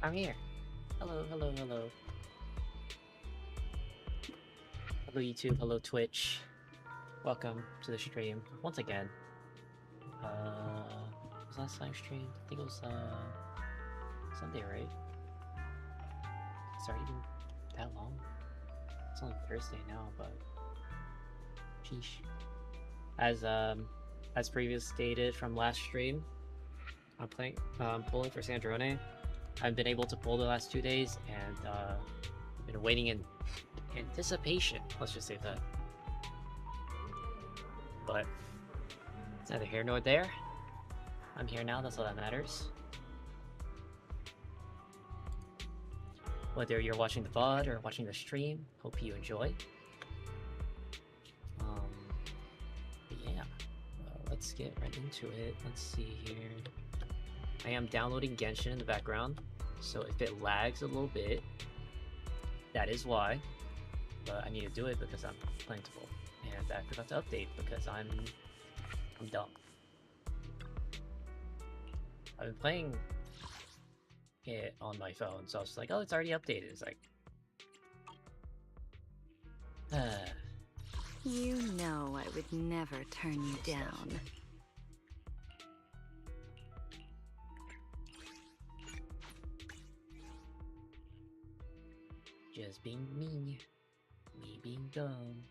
I'm here. Hello, hello, hello. Hello YouTube, hello Twitch. Welcome to the stream once again. Was last time streamed? I think it was Sunday, right? It's already been that long. It's only Thursday now, but sheesh. As previous stated from last stream, I'm pulling for Sandrone. I haven't been able to pull the last 2 days, and been waiting in anticipation. Let's just say that. But it's neither here nor there. I'm here now. That's all that matters. Whether you're watching the VOD or watching the stream, hope you enjoy. But yeah, let's get right into it. Let's see here. I am downloading Genshin in the background, so if it lags a little bit, that is why. But I need to do it because I'm plentiful, and I forgot to update because I'm dumb. I've been playing it on my phone, so I was like, oh, it's already updated. It's like, You know I would never turn you down. Just being me being dumb.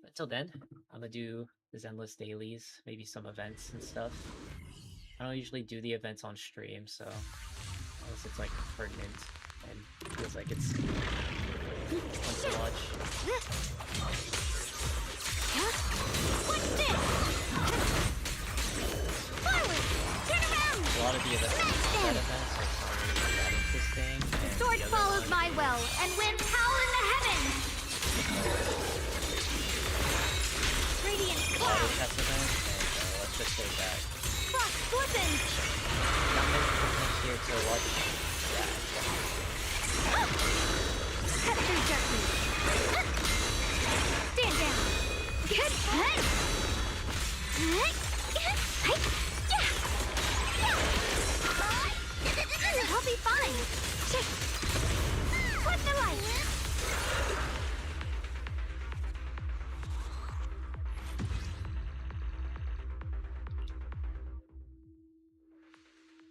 But till then, I'm gonna do the Zenless dailies, maybe some events and stuff. I don't usually do the events on stream, so unless it's like pertinent and feels like it's fun to watch. What's this? Forward! Turn around! A lot of the events are not really that interesting. Sword follows my will, and wins power in the heavens! Radiant cloud! Test events, and let's just say that. Frost glistens! Not many people here to watch that. Cut through darkness! Stand down! Good head! I'll be fine! Flip the light!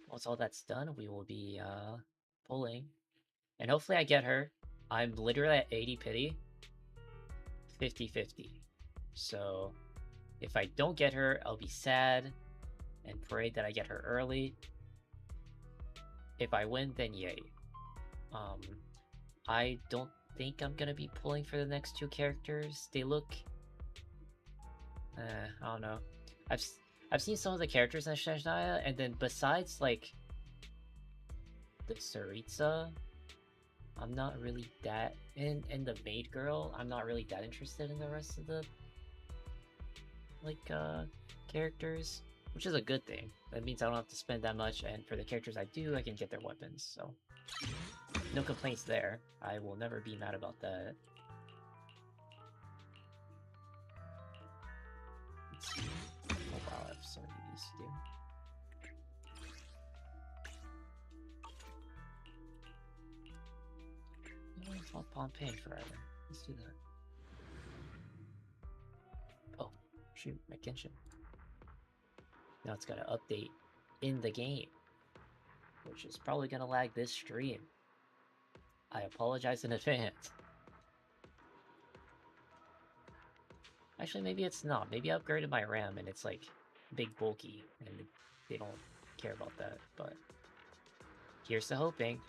Once all that's done, we will be pulling. And hopefully I get her. I'm literally at 80 pity. 50-50. So if I don't get her, I'll be sad and pray that I get her early. If I win, then yay. I don't think I'm gonna be pulling for the next two characters. They look... I don't know. I've seen some of the characters in Shajnaya, and then besides, like, the Tsaritsa, I'm not really that... And the maid girl, I'm not really that interested in the rest of the, like, characters. Which is a good thing. That means I don't have to spend that much, and for the characters I do, I can get their weapons, so... No complaints there. I will never be mad about that. Let's see. Oh wow, I have so many of these to do. You know, I'll Pompeii forever. Let's do that. Oh, shoot, my Genshin. Now it's got to update in the game, which is probably going to lag this stream. I apologize in advance. Actually, maybe it's not. Maybe I upgraded my RAM and it's like big bulky and they don't care about that, but here's to hoping.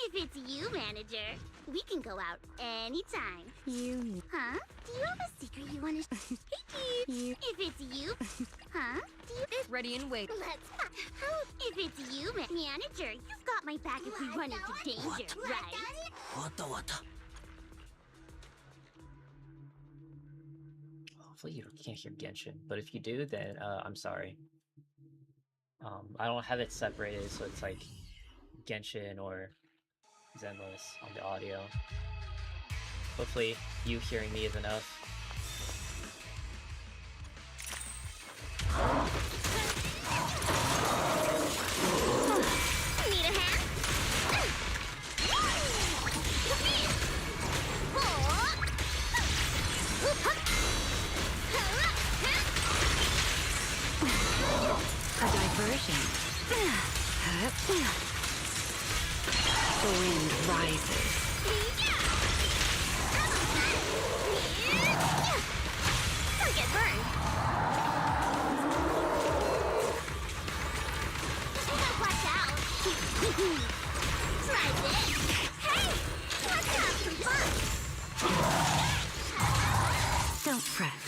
If it's you, manager, we can go out anytime. You... Huh? Do you have a secret you want to... Hey, dude! If it's you... Huh? Do you... Ready and wait. Let's... If it's you, manager, you've got my back if we run into danger, right? Hopefully you can't hear Genshin, but if you do, then I'm sorry. I don't have it separated, so it's like Genshin or Zenless on the audio. Hopefully you hearing me is enough. Need a hand? A diversion. The wind rises. Don't get burned. Watch out. Try this. Hey, let's have some fun. Don't fret.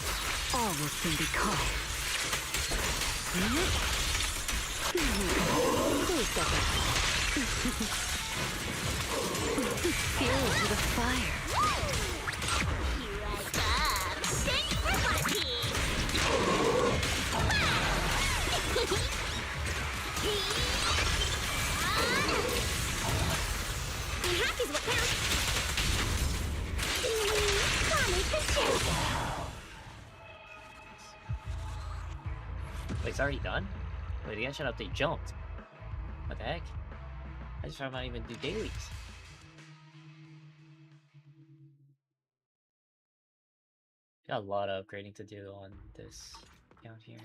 All will soon be calm. Please step up. Fuel to the fire. Here I come. Sing for party. Being happy is what counts. Mommy, picture. Wait, it's already done? Wait, the Genshin update jumped. What the heck? I just found out even do dailies. Got a lot of upgrading to do on this account here.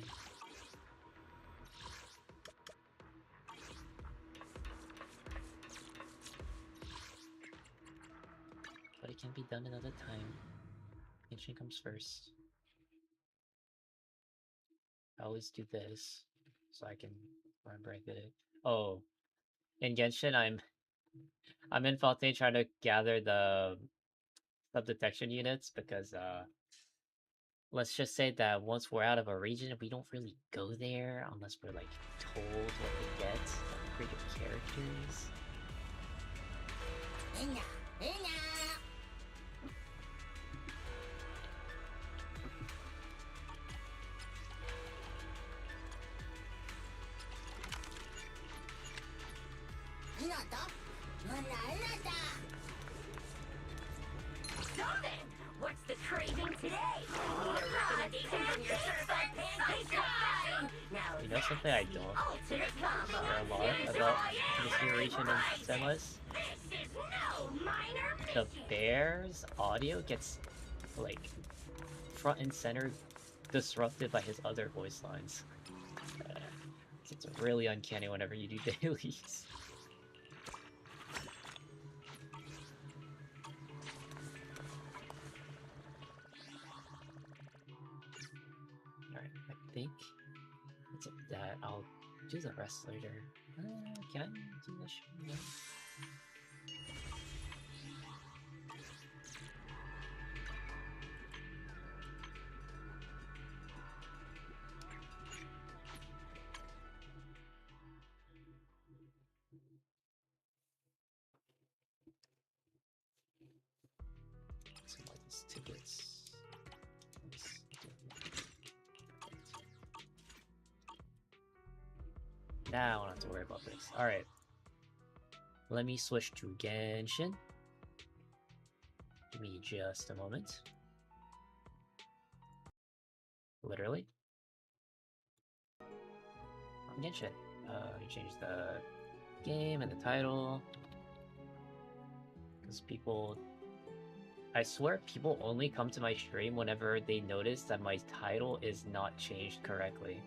But it can be done another time. Genshin comes first. I always do this so I can remember I did it. Oh, in Genshin, I'm in Fontaine trying to gather the sub-detection units because let's just say that once we're out of a region, we don't really go there unless we're like told what we get. Upgrade your characters. So then, what's the craving today? Need a recommendation from your certified pancake guy? Now You know something I don't ultimate combo. care a lot about this new region in Zenless? This is no minor The bear's audio gets like front and center disrupted by his other voice lines. It's really uncanny whenever you do dailies. Alright, I think that's that. I'll do the rest later. Can I do this? Yeah. Some of these tickets. Now I don't have to worry about this. Alright. Let me switch to Genshin. Give me just a moment. Literally. On Genshin. You change the game and the title. Because people... I swear people only come to my stream whenever they notice that my title is not changed correctly.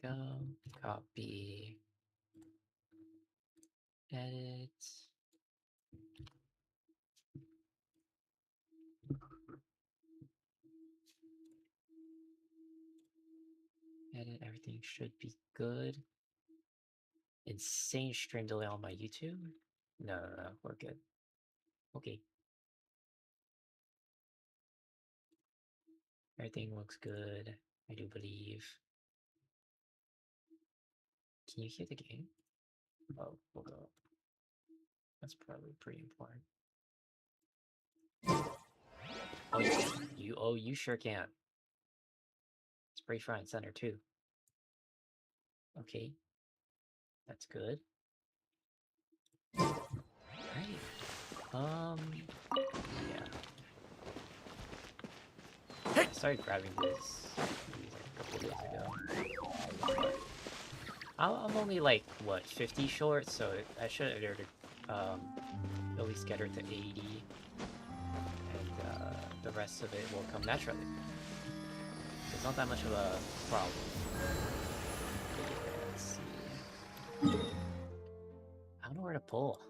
Go, copy, edit. Edit, everything should be good. Insane stream delay on my YouTube? No, we're good. Okay. Everything looks good, I do believe. Can you hear the game? Oh, we'll go. That's probably pretty important. Oh, you sure can. Spray front and center too. Okay, that's good. Alright. Yeah. I started grabbing these like a couple days ago. I'm only like what 50 short, so I should at least get her to 80, and the rest of it will come naturally. It's not that much of a problem. Okay, let's see. I don't know where to pull.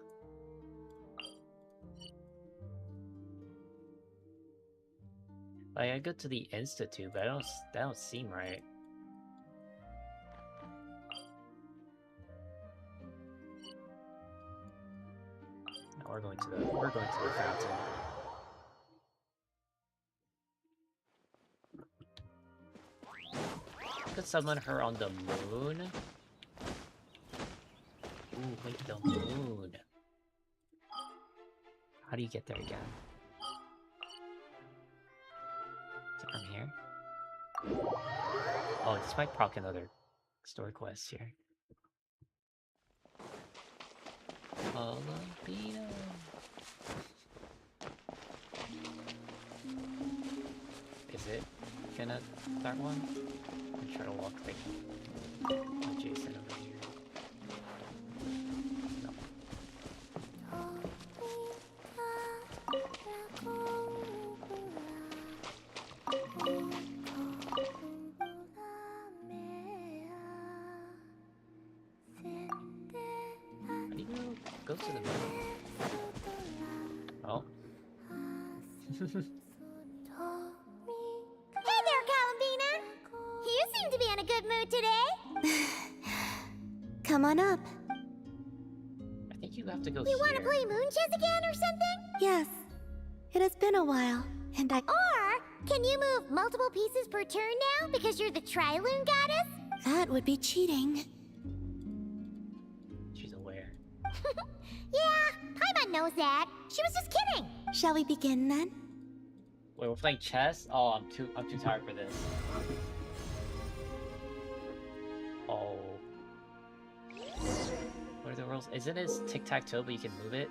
Like, I go to the institute, but that don't seem right. No, we're going to the fountain. Could summon her on the moon. Ooh, wait, the moon. How do you get there again? Is it from here? Oh, this might proc another story quest here. Olympina. Is it gonna start one? I'm trying to walk like Jason over here. No. How do you go to the middle? Oh. Hey there, Columbina! You seem to be in a good mood today. Come on up. I think you have to go You here. want to play moon chess again or something? Yes. It has been a while, and I... Or can you move multiple pieces per turn now because you're the Triloon goddess? That would be cheating. She's aware. Yeah, Paimon knows that. She was just kidding. Shall we begin then? Wait, we're playing chess? Oh, I'm too tired for this. Oh. What are the rules? Isn't it tic-tac-toe, but you can move it?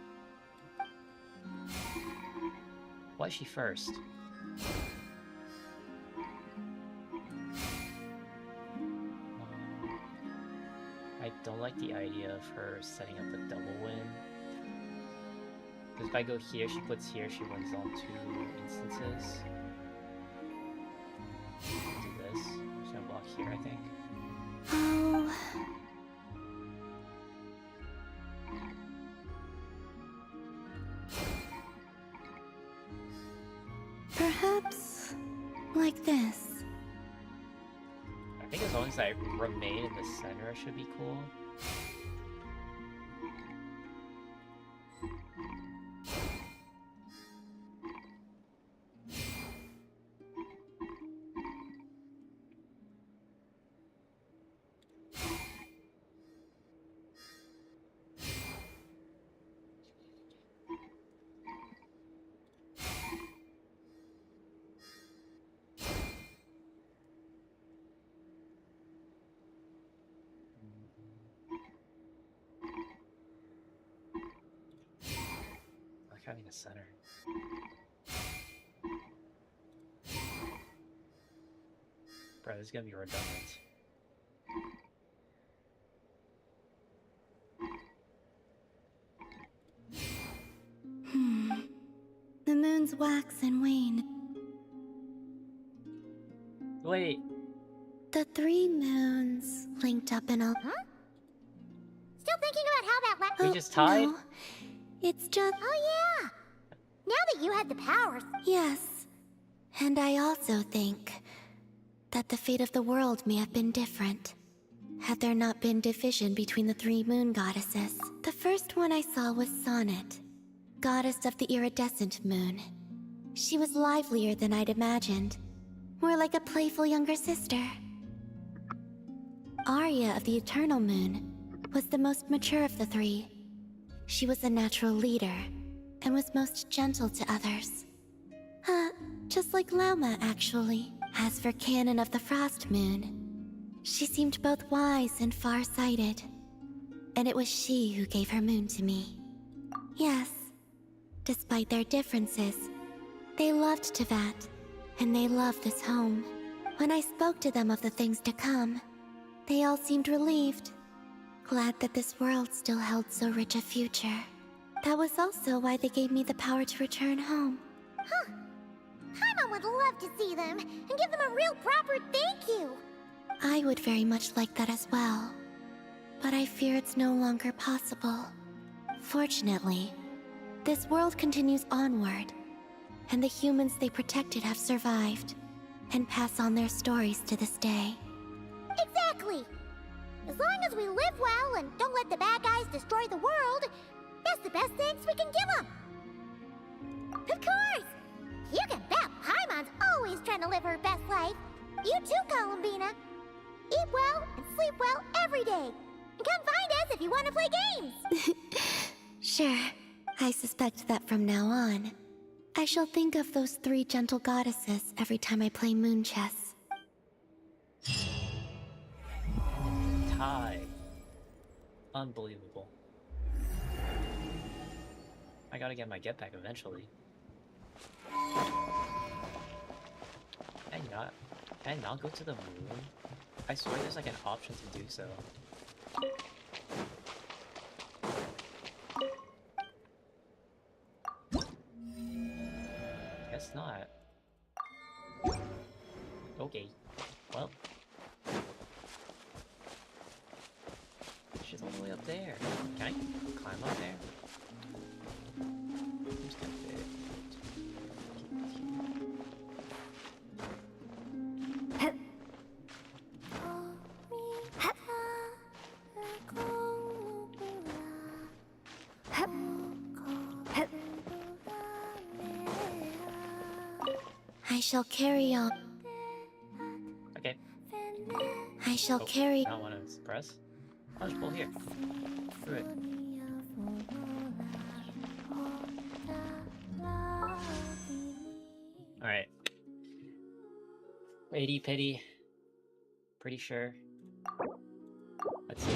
Why is she first? I don't like the idea of her setting up the double win. Because if I go here, she puts here, she wins on 2 instances. I'll do this. I'm just gonna block here, I think. Oh... Perhaps... like this. I think as long as I remain in the center, it should be cool. I like having a center. Bro, this is gonna be redundant. The moons wax and wane. Wait, The 3 moons linked up in a... Still thinking about how that went. we just tied? No. It's just... Oh yeah. Now that you had the powers. Yes. And I also think that the fate of the world may have been different had there not been division between the 3 moon goddesses. The first one I saw was Sonnet, goddess of the iridescent moon. She was livelier than I'd imagined, more like a playful younger sister. Arya of the eternal moon was the most mature of the three. She was a natural leader, and was most gentle to others. Just like Lauma, actually. As for Canon of the Frost Moon, she seemed both wise and far-sighted. And it was she who gave her moon to me. Yes, despite their differences, they loved Tevat, and they loved this home. When I spoke to them of the things to come, they all seemed relieved, glad that this world still held so rich a future. That was also why they gave me the power to return home. Huh. Paimon would love to see them and give them a real proper thank you. I would very much like that as well, but I fear it's no longer possible. Fortunately, this world continues onward, and the humans they protected have survived, and pass on their stories to this day. Exactly. As long as we live well and don't let the bad guys destroy the world, that's the best thanks we can give them. Of course! You can bet Paimon's always trying to live her best life. You too, Columbina. Eat well and sleep well every day. And come find us if you want to play games. Sure. I suspect that from now on, I shall think of those three gentle goddesses every time I play moon chess. Tie. Unbelievable. I gotta get my get back eventually. Can I not go to the moon? I swear there's like an option to do so. Guess not. Okay. Well. She's all the way up there. Can I climb up there? Seems kind of big. I shall carry on. Okay. I shall carry. I don't want to press. I'll just pull here. Screw it. Alright. Itty Pitty. Pretty sure. Let's see.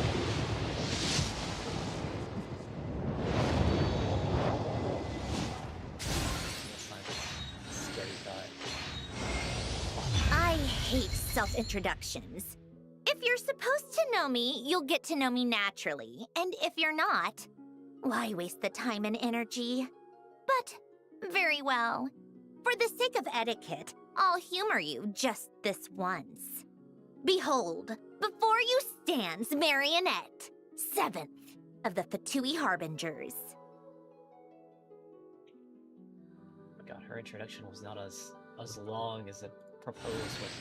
That's not a scary thought. I hate self-introductions. If you're supposed to know me, you'll get to know me naturally. And if you're not, why waste the time and energy? But, very well. For the sake of etiquette, I'll humor you just this once. Behold, before you stands Marionette, 7th of the Fatui Harbingers. Oh my god, her introduction was not as long as the proposed with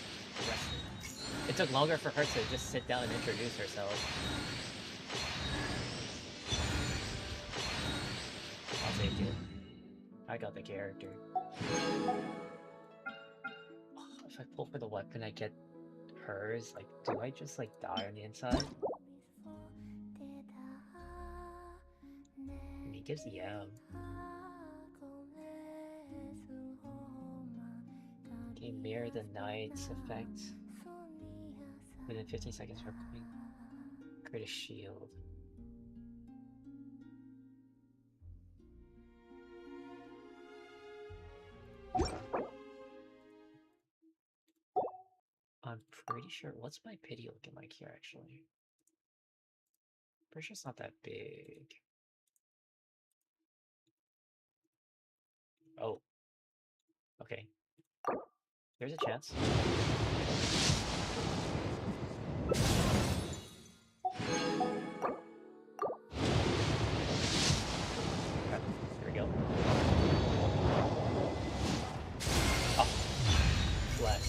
wrestling. It took longer for her to just sit down and introduce herself. I'll take it. I got the character. If I pull for the weapon, I get hers. Like, do I just like die on the inside? And he gives the M. Okay, mirror the knight's effect. Within 15 seconds for playing. Create a shield. I'm pretty sure. What's my pity looking like here, actually? Pretty sure it's not that big. Oh. Okay. There's a chance. Okay, there we go. Oh. Bless.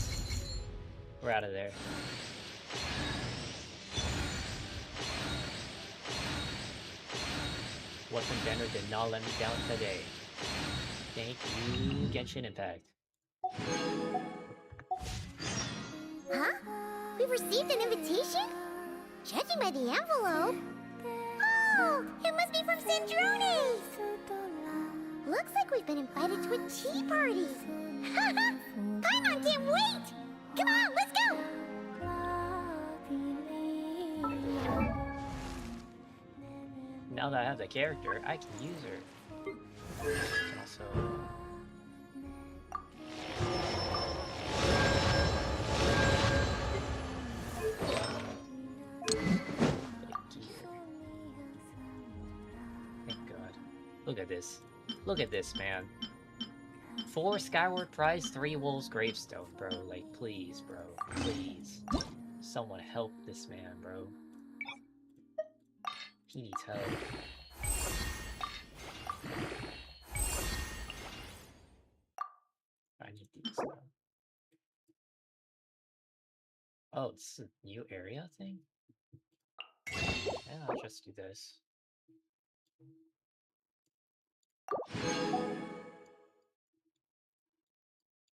We're out of there. Weapon Banner did not let me down today. Thank you, Genshin Impact. Huh? We received an invitation? Judging by the envelope, Oh, it must be from Sandrone! Looks like we've been invited to a tea party! Paimon can't wait! Come on, let's go! Now that I have the character, I can use her. I can also... Thank God. Look at this. Look at this, man. 4 Skyward Prize, 3 Wolves Gravestone, bro. Like, please, bro. Please. Someone help this man, bro. He needs help. I need these now. Oh, it's a new area thing? Yeah, I'll just do this.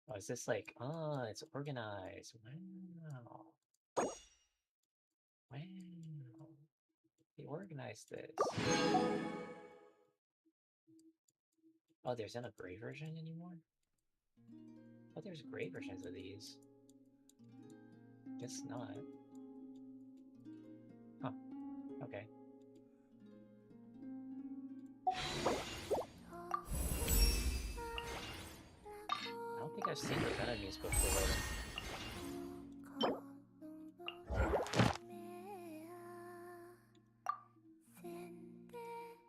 Oh, is this like, oh, it's organized. Wow. Wow. They organized this. Oh, there's not a gray version anymore? Oh, there's gray versions of these. Guess not. Huh. Okay. I don't think I've seen those enemies before.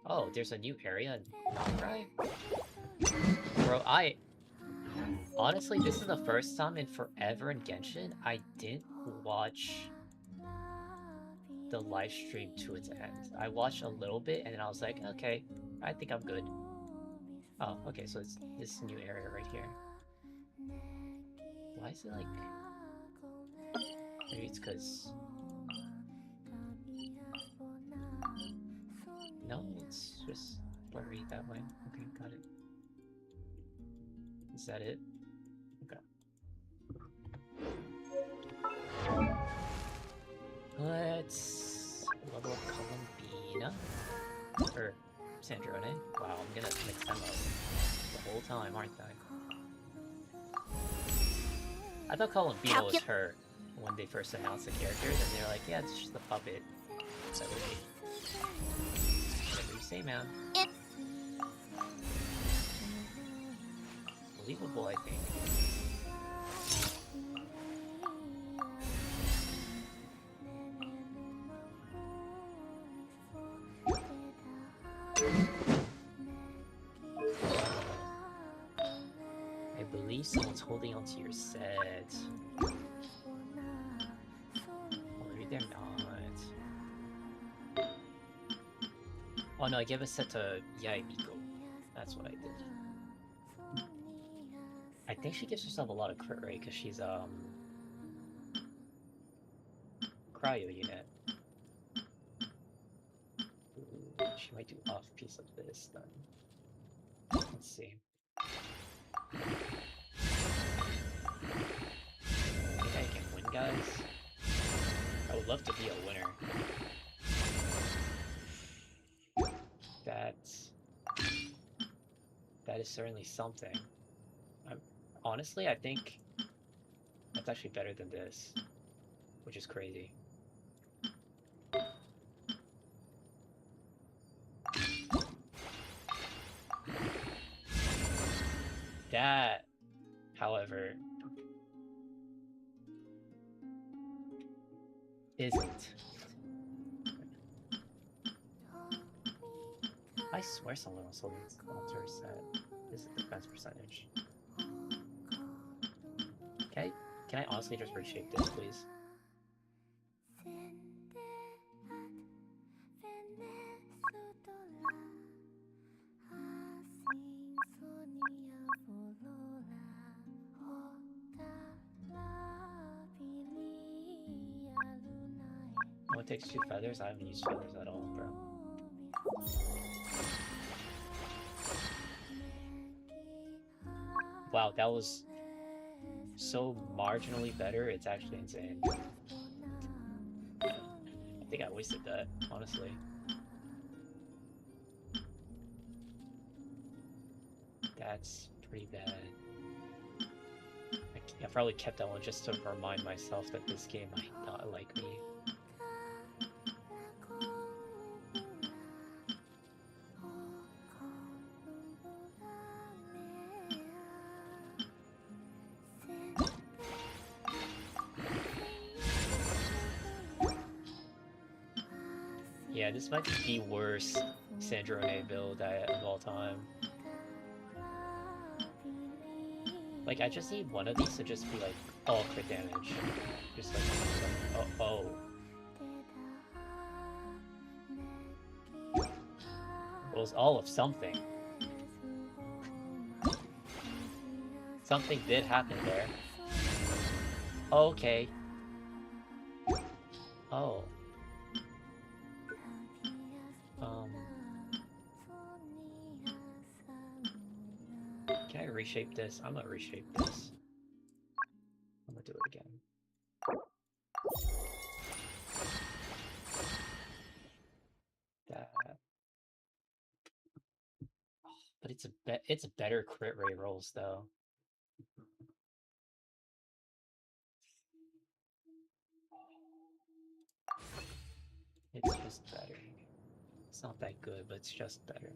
Oh, there's a new area in Nongrai? Bro, honestly, this is the first time in forever in Genshin I didn't watch the live stream to its end. I watched a little bit and then I was like, okay, I think I'm good. Oh, okay, so it's this new area right here. Why is it like... Maybe it's because... No, it's just blurry that way. Okay, got it. Is that it? Okay. Let's level up Columbina. Or Sandrone. Wow, I'm gonna mix them up the whole time, aren't I? I thought Columbina was her when they first announced the characters, and they were like, yeah, it's just a puppet. So, whatever you say, man. Believable, I think. I believe someone's holding onto your set. Or maybe they're not. Oh no, I gave a set to Yaimiko. That's what I did. I think she gives herself a lot of crit rate because she's cryo unit. Ooh, she might do off piece of this then. Let's see. I think I can win, guys. I would love to be a winner. That is certainly something. Honestly, I think that's actually better than this, which is crazy. That, however, isn't. I swear someone else holding onto her set. This is the defense percentage. Can I honestly just reshape this, please? No one takes 2 feathers? I haven't used feathers at all, bro. Wow, that was so marginally better, it's actually insane. I think I wasted that, honestly. That's pretty bad. I probably kept that one just to remind myself that this game might not like me. Yeah, this might be the worst Sandrone build of all time. Like, I just need one of these to just be like, all crit damage. Just like oh. It was all of something. Something did happen there. Okay. Oh. Can I reshape this? I'm gonna reshape this. I'm gonna do it again. That. But it's better crit rate rolls though. It's just better. It's not that good, but it's just better.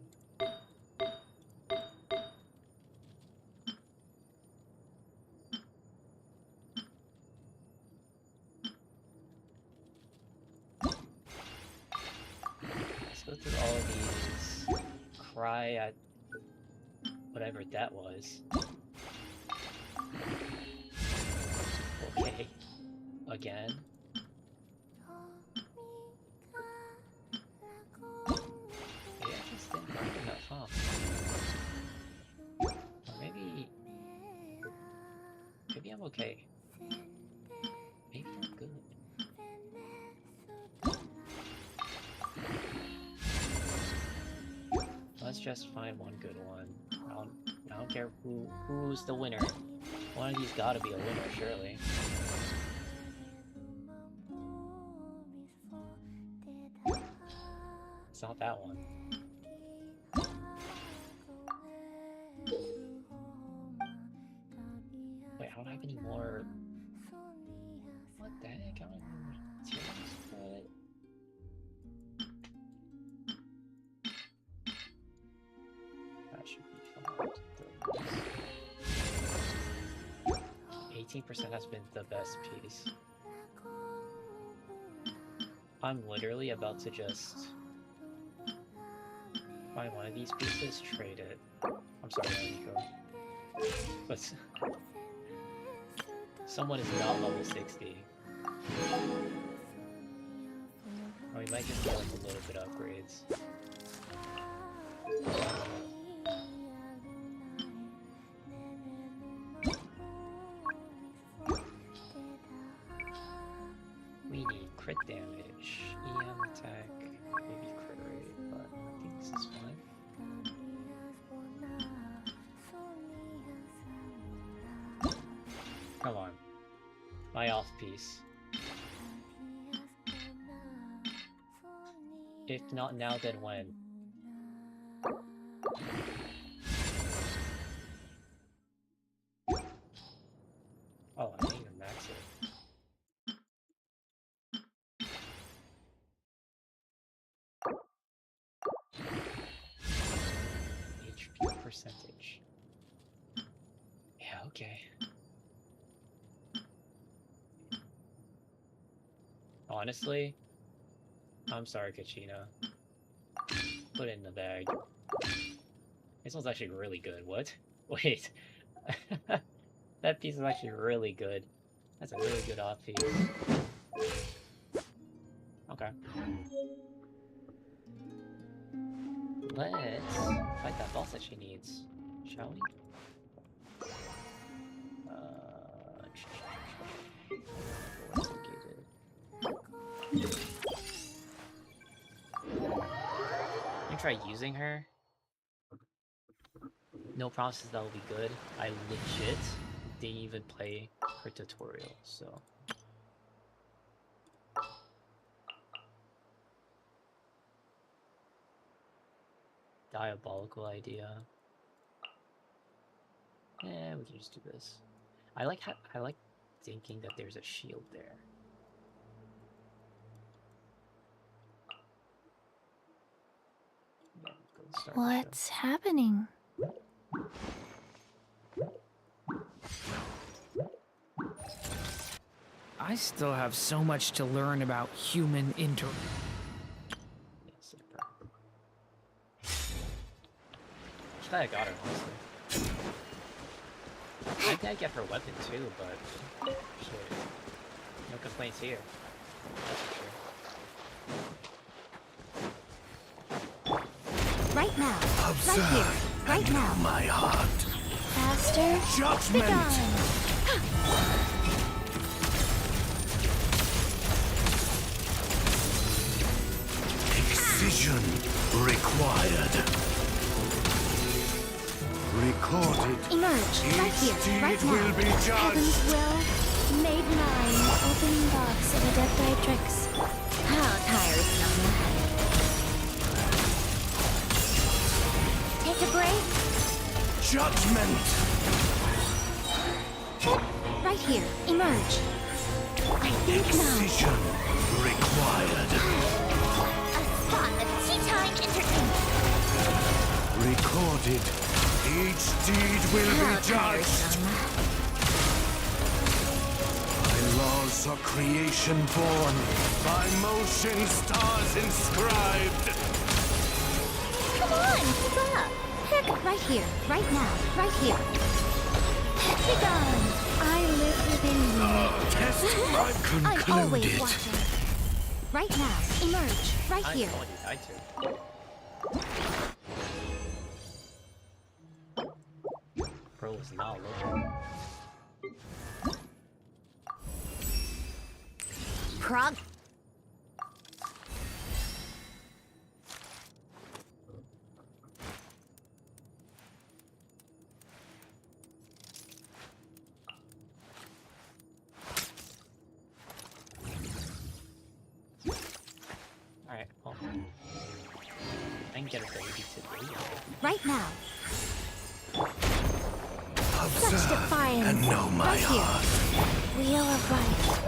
Let's go through all of these. Cry at whatever that was. Okay. Again. Maybe I just didn't grind enough, huh? Or maybe I'm okay. Maybe I'm good. Let's just find one good one. I don't care who's the winner. One of these gotta be a winner, surely. It's not that one. Wait, I don't have any more. What the heck? I don't have any more materials for it. That should be fine. 18% has been the best piece. I'm literally about to just find one of these pieces, trade it. I'm sorry, Nico. But someone is not level 60. Or we might just get like a little bit of upgrades. We need crit damage, EM attack, maybe crit rate, but I think this is fine. Come on. My off piece. If not now, then when? Oh, I need to max it. HP percentage. Yeah, okay. Honestly, I'm sorry, Kachina. Put it in the bag. This one's actually really good. What? Wait. That piece is actually really good. That's a really good off piece. Okay. Let's fight that boss that she needs, shall we? What's located? You try using her. No promises that will be good. I legit didn't even play her tutorial, so. Diabolical idea. Yeah, we can just do this. I like thinking that there's a shield there. Yeah, go start the show. What's happening? I still have so much to learn about human inter. Yes, no problem. Just glad I got her, honestly. I think I get her weapon too, but shit. No complaints here. That's for sure. Right now. Observe Right here. Right and know now. my heart. Faster. Judgment! Begone. Excision required. Recorded. Emerge. Right Each here. deed Right now. will be Heaven's judged. will. Made mine. Opening box of Adepti-Trix. How tiresome. Take a break. Judgment! Right here. Emerge. I think now. Excision required. A spot of tea time entertainment. Recorded. Each deed will How be judged. tiresome. By laws of creation born, by motion stars inscribed. Come on, keep up. Heck, right here. Right now. Right here. Begone. I live within you. Test I'm always concluded. watching. Right now. Emerge. Right I here. thought you died too. Bro was not looking. Prog. Alright, well. I can get a baby today. Right now. Such Observe defiance. and know my Right here. heart. Wheel of Life.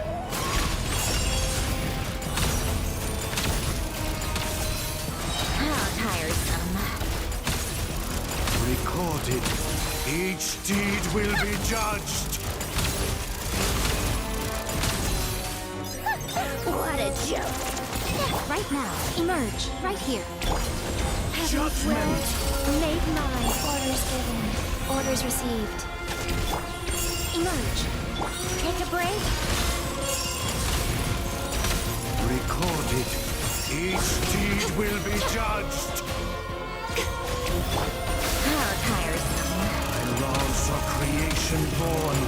How tiresome. Recorded. Each deed will be judged. What a joke. Right now. Emerge. Right here. Heaven's Judgment. will. Made mine. Orders given. Orders received. Emerge. Take a break. Recorded. Each deed will be judged. How tiresome. By laws of creation born,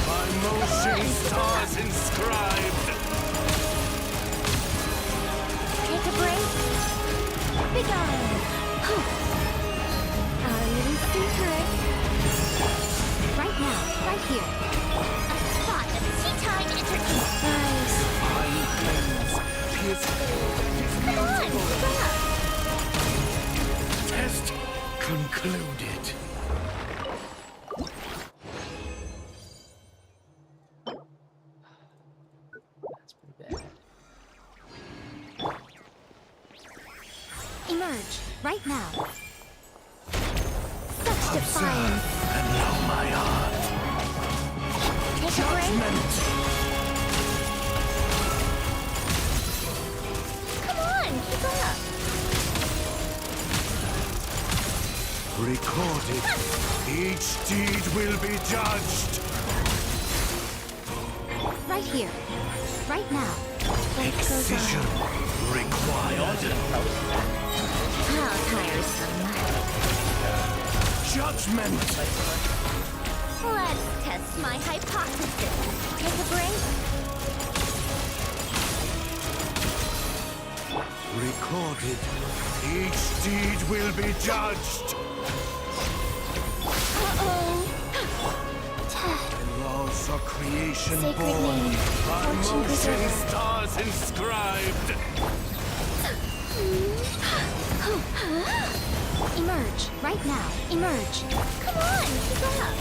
by motion stars inscribed. Take a break. Begone. Our little secret. Right now. Right here. A spot of tea time entertainment. Rise. Fine cleanse, pierce Come on, keep up. test concluded. That's pretty bad. Emerge. Right now. Such defiance. And know my heart. Take a break. Judgment. Come on, keep up. Recorded. Each deed will be judged. Right here. Right now. Life goes Excision on. required. How tiresome. Judgment. Let's test my hypothesis. Take a break. Recorded. Each deed will be judged. Uh-oh. By laws of creation Sacred born, name, by fortune motion preserver. stars inscribed. Emerge. Right now. Emerge. Come on, keep up.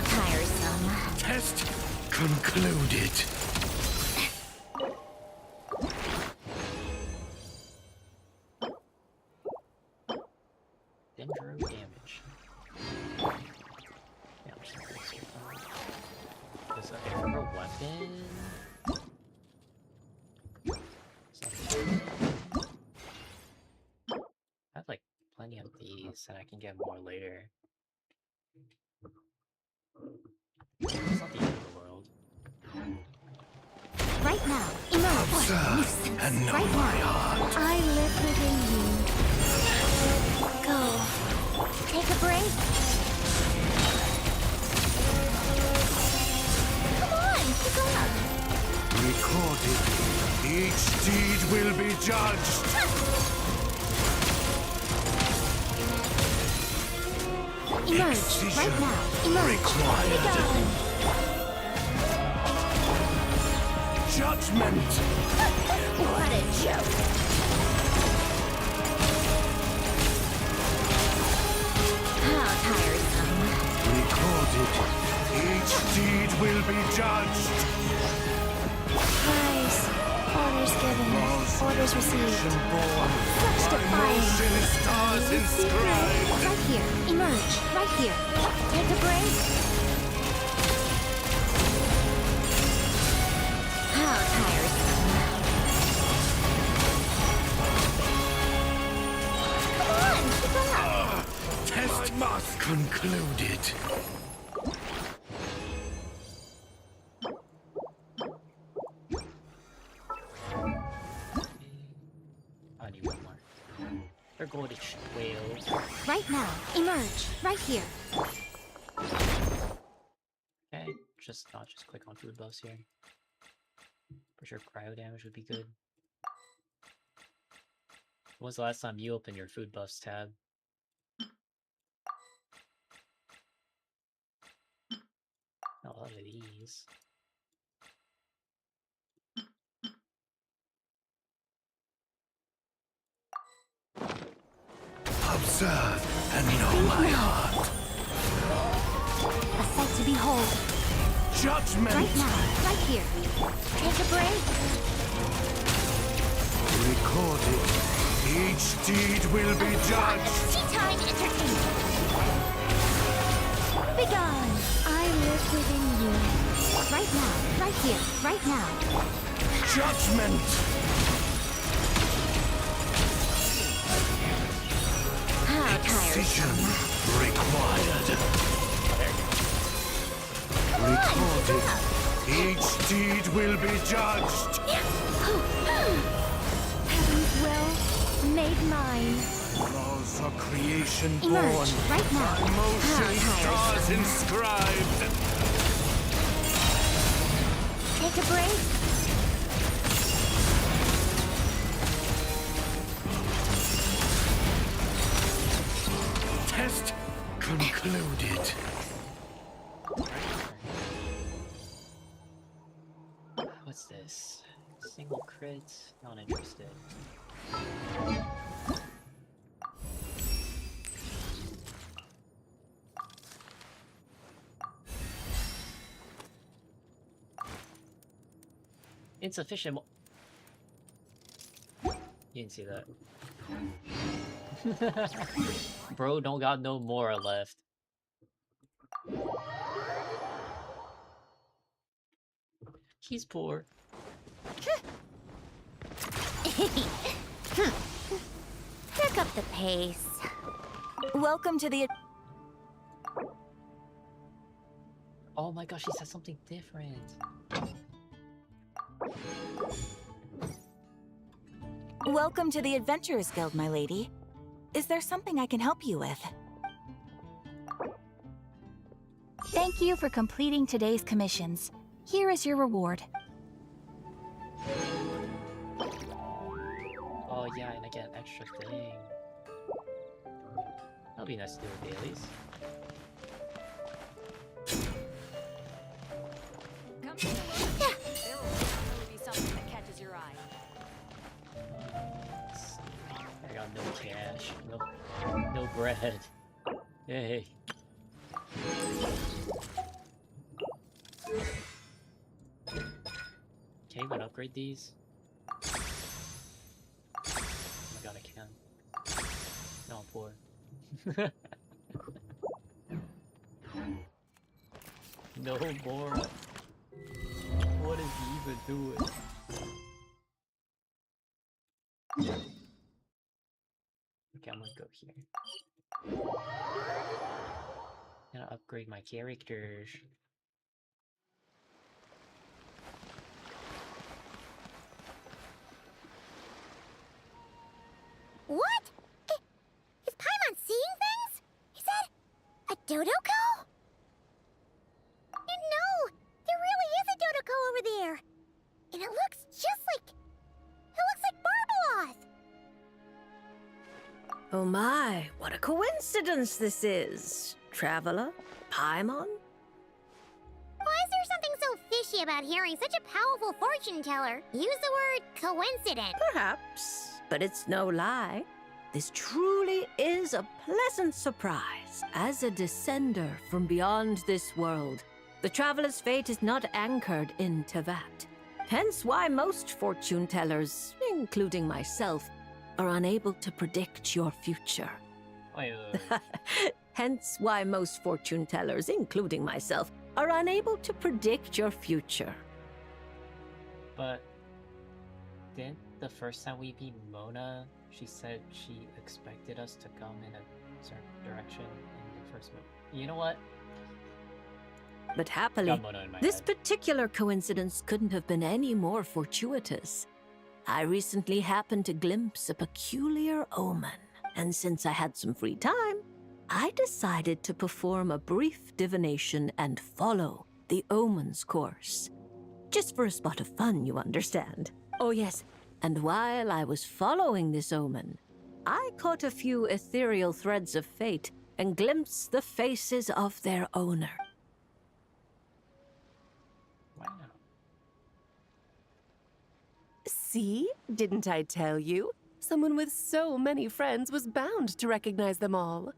tiresome. Test concluded. Dendro damage. Yeah, I'm just gonna switch on. This okay for her weapon. Something. I have like plenty of these, and I can get more later. It's not the end of the world. Right now, emerge. Observe and know Right my now. heart. I live within you. Go. Take a break. Come on, keep up. Recorded. Each deed will be judged. Emerge. Right now. Emerge. Required. Judgment. What a joke. How tiresome. Recorded. Each deed will be judged. Rise. Orders given. Orders received. Born. Such By defying. motion stars inscribed. Right here. Emerge. Right here. Take a break. How tiresome. Come on, keep up. Test must concluded. I need one more. They're golden whales. Right now. Emerge. Right here. Okay, just not just click on food buffs here. For sure cryo damage would be good. When was the last time you opened your food buffs tab? A lot of these. Observe and know my heart. A sight to behold. Judgment. Right now. Right here. Take a break. Recorded. Each deed will be judged. Tea time entertainment. Begone. I live within you. Right now. Right here. Right now. Judgment. How Precision tiresome. required. Recorded. Each deed will be judged. Heaven's will made mine. Laws of creation born. Emerge. Right now. By motion How stars tiresome. inscribed. Take a break. Test concluded. What's this? Single crit? Not interested. Insufficient. You didn't see that. Bro, don't got no more left. He's poor. Pick up the pace. Welcome to the... Oh my gosh, he said something different. Welcome to the Adventurers Guild, my lady. Is there something I can help you with? Thank you for completing today's commissions. Here is your reward. Oh yeah, and I get an extra thing. That'll be nice to do with dailies. Come to the location. There will definitely be something that catches your eye. I got no cash, no bread. Hey. Can you even upgrade these? Oh my god, I can. No, I'm poor. No more. What is he even doing? Okay, I'm gonna go here. Gonna upgrade my characters. What? Is Paimon seeing things? Is that a Dodoko? No, there really is a Dodoko over there. And it looks just like... It looks like Barbaloth. Oh my, what a coincidence this is. Traveler? Paimon? Why is there something so fishy about hearing such a powerful fortune teller use the word coincidence? Perhaps, but it's no lie. This truly is a pleasant surprise. As a descender from beyond this world, the traveler's fate is not anchored in Tevat. Hence why most fortune tellers, including myself, are unable to predict your future. Wait. Hence why most fortune tellers, including myself, are unable to predict your future. But didn't the first time we beat Mona, she said she expected us to come in a certain direction in the first move? You know what? But happily, Got Mona in my this head. particular coincidence couldn't have been any more fortuitous. I recently happened to glimpse a peculiar omen, and since I had some free time, I decided to perform a brief divination and follow the omen's course. Just for a spot of fun, you understand. Oh yes, and while I was following this omen, I caught a few ethereal threads of fate and glimpsed the faces of their owner. Wow. See? Didn't I tell you? Someone with so many friends was bound to recognize them all.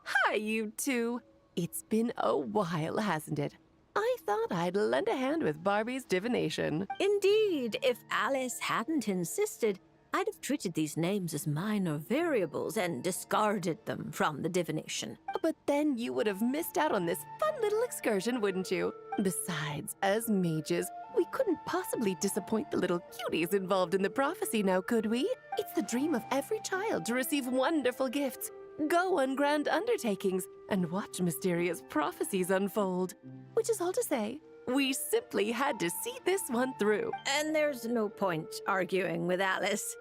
Hi, you two. It's been a while, hasn't it? I thought I'd lend a hand with Barbie's divination. Indeed, if Alice hadn't insisted, I'd have treated these names as minor variables and discarded them from the divination. But then you would have missed out on this fun little excursion, wouldn't you? Besides, as mages, we couldn't possibly disappoint the little cuties involved in the prophecy now, could we? It's the dream of every child to receive wonderful gifts, go on grand undertakings, and watch mysterious prophecies unfold. Which is all to say, we simply had to see this one through. And there's no point arguing with Alice.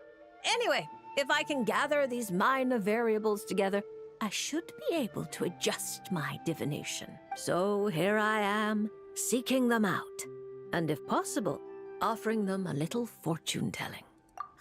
Anyway, if I can gather these minor variables together, I should be able to adjust my divination. So here I am, seeking them out. And if possible, offering them a little fortune-telling.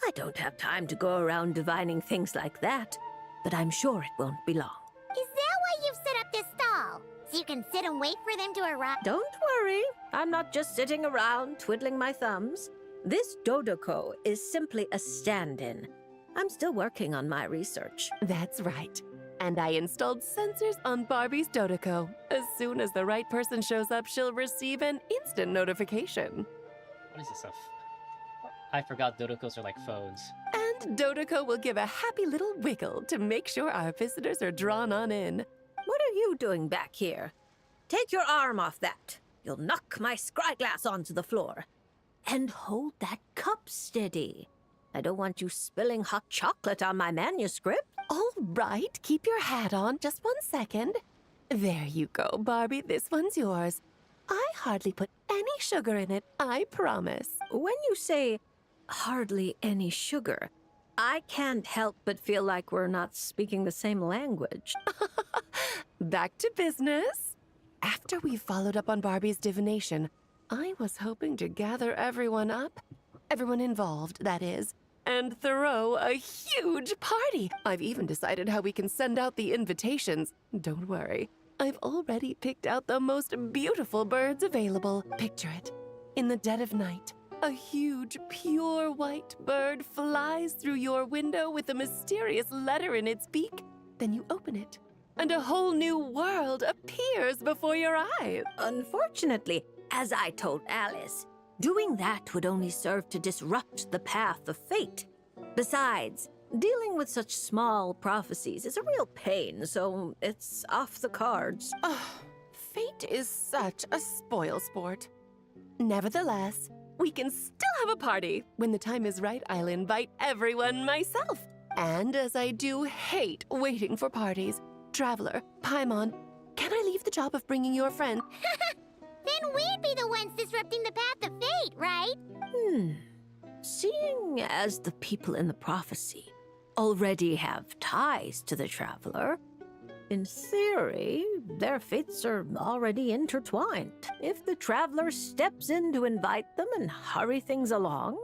I don't have time to go around divining things like that, but I'm sure it won't be long. Is that why you've set up this stall? So you can sit and wait for them to arrive? Don't worry, I'm not just sitting around twiddling my thumbs. This Dodoko is simply a stand-in. I'm still working on my research. That's right. And I installed sensors on Barbie's Dodoko. As soon as the right person shows up, she'll receive an instant notification. What is this stuff? I forgot Dodokos are like phones. And Dodoko will give a happy little wiggle to make sure our visitors are drawn on in. What are you doing back here? Take your arm off that. You'll knock my scryglass onto the floor. And hold that cup steady. I don't want you spilling hot chocolate on my manuscript. All right, keep your hat on. Just 1 second. There you go, Barbie. This one's yours. I hardly put any sugar in it, I promise. When you say hardly any sugar, I can't help but feel like we're not speaking the same language. Back to business. After we followed up on Barbie's divination, I was hoping to gather everyone up. Everyone involved, that is. And throw a huge party. I've even decided how we can send out the invitations. Don't worry. I've already picked out the most beautiful birds available. Picture it. In the dead of night, a huge, pure white bird flies through your window with a mysterious letter in its beak. Then you open it, and a whole new world appears before your eyes. Unfortunately, as I told Alice, Doing that would only serve to disrupt the path of fate. Besides, dealing with such small prophecies is a real pain, so it's off the cards. Fate is such a spoil sport. Nevertheless, we can still have a party. When the time is right, I'll invite everyone myself. And as I do hate waiting for parties, Traveler, Paimon, can I leave the job of bringing your friend? Then we'd be the ones disrupting the path of fate, right? Seeing as the people in the prophecy already have ties to the Traveler, in theory, their fates are already intertwined. If the Traveler steps in to invite them and hurry things along,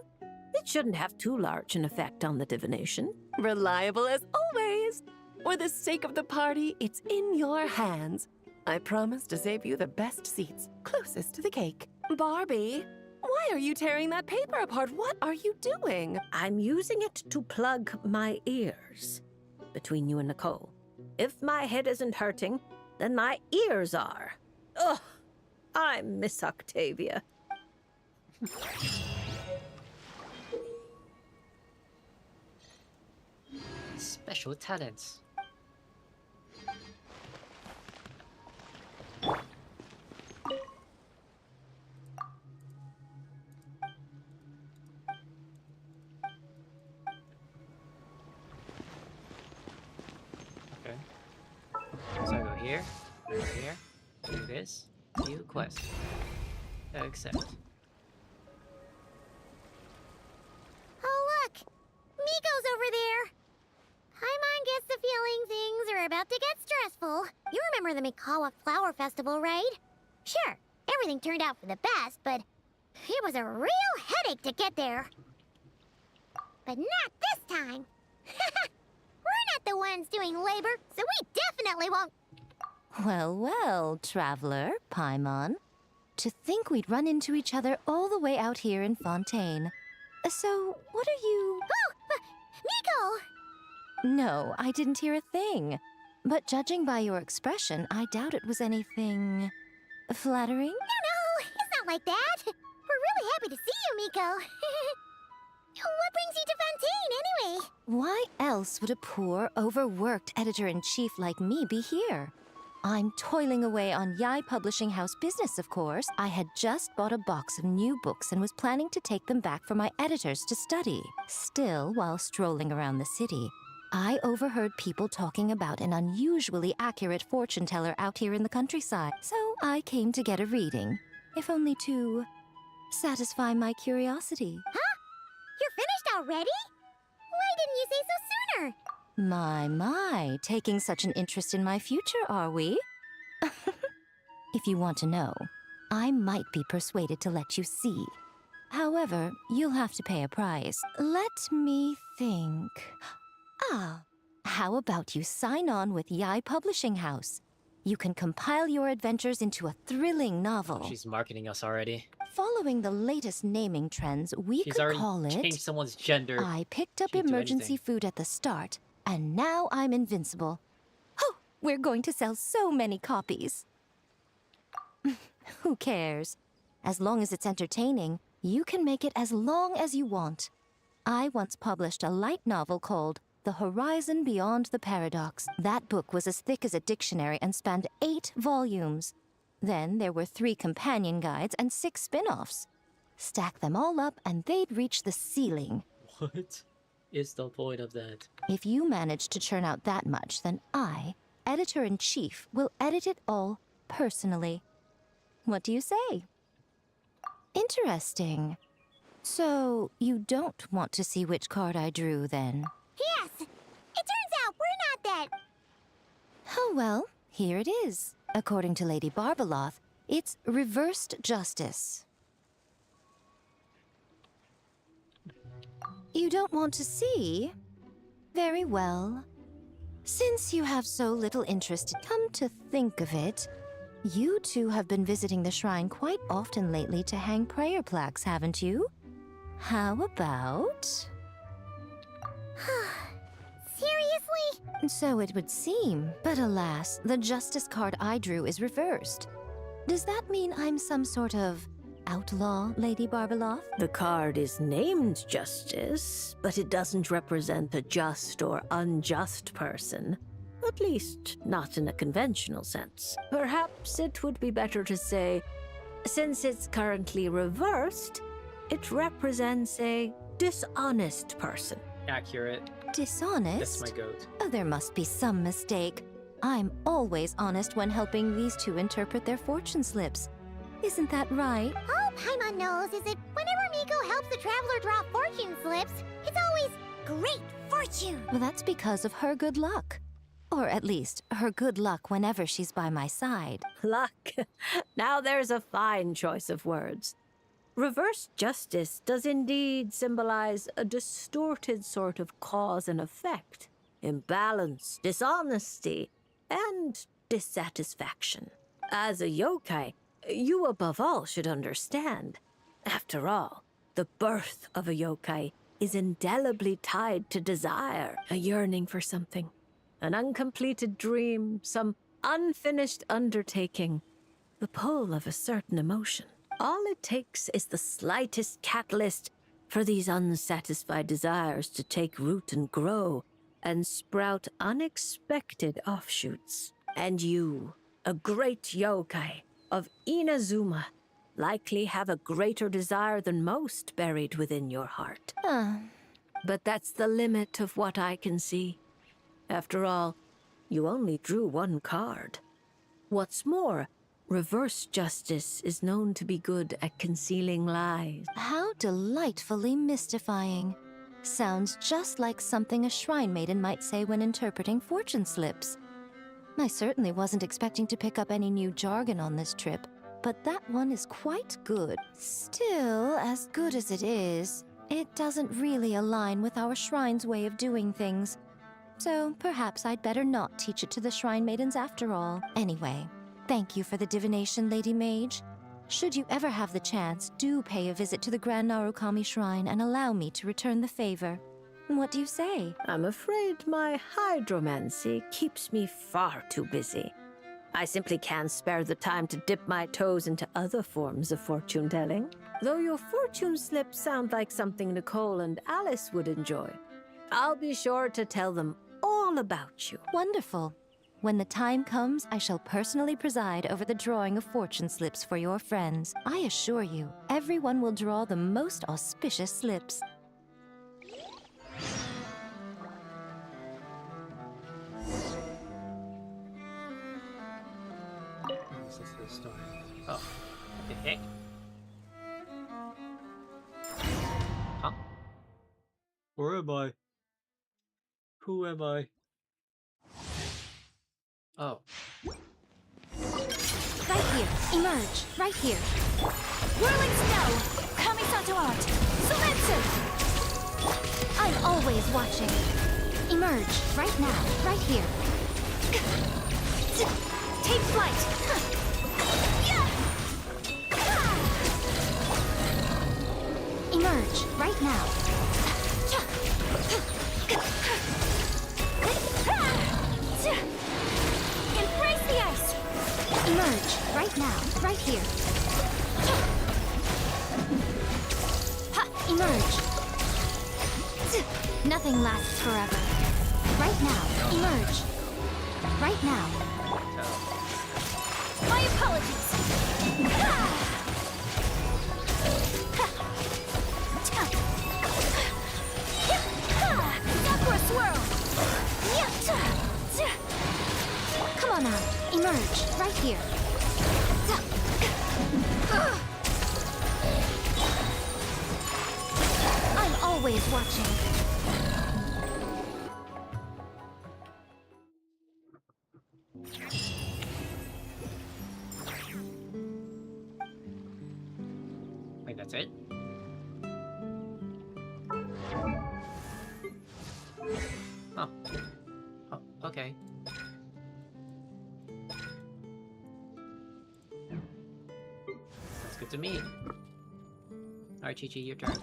it shouldn't have too large an effect on the divination. Reliable as always. For the sake of the party, it's in your hands. I promise to save you the best seats, closest to the cake. Barbie, why are you tearing that paper apart? What are you doing? I'm using it to plug my ears. Between you and Nicole. If my head isn't hurting, then my ears are. Ugh, I miss Octavia. Special talents. Okay. So I go here, do this, view quest. Accept. Oh, look! Miko's over there! Paimon gets the feeling things are about to get stressful. You remember the Mikawa Flower Festival, right? Sure, everything turned out for the best, but it was a real headache to get there. But not this time! We're not the ones doing labor, so we definitely won't... Well, well, Traveler, Paimon. To think we'd run into each other all the way out here in Fontaine. So, what are you... Oh! Miko! No, I didn't hear a thing. But judging by your expression, I doubt it was anything... flattering? No, it's not like that. We're really happy to see you, Miko. What brings you to Fontaine, anyway? Why else would a poor, overworked editor-in-chief like me be here? I'm toiling away on Yai Publishing House business, of course. I had just bought a box of new books and was planning to take them back for my editors to study. Still, while strolling around the city, I overheard people talking about an unusually accurate fortune teller out here in the countryside. So I came to get a reading, if only to satisfy my curiosity. Huh? You're finished already? Why didn't you say so sooner? My, taking such an interest in my future, are we? If you want to know, I might be persuaded to let you see. However, you'll have to pay a price. Let me think. How about you sign on with Yai Publishing House? You can compile your adventures into a thrilling novel. She's marketing us already. Following the latest naming trends, we She's could already call it... changed someone's gender. I picked up She'd do emergency anything. food at the start, and now I'm invincible. Oh, we're going to sell so many copies. Who cares? As long as it's entertaining, you can make it as long as you want. I once published a light novel called The Horizon Beyond the Paradox. That book was as thick as a dictionary and spanned 8 volumes. Then there were 3 companion guides and 6 spin-offs. Stack them all up and they'd reach the ceiling. What is the point of that? If you manage to churn out that much, then I, editor-in-chief, will edit it all personally. What do you say? Interesting. So, you don't want to see which card I drew, then? Yes! It turns out we're not that... Oh well, here it is. According to Lady Barbeloth, it's reversed justice. You don't want to see? Very well. Since you have so little interest, come to think of it, you two have been visiting the shrine quite often lately to hang prayer plaques, haven't you? How about... Seriously? So it would seem, but alas, the justice card I drew is reversed. Does that mean I'm some sort of outlaw, Lady Barbeloff? The card is named Justice, but it doesn't represent a just or unjust person. At least, not in a conventional sense. Perhaps it would be better to say, since it's currently reversed, it represents a dishonest person. Accurate. Dishonest? That's my goat. Oh, there must be some mistake. I'm always honest when helping these two interpret their fortune slips. Isn't that right? All Paimon knows is that whenever Miko helps the traveler draw fortune slips, it's always great fortune. Well, that's because of her good luck. Or at least, her good luck whenever she's by my side. Luck. Now there's a fine choice of words. Reverse justice does indeed symbolize a distorted sort of cause and effect, imbalance, dishonesty, and dissatisfaction. As a yokai, you above all should understand. After all, the birth of a yokai is indelibly tied to desire, a yearning for something, an uncompleted dream, some unfinished undertaking, the pull of a certain emotion. All it takes is the slightest catalyst for these unsatisfied desires to take root and grow and sprout unexpected offshoots. And you, a great yokai of Inazuma, likely have a greater desire than most buried within your heart. But that's the limit of what I can see. After all, you only drew one card. What's more, reverse justice is known to be good at concealing lies. How delightfully mystifying. Sounds just like something a shrine maiden might say when interpreting fortune slips. I certainly wasn't expecting to pick up any new jargon on this trip, but that one is quite good. Still, as good as it is, it doesn't really align with our shrine's way of doing things. So perhaps I'd better not teach it to the shrine maidens after all. Anyway, thank you for the divination, Lady Mage. Should you ever have the chance, do pay a visit to the Grand Narukami Shrine and allow me to return the favor. What do you say? I'm afraid my hydromancy keeps me far too busy. I simply can't spare the time to dip my toes into other forms of fortune-telling. Though your fortune slips sound like something Nicole and Alice would enjoy, I'll be sure to tell them all about you. Wonderful. When the time comes, I shall personally preside over the drawing of fortune slips for your friends. I assure you, everyone will draw the most auspicious slips. This is the story. Oh, what the heck? Huh? Where am I? Who am I? Oh. Right here. Emerge. Right here. Whirling snow! Kamisato art! Sumetsu! I'm always watching. Emerge. Right now. Right here. Take flight! Emerge. Right now. Embrace the ice! Emerge. Right now. Right here. Emerge. Nothing lasts forever. Right now. Emerge. Right now. My apologies! Sakura swirl! Come on now. Emerge. Right here. I'm always watching. Wait, that's it? Oh. Oh, okay. Sounds good to me. Alright, Chi-Chi, your turn.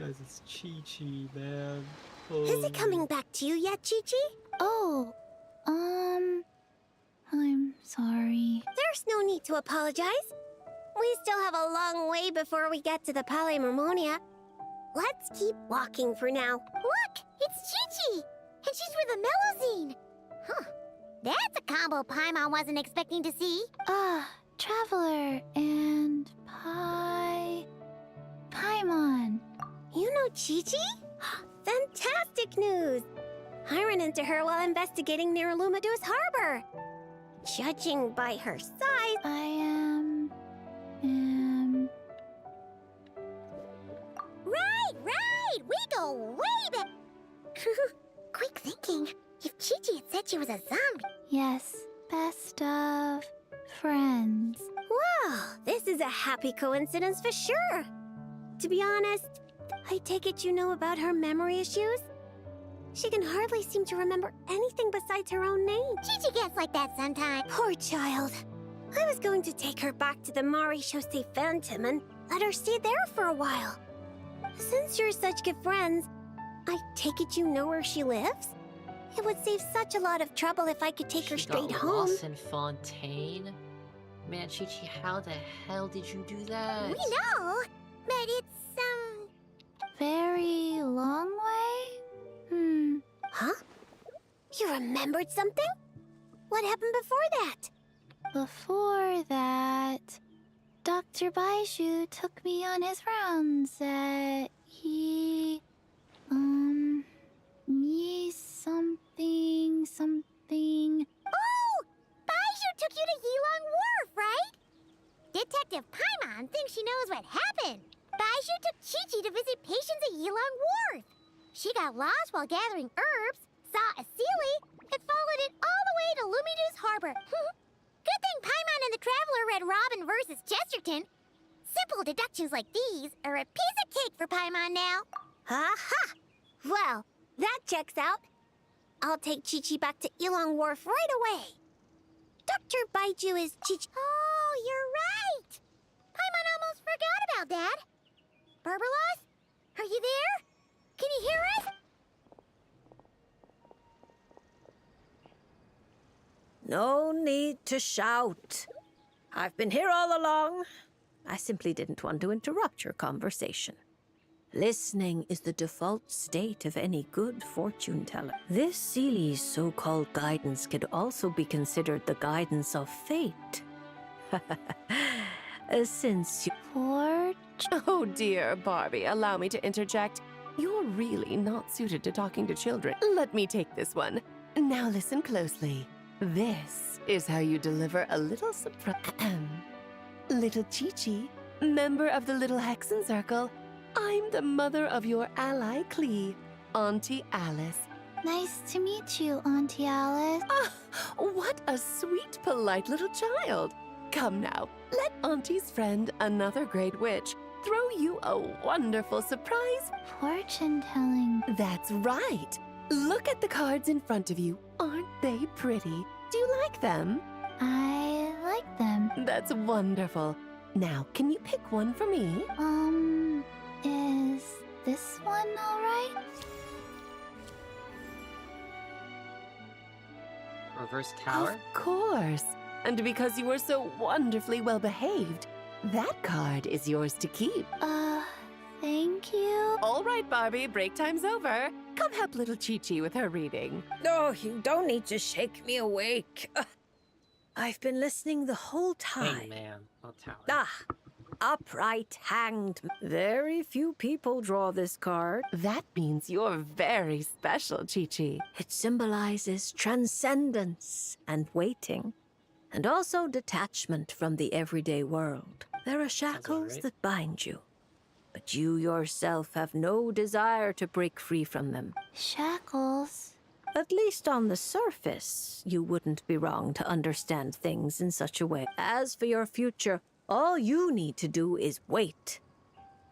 Guys, it's Chi-Chi, man. Is it coming back to you yet, Chi-Chi? Oh, I'm sorry. There's no need to apologize. We still have a long way before we get to the Palais Mermonia. Let's keep walking for now. Look! It's Chi-Chi! And she's with the Melozine! Huh. That's a combo Paimon wasn't expecting to see. Traveler and Paimon. You know Chi-Chi? Fantastic news! I ran into her while investigating near Lumidu's harbor. Judging by her size... I am... Right! We go way back! Quick thinking. If Chi-Chi had said she was a zombie... Yes, best of friends. Wow, this is a happy coincidence for sure. To be honest, I take it you know about her memory issues? She can hardly seem to remember anything besides her own name. Chi-Chi gets like that sometimes. Poor child. I was going to take her back to the Marie-Chaussee Phantom and let her stay there for a while. Since you're such good friends, I take it you know where she lives? It would save such a lot of trouble if I could take her straight home. Lost in Fontaine? Man, Chi-Chi, how the hell did you do that? We know, but it's, Very long way? Huh? You remembered something? What happened before that? Before that, Dr. Baiju took me on his rounds at something. Oh! Baiju took you to Yilong Wharf, right? Detective Paimon thinks she knows what happened. Baiju took Chi-Chi to visit patients at Yilong Wharf. She got lost while gathering herbs, saw a Sealy, and followed it all the way to Lumidu's harbor. Good thing Paimon and the Traveler read Robin versus Chesterton. Simple deductions like these are a piece of cake for Paimon now. Aha! Well, that checks out. I'll take Chi-Chi back to Yilong Wharf right away. Dr. Baiju is Chi-Chi. Oh, you're right. Paimon almost forgot about that. Berbeloth? Are you there? Can you hear us? No need to shout. I've been here all along. I simply didn't want to interrupt your conversation. Listening is the default state of any good fortune teller. This Seely's so-called guidance could also be considered the guidance of fate. Since you... Oh dear, Barbie, allow me to interject. You're really not suited to talking to children. Let me take this one. Now listen closely. This is how you deliver a little surprise. Little Chi-Chi, member of the Little Hexen Circle, I'm the mother of your ally, Klee, Auntie Alice. Nice to meet you, Auntie Alice. Ah, what a sweet, polite little child. Come now, let Auntie's friend, another great witch, throw you a wonderful surprise. Fortune-telling. That's right. Look at the cards in front of you. Aren't they pretty? Do you like them? I like them. That's wonderful. Now, can you pick one for me? Is this one all right? Reverse tower? Of course. And because you were so wonderfully well behaved, that card is yours to keep. Thank you. All right, Barbie, break time's over. Come help little Chi-Chi with her reading. No, you don't need to shake me awake. I've been listening the whole time. Hey, man. Oh, tower. Upright, hanged. Very few people draw this card. That means you're very special, Chi-Chi. It symbolizes transcendence and waiting, and also detachment from the everyday world. There are shackles right. that bind you, but you yourself have no desire to break free from them. Shackles? At least on the surface, you wouldn't be wrong to understand things in such a way. As for your future, all you need to do is wait.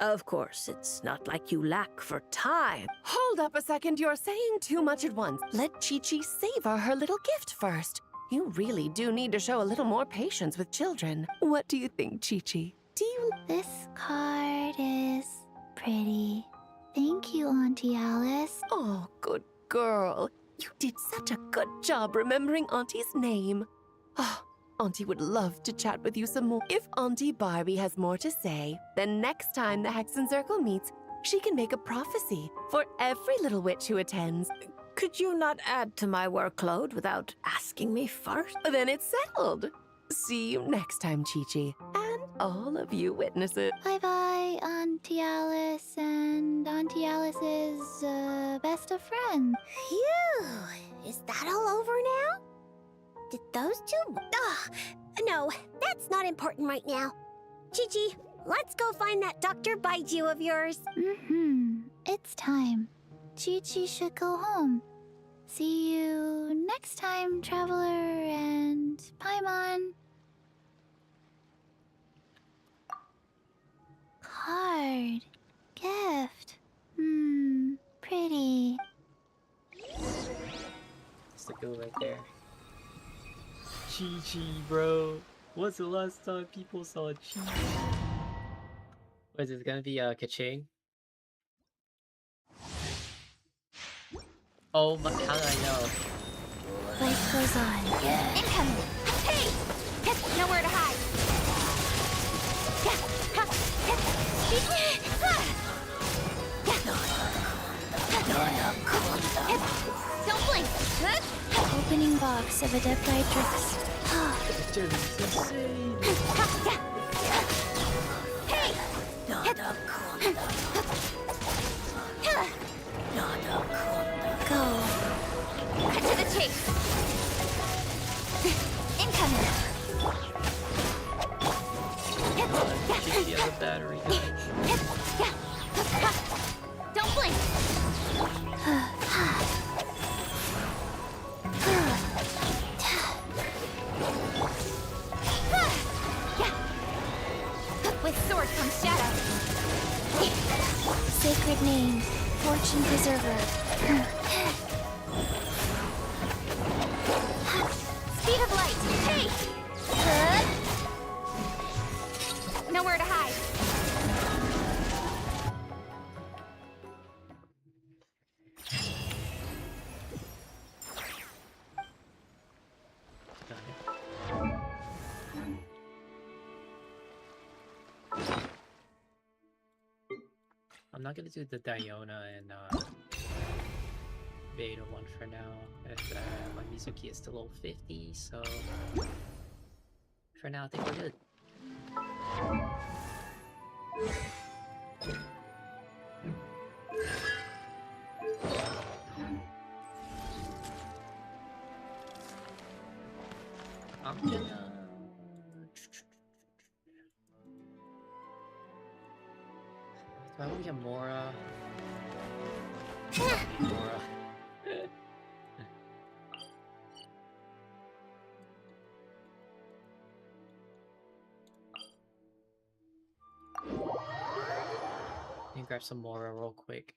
Of course, it's not like you lack for time. Hold up a second, you're saying too much at once. Let Chi-Chi savor her little gift first. You really do need to show a little more patience with children. What do you think, Chi-Chi? Do you... This card is pretty. Thank you, Auntie Alice. Oh, good girl. You did such a good job remembering Auntie's name. Oh, Auntie would love to chat with you some more. If Auntie Barbie has more to say, then next time the Hexen Circle meets, she can make a prophecy for every little witch who attends. Could you not add to my workload without asking me first? Then it's settled. See you next time, Chi-Chi, and all of you witnesses. Bye-bye, Auntie Alice and Auntie Alice's best of friends. Phew! Is that all over now? Did those two? No, that's not important right now. Chi-Chi, let's go find that Dr. Baiju of yours. It's time. Chi-Chi should go home. See you next time, Traveler and Paimon. Card. Gift. Pretty. That's the go right there. Chi-Chi, bro. When's the last time people saw Chi-Chi? What is it gonna be Kaching? Oh my, how did I know? Life goes on. Incoming! Hey! Nowhere to hide! Don't blink! Opening box of Adeptitrix. Dude, this is insane. Hey! Go. Cut to the chase! Incoming! Chi-Chi has a battery, guys. Don't blink! With sword comes shadow. Sacred name. Fortune preserver. Speed of light! Hey! Nowhere to hide. I'm not gonna do the Diona and Beta one for now, and my Mizuki is still level 50, so for now I think we're good. I'm gonna... Do I want to get Mora? Mora. Let me grab some Mora real quick.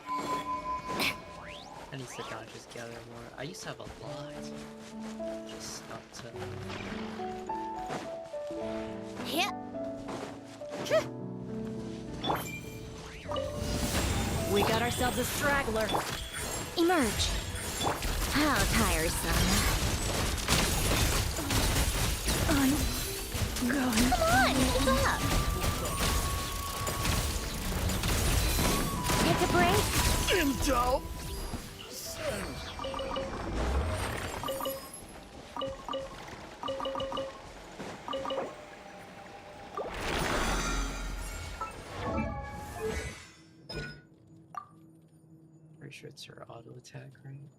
I need to sit down and just gather more. I used to have a lot. Just not to... Yep. We got ourselves a straggler. Emerge. How tiresome. I'm going. Come on, move up. Take a break. Intel! Pretty sure it's her auto attack, right?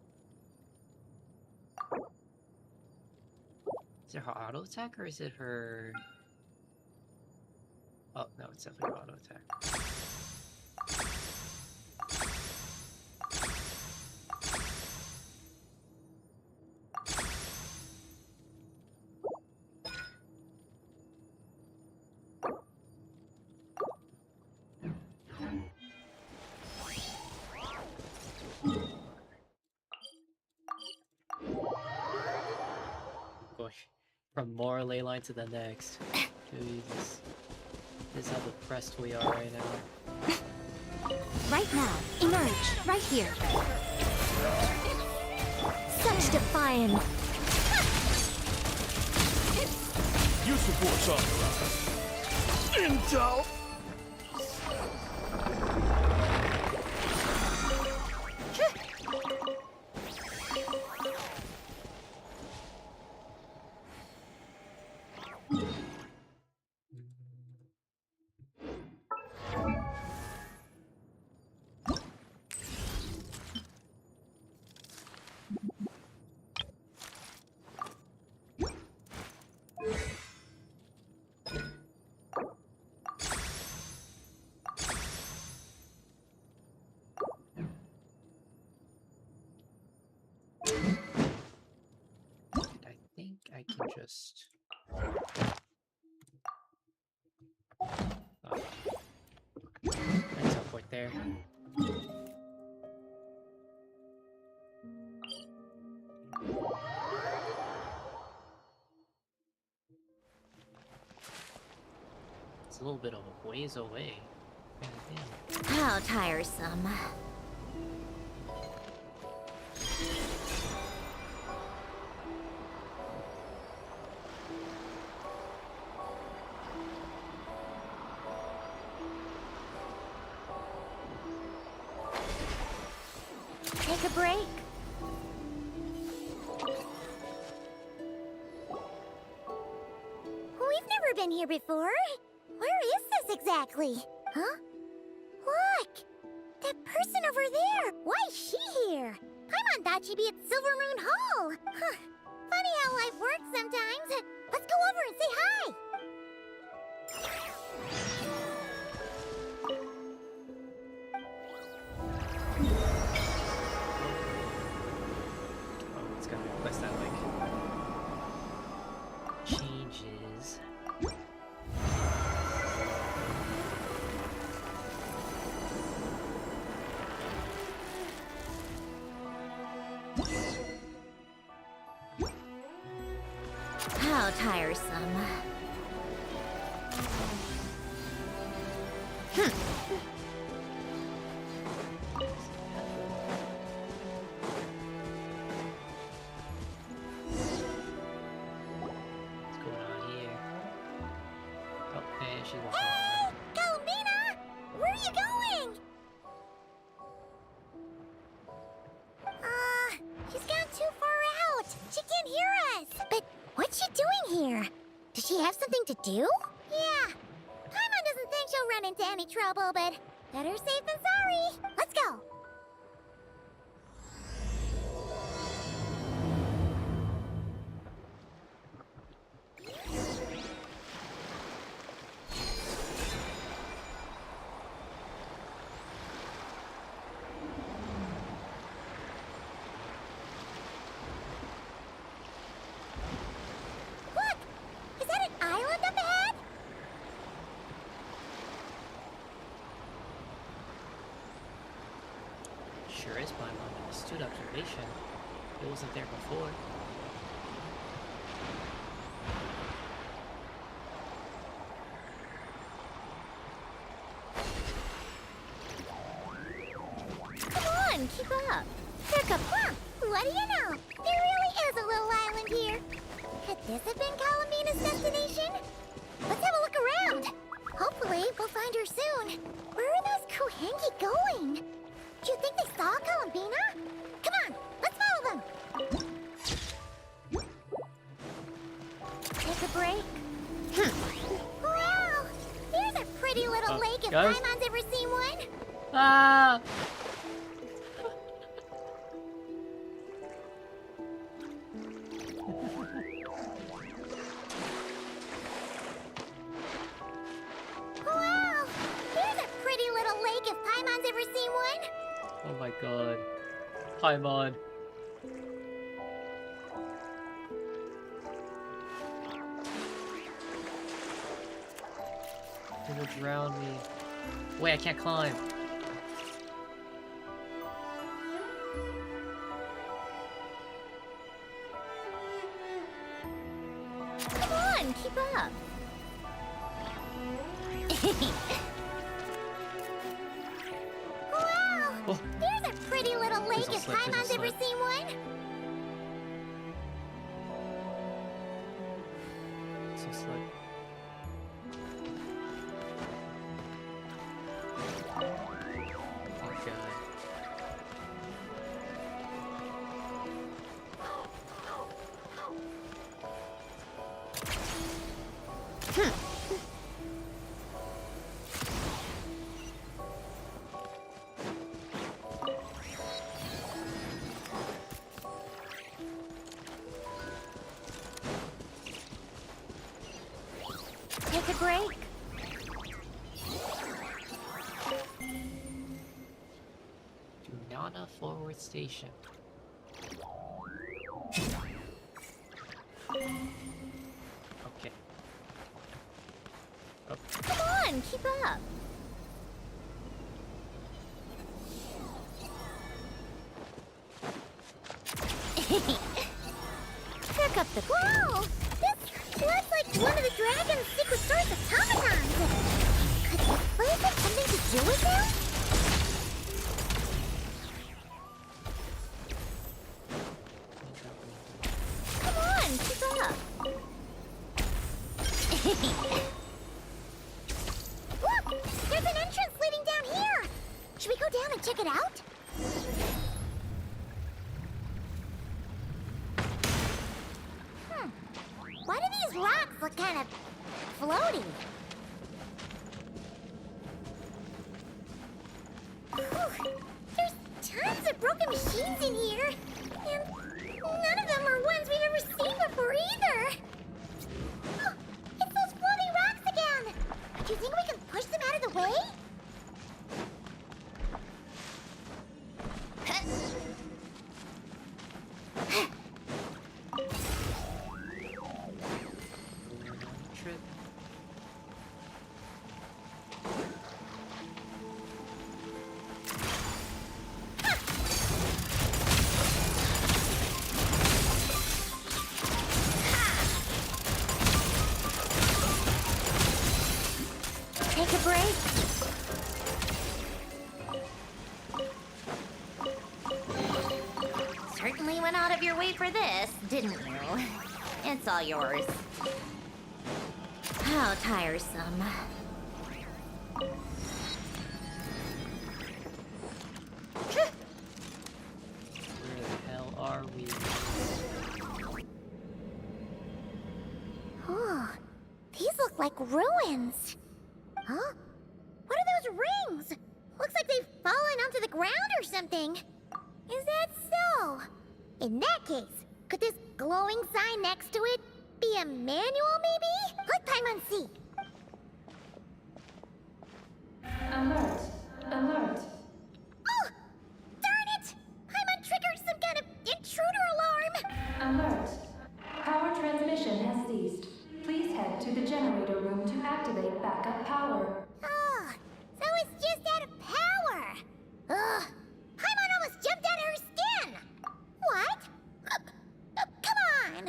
Is it her auto attack or is it her... Oh, no, it's definitely her auto attack. Going from more ley line to the next. Jesus. is how depressed we are right now. Right now, emerge, right here. Such defiant. You support authorized. Intel! I think I can just... Oh. I teleport there. It's a little bit of a ways away. God damn. How tiresome. Take a break. We've never been here before. Where is this exactly? Huh? Look! That person over there! Why is she here? Paimon thought she'd be at Silver Moon Hall! Huh. Funny how life works sometimes. Let's go over and say hi! Oh, it's gotta request that, like... changes... How tiresome. What's going on here? Oh, man, she's walking Hey! on. Columbina! Where are you going? She's gone too far out. She can't hear us. But what's she doing here? Does she have something to do? Yeah. Paimon doesn't think she'll run into any trouble, but better safe than sorry. Let's go. Look! Is that an island up ahead? Sure is Paimon. Astute observation. It wasn't there before. Come on, keep up. Pick up, huh? What do you know? There really is a little island here. Could this have been Columbina's destination? Let's have a look around. Hopefully, we'll find her soon. Where are those Kuhengi going? Do you think they saw Columbina? Come on, let's follow them. Take a break. Wow! Here's a pretty little lake if guys? Paimon's ever seen one. Ah! Wow! Here's a pretty little lake if Paimon's ever seen one. Oh my god. Paimon. It will drown me. Wait, I can't climb. Come on, keep up. Wow! Oh. There's a pretty little lake There's a if slip, there's a Paimon's ever slip. seen one. So it's like. Oh god. Take a break. Dunana Forward Station. Okay. Oh, Come on, keep up. Pick up the. Whoa! This looks like one of the dragon's secret source automatons. Could this place have something to do with them? Come on, keep up. Look! There's an entrance leading down here! Should we go down and check it out? Why do these rocks look kind of floaty? Whew. There's tons of broken machines in here. And none of them are ones we've ever seen before either. Oh, it's those floating rocks again! Do you think we can push them out of the way? trip. Take a break. Certainly went out of your way for this, didn't you? It's all yours. How tiresome. Where the hell are we? Oh, these look like ruins. Huh? What are those rings? Looks like they've fallen onto the ground or something. Is that so? In that case, could this glowing sign next to it be a manual, maybe? Let Paimon see. Alert! Alert! Oh! Darn it! Paimon triggered some kind of intruder alarm! Alert! Power transmission has ceased. Please head to the generator room to activate backup power. Oh, so it's just out of power. Ugh! Paimon almost jumped out of her skin! What? Come on!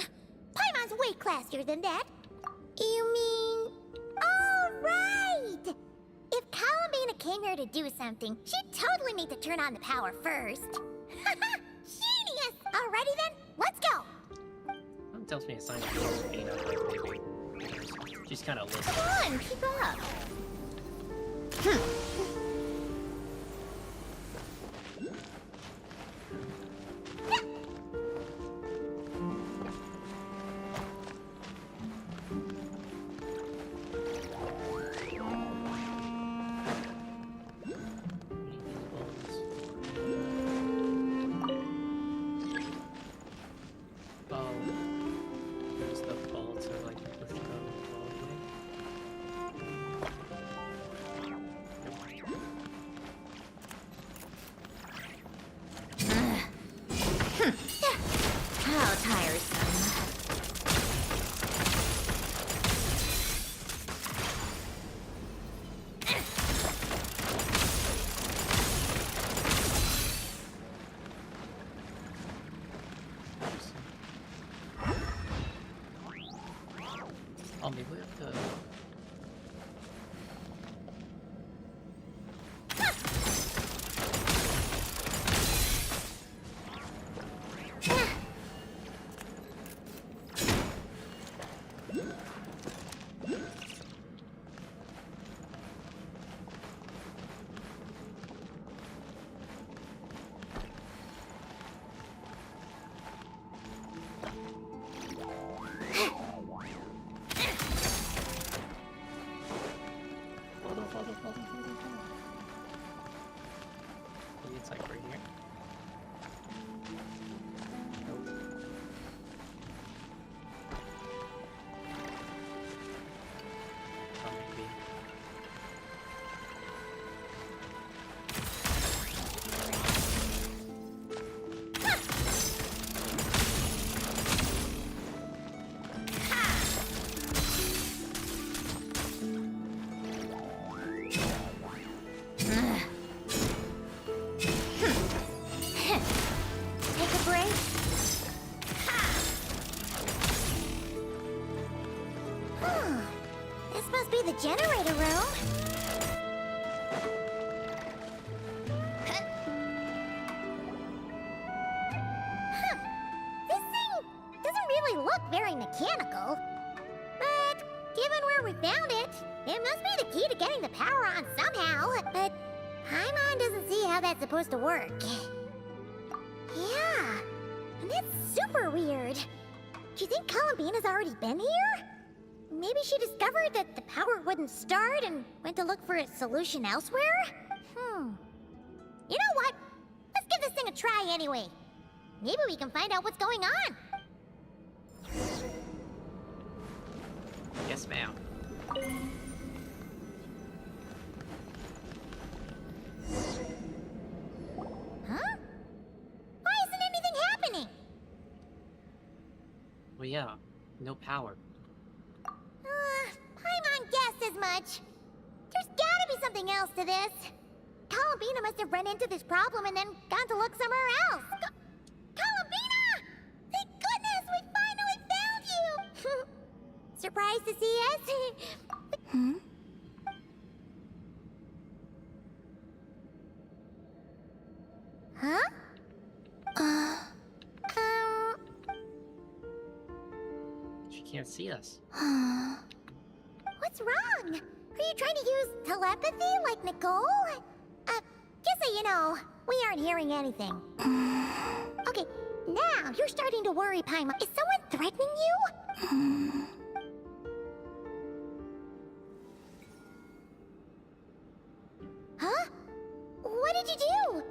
Paimon's way classier than that. You mean... All right! If Columbina came here to do something, she'd totally need to turn on the power first. Genius! Alrighty then, let's go! That tells me a sign of being up, like, maybe. She's kind of listening. Come on, keep up. Oh, there's the vault, so I can push it up all the way. How tiresome. Oh, maybe we have to... Take a break. This must be the generator room. This thing doesn't really look very mechanical. But given where we found it, it must be the key to getting the power on somehow. But Paimon doesn't see how that's supposed to work. Yeah, and that's super weird. Do you think Columbina's already been here? Maybe she discovered that the power wouldn't start and went to look for a solution elsewhere? You know what? Let's give this thing a try anyway. Maybe we can find out what's going on. Yes, ma'am. Huh? Why isn't anything happening? Well, yeah, no power. Paimon guessed as much. There's gotta be something else to this. Columbina must have run into this problem and then gone to look somewhere else. Columbina! Thank goodness we finally found you! Surprised to see us? Huh? She can't see us. What's wrong? Are you trying to use telepathy like Nicole? Just so you know, we aren't hearing anything. Okay, now you're starting to worry, Paimon. Is someone threatening you? Huh? What did you do?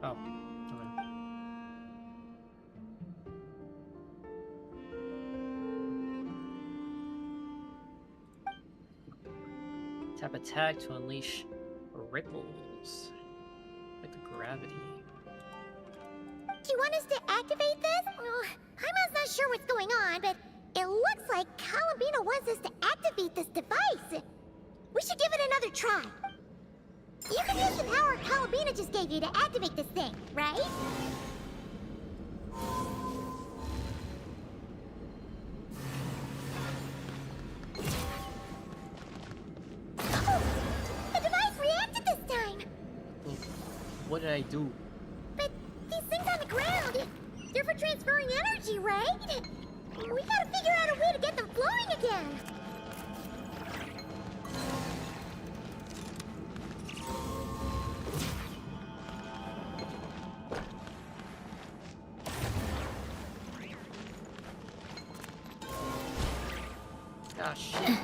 Oh, okay. Tap attack to unleash ripples with gravity. Do you want us to activate this? Paimon's not sure what's going on, but it looks like Columbina wants us to activate this device. We should give it another try. You can use the power Columbina just gave you to activate this thing, right? Oh, the device reacted this time! What did I do? But these things on the ground, they're for transferring energy, right? We gotta figure out a way to get them flowing again. Ah, shit.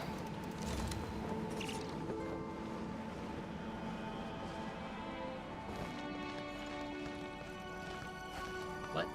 What?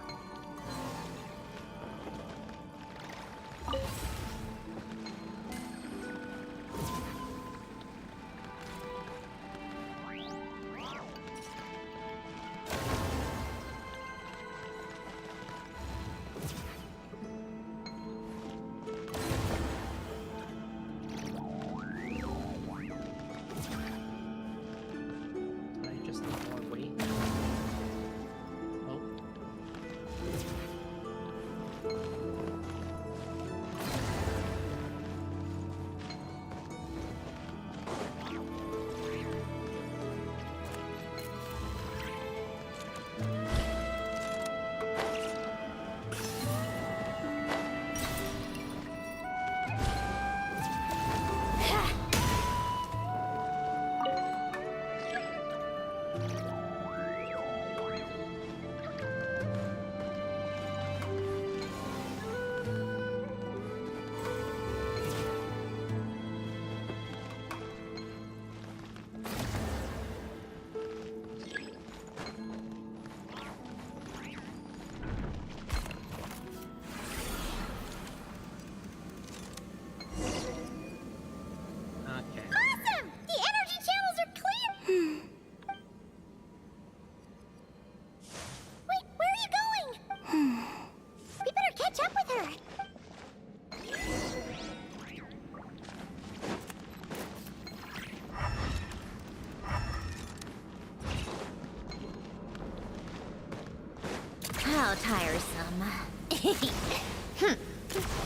How tiresome.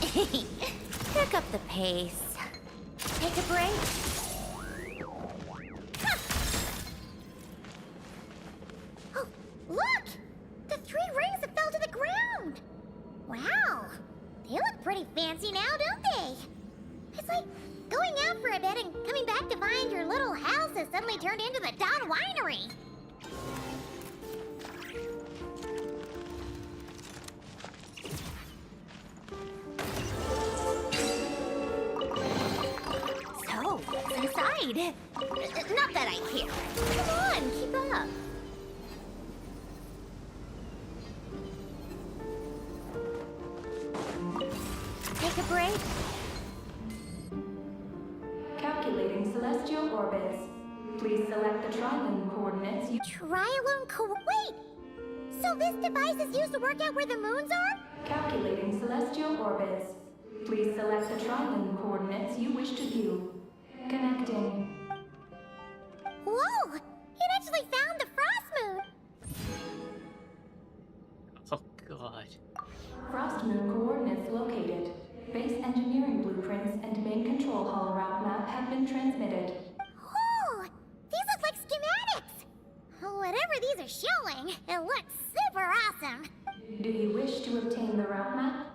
Pick up the pace. Take a break. Oh, look! The 3 rings that fell to the ground! Wow! They look pretty fancy now, don't they? It's like going out for a bit and coming back to find your little house has suddenly turned into the Dawn Winery. So, inside. Not that I care. Come on, keep up. Take a break. Calculating celestial orbits. Please select the trilane coordinates. Trilone wait! So this device is used to work out where the moons are? Calculating celestial orbits. Please select the trilane coordinates you wish to view. Connecting. Whoa! It actually found the frost moon! Oh god. Frost moon coordinates located. Base engineering blueprints and main control hall route map have been transmitted. Oh! These look like schematics! Whatever these are showing, it looks super awesome! Do you wish to obtain the route map?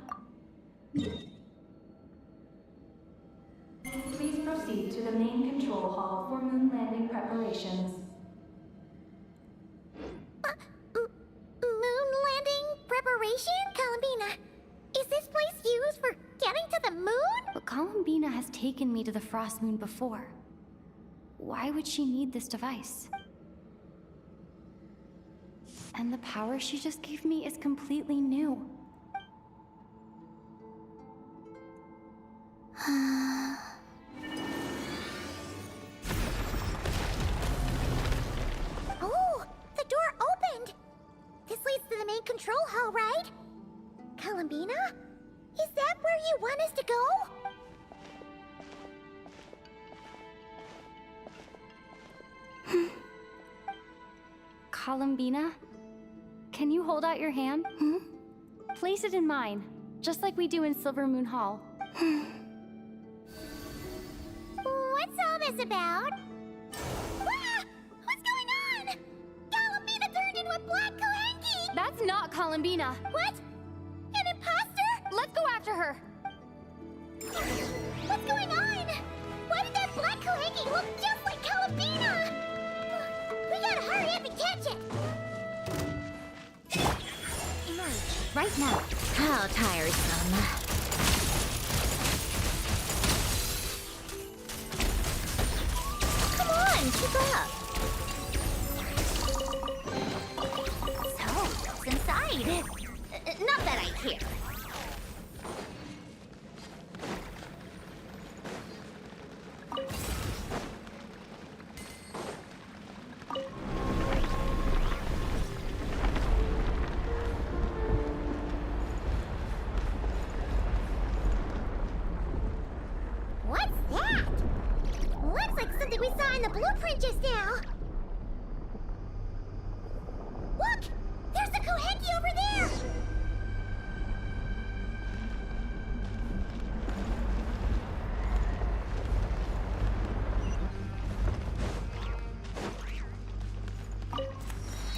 Please proceed to the main control hall for moon landing preparations. Moon landing preparation, Columbina? Is this place used for getting to the moon? But Columbina has taken me to the Frost Moon before. Why would she need this device? And the power she just gave me is completely new. Oh, the door opened! This leads to the main control hall, right? Columbina? Is that where you want us to go? Columbina? Can you hold out your hand? Place it in mine, just like we do in Silver Moon Hall. What's all this about? Ah! What's going on? Columbina turned into a black Kalanki! That's not Columbina! What? An imposter? Let's go after her! What's going on? Why did that black Kalanki look just like Columbina? We gotta hurry up and catch it! Emerge right now. How tiresome. Come on, keep up. So, what's inside? Not that I care. What's that? Looks like something we saw in the blueprint just now. Look! There's the Kohenki over there!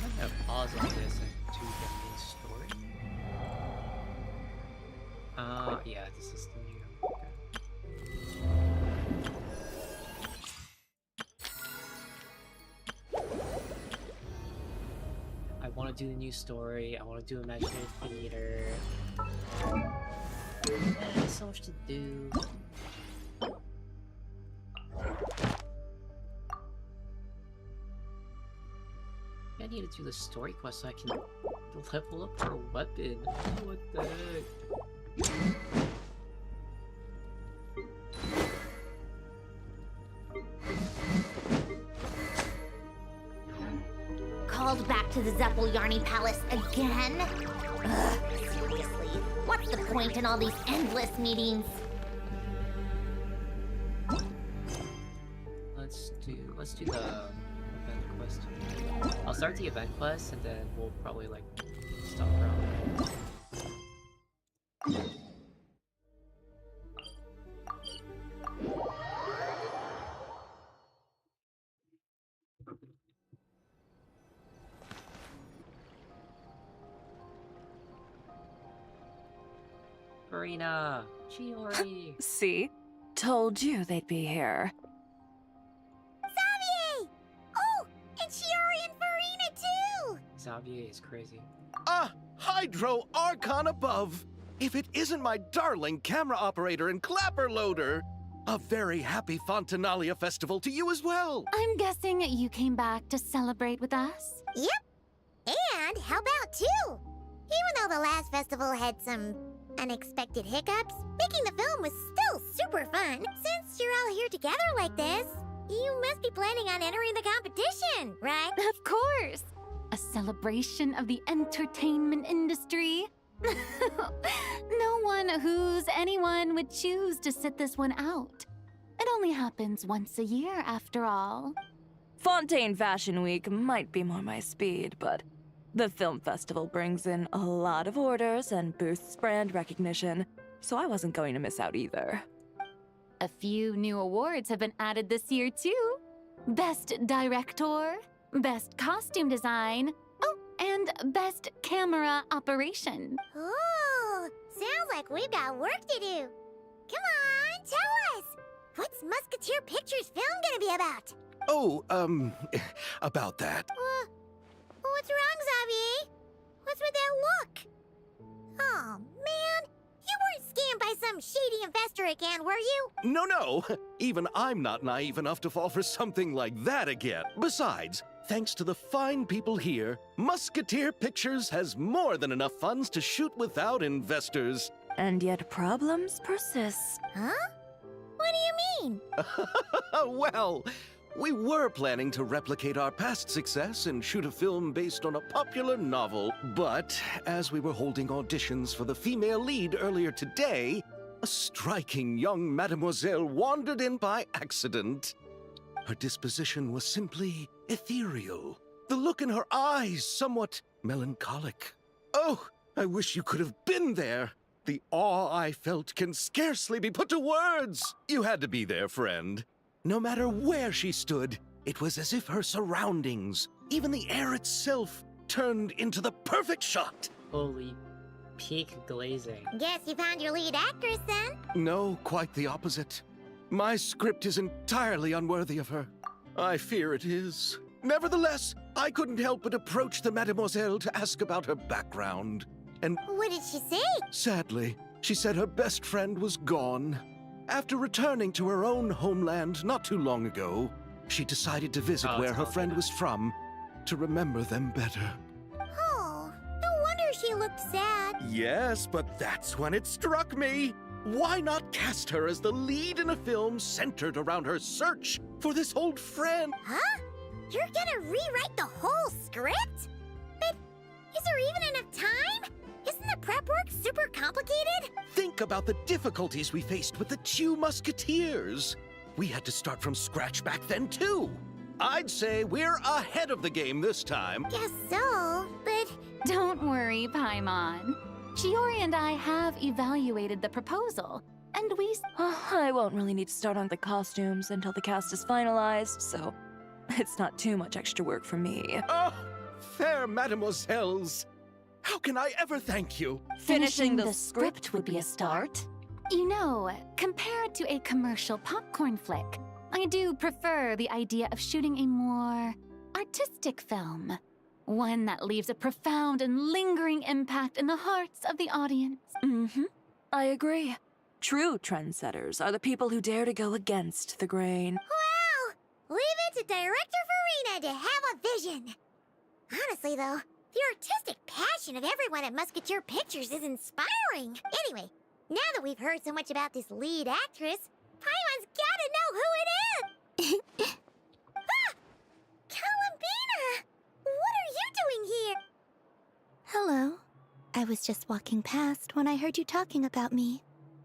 I'm gonna pause on this and do the main story. Yeah, this is the new. I want to do the new story. I want to do imaginary theater. There's so much to do. I need to do the story quest so I can level up her weapon. What the heck? Called back to the Zeppeljärni Palace again? Ugh, seriously, what's the point in all these endless meetings? Let's do the event quest. I'll start the event quest and then we'll probably like stop around. Farina! Chiori! See? Told you they'd be here. Xavier! Oh, and Shiori and Farina too! Xavier is crazy. Ah! Hydro Archon above! If it isn't my darling camera operator and clapper loader! A very happy Fontanalia festival to you as well! I'm guessing you came back to celebrate with us? Yep. And how about two? Even though the last festival had some unexpected hiccups, making the film was still super fun. Since you're all here together like this, you must be planning on entering the competition, right? Of course! A celebration of the entertainment industry. No one who's anyone would choose to sit this one out. It only happens once a year, after all. Fontaine Fashion Week might be more my speed, but the film festival brings in a lot of orders and boosts brand recognition, so I wasn't going to miss out either. A few new awards have been added this year, too. Best Director, Best Costume Design, oh, and Best Camera Operation. Ooh, sounds like we've got work to do. Come on, tell us! What's Musketeer Pictures film gonna be about? Oh, about that. What's wrong, Xavier? What's with that look? Oh, man. You weren't scammed by some shady investor again, were you? No. Even I'm not naive enough to fall for something like that again. Besides, thanks to the fine people here, Musketeer Pictures has more than enough funds to shoot without investors. And yet problems persist. Huh? What do you mean? Well, we were planning to replicate our past success and shoot a film based on a popular novel. But as we were holding auditions for the female lead earlier today, a striking young mademoiselle wandered in by accident. Her disposition was simply ethereal. The look in her eyes somewhat melancholic. Oh, I wish you could have been there. The awe I felt can scarcely be put to words. You had to be there, friend. No matter where she stood, it was as if her surroundings, even the air itself, turned into the perfect shot. Holy peak glazing. Guess you found your lead actress then? No, quite the opposite. My script is entirely unworthy of her. I fear it is. Nevertheless, I couldn't help but approach the mademoiselle to ask about her background. And What did she say? sadly, she said her best friend was gone. After returning to her own homeland not too long ago, she decided to visit where her friend was from to remember them better. Oh, no wonder she looked sad. Yes, but that's when it struck me. Why not cast her as the lead in a film centered around her search for this old friend? Huh? You're gonna rewrite the whole script? But is there even enough time? Isn't the prep work super complicated? Think about the difficulties we faced with the two Musketeers. We had to start from scratch back then, too. I'd say we're ahead of the game this time. Guess so, but... Don't worry, Paimon. Shiori and I have evaluated the proposal, and we... I won't really need to start on the costumes until the cast is finalized, so it's not too much extra work for me. Oh, fair mademoiselles. How can I ever thank you? Finishing the script would be a start. You know, compared to a commercial popcorn flick, I do prefer the idea of shooting a more artistic film. One that leaves a profound and lingering impact in the hearts of the audience. I agree. True trendsetters are the people who dare to go against the grain. Well, leave it to Director Farina to have a vision. Honestly, though, the artistic passion of everyone at Musketeer Pictures is inspiring. Anyway, now that we've heard so much about this lead actress, Paimon's gotta know who it is! Ah! Columbina! What are you doing here? Hello. I was just walking past when I heard you talking about me,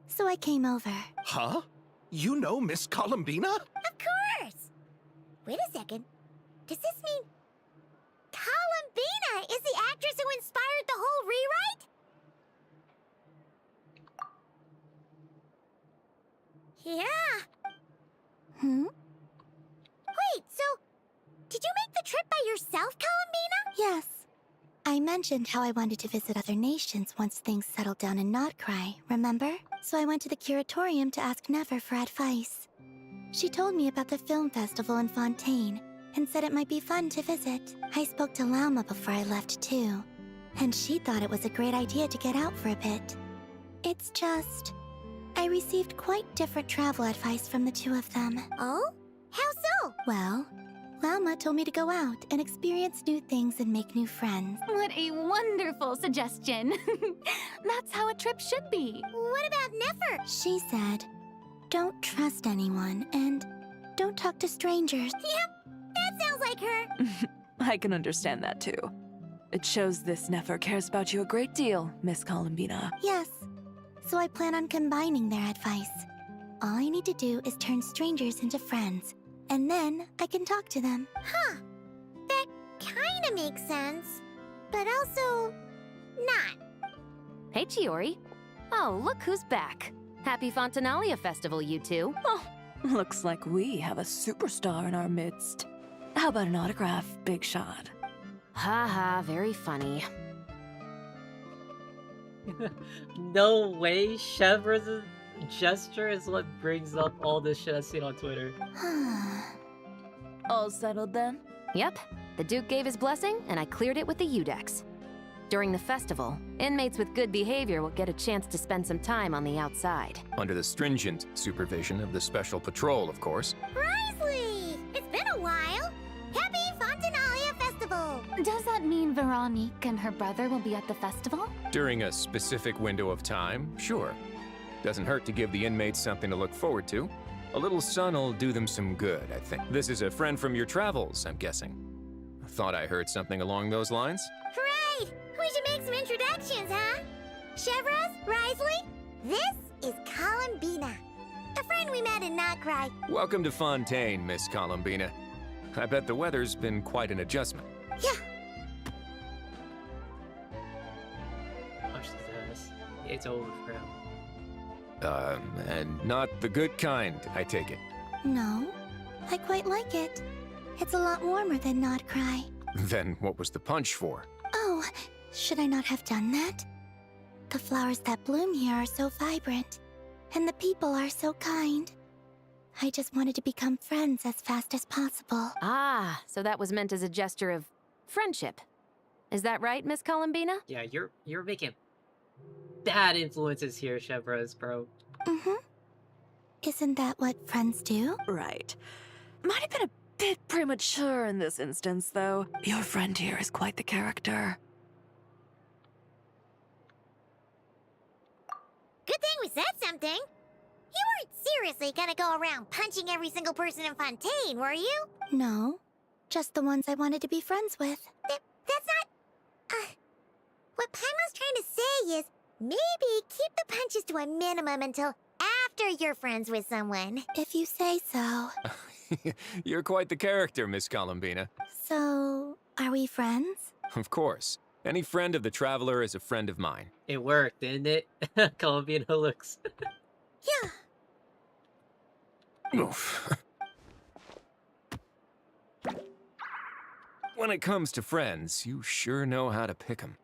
so I came over. Huh? You know Miss Columbina? Of course! Wait a second. Does this mean Columbina is the actress who inspired the whole rewrite? Yeah. Wait, so did you make the trip by yourself, Columbina? Yes. I mentioned how I wanted to visit other nations once things settled down in Notcry, remember? So I went to the curatorium to ask Never for advice. She told me about the film festival in Fontaine, and said it might be fun to visit. I spoke to Lauma before I left too, and she thought it was a great idea to get out for a bit. It's just, I received quite different travel advice from the two of them. Oh? How so? Well, Lauma told me to go out and experience new things and make new friends. What a wonderful suggestion. That's how a trip should be. What about Nefer? She said, don't trust anyone and don't talk to strangers. Yep, that sounds like her. I can understand that too. It shows this Nefer cares about you a great deal, Miss Columbina. Yes, so I plan on combining their advice. All I need to do is turn strangers into friends, and then I can talk to them. Huh. That kinda makes sense, but also not. Hey, Chiori. Oh, look who's back. Happy Fontanalia Festival, you two. Oh, looks like we have a superstar in our midst. How about an autograph, Big Shot? Haha, very funny. No way, Chevra's gesture is what brings up all this shit I've seen on Twitter. All settled then? Yep, the Duke gave his blessing, and I cleared it with the Udex. During the festival, inmates with good behavior will get a chance to spend some time on the outside. Under the stringent supervision of the Special Patrol, of course. Risley! It's been a while! Happy Fontanalia Festival! Does that mean Veronique and her brother will be at the festival? During a specific window of time, sure. Doesn't hurt to give the inmates something to look forward to. A little sun'll do them some good, I think. This is a friend from your travels, I'm guessing. Thought I heard something along those lines? Right! We should make some introductions, huh? Chevras, Risley, this is Columbina, a friend we met in Notcry. Welcome to Fontaine, Miss Columbina. I bet the weather's been quite an adjustment. Yeah. Punch his ass. It's over for him. And not the good kind, I take it. No, I quite like it. It's a lot warmer than Notcry. Then what was the punch for? Oh, should I not have done that? The flowers that bloom here are so vibrant, and the people are so kind. I just wanted to become friends as fast as possible. Ah, so that was meant as a gesture of friendship. Is that right, Miss Columbina? Yeah, you're making bad influences here, Chevras, bro. Mm-hmm. Isn't that what friends do? Right. Might have been a bit premature in this instance, though. Your friend here is quite the character. Good thing we said something. You weren't seriously gonna go around punching every single person in Fontaine, were you? No, just the ones I wanted to be friends with. That's not... what Paimon's trying to say is, maybe keep the punches to a minimum until after you're friends with someone. If you say so. You're quite the character, Miss Columbina. So, are we friends? Of course. Any friend of the Traveler is a friend of mine. It worked, didn't it? Columbina looks... Yeah. Oof. When it comes to friends, you sure know how to pick 'em.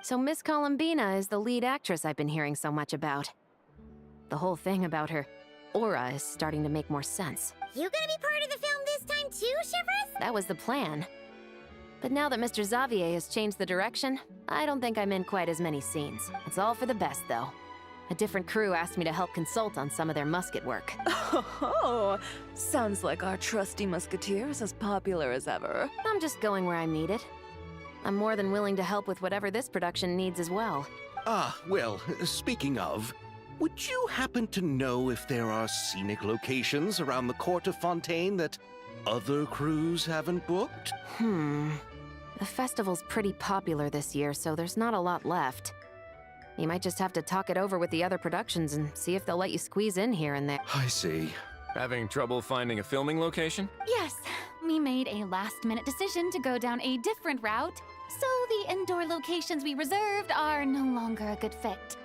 So Miss Columbina is the lead actress I've been hearing so much about. The whole thing about her aura is starting to make more sense. You gonna be part of the film this time too, Chevras? That was the plan. But now that Mr. Xavier has changed the direction, I don't think I'm in quite as many scenes. It's all for the best, though. A different crew asked me to help consult on some of their musket work. Oh, sounds like our trusty musketeer is as popular as ever. I'm just going where I'm needed. I'm more than willing to help with whatever this production needs as well. Ah, well, speaking of, would you happen to know if there are scenic locations around the court of Fontaine that other crews haven't booked? The festival's pretty popular this year, so there's not a lot left. You might just have to talk it over with the other productions and see if they'll let you squeeze in here and there. I see. Having trouble finding a filming location? Yes, we made a last-minute decision to go down a different route, so the indoor locations we reserved are no longer a good fit.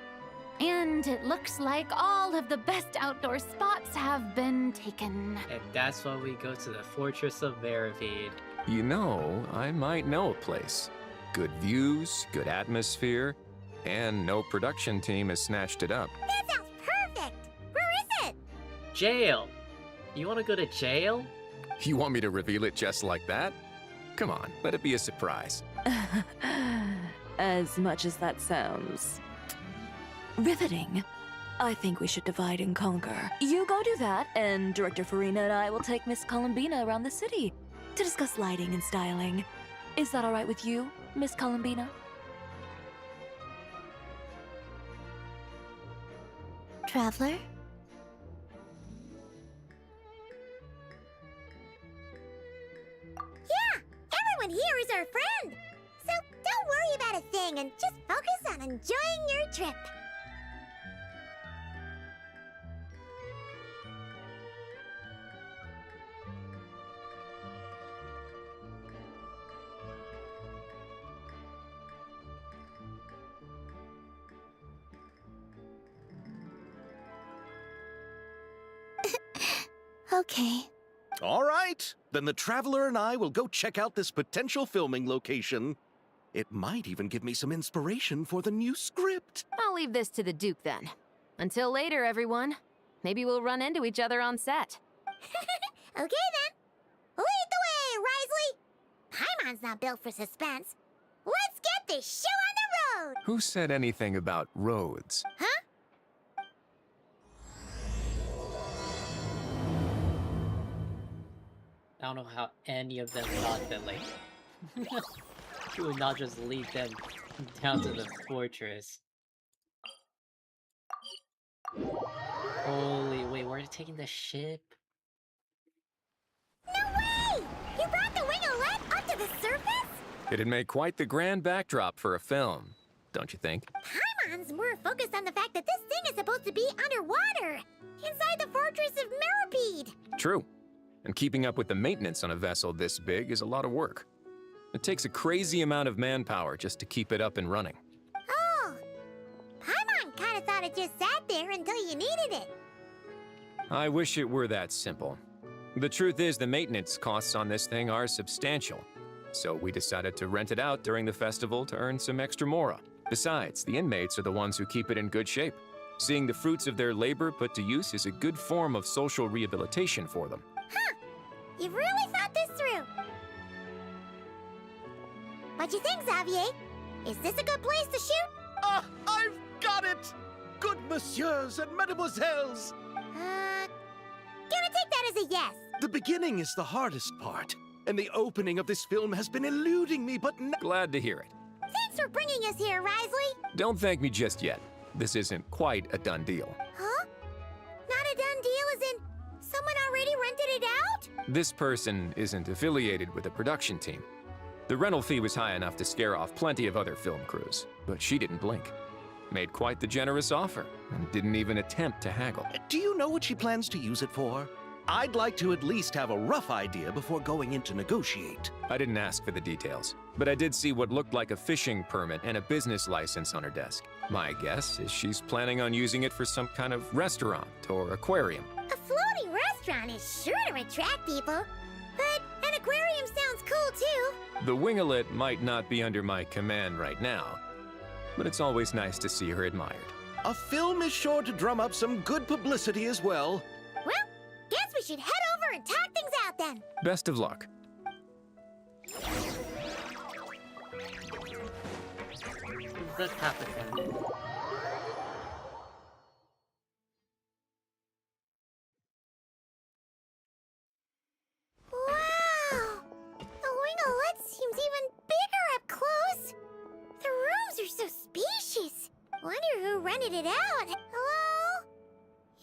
And it looks like all of the best outdoor spots have been taken. And that's why we go to the Fortress of Veravide. You know, I might know a place. Good views, good atmosphere, and no production team has snatched it up. That sounds perfect! Where is it? Jail! You wanna go to jail? You want me to reveal it just like that? Come on, let it be a surprise. As much as that sounds riveting, I think we should divide and conquer. You go do that, and Director Farina and I will take Miss Columbina around the city to discuss lighting and styling. Is that all right with you, Miss Columbina? Traveler? Yeah! Everyone here is our friend! So don't worry about a thing and just focus on enjoying your trip. Okay. All right, then the Traveler and I will go check out this potential filming location. It might even give me some inspiration for the new script. I'll leave this to the Duke then. Until later, everyone. Maybe we'll run into each other on set. Okay then. Lead the way, Risley! Paimon's not built for suspense. Let's get this show on the road! Who said anything about roads? Huh? I don't know how any of them thought that, like, you would not just lead them down to the fortress. Holy, wait, we're taking the ship? No way! You brought the winglet up to the surface? It'd make quite the grand backdrop for a film, don't you think? Paimon's more focused on the fact that this thing is supposed to be underwater, inside the fortress of Meripede. True. And keeping up with the maintenance on a vessel this big is a lot of work. It takes a crazy amount of manpower just to keep it up and running. Oh, Paimon kind of thought it just sat there until you needed it. I wish it were that simple. The truth is the maintenance costs on this thing are substantial. So we decided to rent it out during the festival to earn some extra mora. Besides, the inmates are the ones who keep it in good shape. Seeing the fruits of their labor put to use is a good form of social rehabilitation for them. Huh, you've really thought this through. What you think, Xavier? Is this a good place to shoot? Ah, I've got it! Good messieurs and mesdemoiselles! Gonna take that as a yes. The beginning is the hardest part, and the opening of this film has been eluding me, but Glad to hear it. Thanks for bringing us here, Risley. Don't thank me just yet. This isn't quite a done deal. Huh? Not a done deal as in someone already rented it out? This person isn't affiliated with a production team. The rental fee was high enough to scare off plenty of other film crews, but she didn't blink. Made quite the generous offer, and didn't even attempt to haggle. Do you know what she plans to use it for? I'd like to at least have a rough idea before going in to negotiate. I didn't ask for the details, but I did see what looked like a fishing permit and a business license on her desk. My guess is she's planning on using it for some kind of restaurant or aquarium. A floating restaurant is sure to attract people, but an aquarium sounds cool too. The winglet might not be under my command right now, but it's always nice to see her admired. A film is sure to drum up some good publicity as well. Well, guess we should head over and talk things out then. Best of luck. The Captain. Wow! The winglet seems even bigger up close. The rooms are so spacious. Wonder who rented it out. Hello?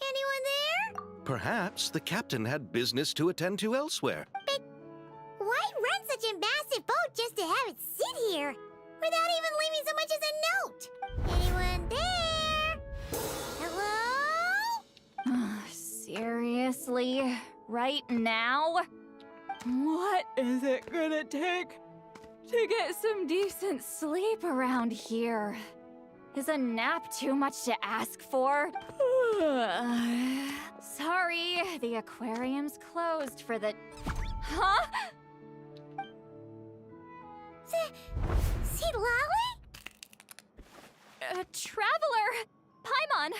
Anyone there? Perhaps the captain had business to attend to elsewhere. But why rent such a massive boat just to have it sit here? Without even leaving so much as a note. Anyone there? Hello? Seriously? Right now? What is it gonna take to get some decent sleep around here? Is a nap too much to ask for? Sorry, the aquarium's closed for the... Huh? Sid Lolly? Traveler! Paimon!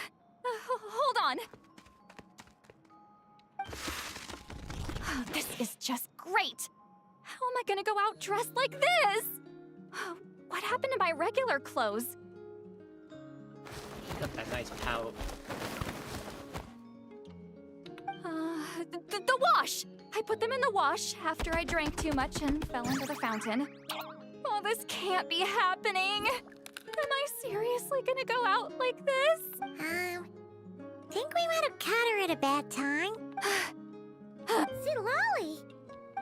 Hold on. Oh, this is just great. How am I gonna go out dressed like this? What happened to my regular clothes? Got that nice pout. The wash! I put them in the wash after I drank too much and fell into the fountain. Oh, this can't be happening. Am I seriously gonna go out like this? Think we might have caught her at a bad time. Sid Lolly!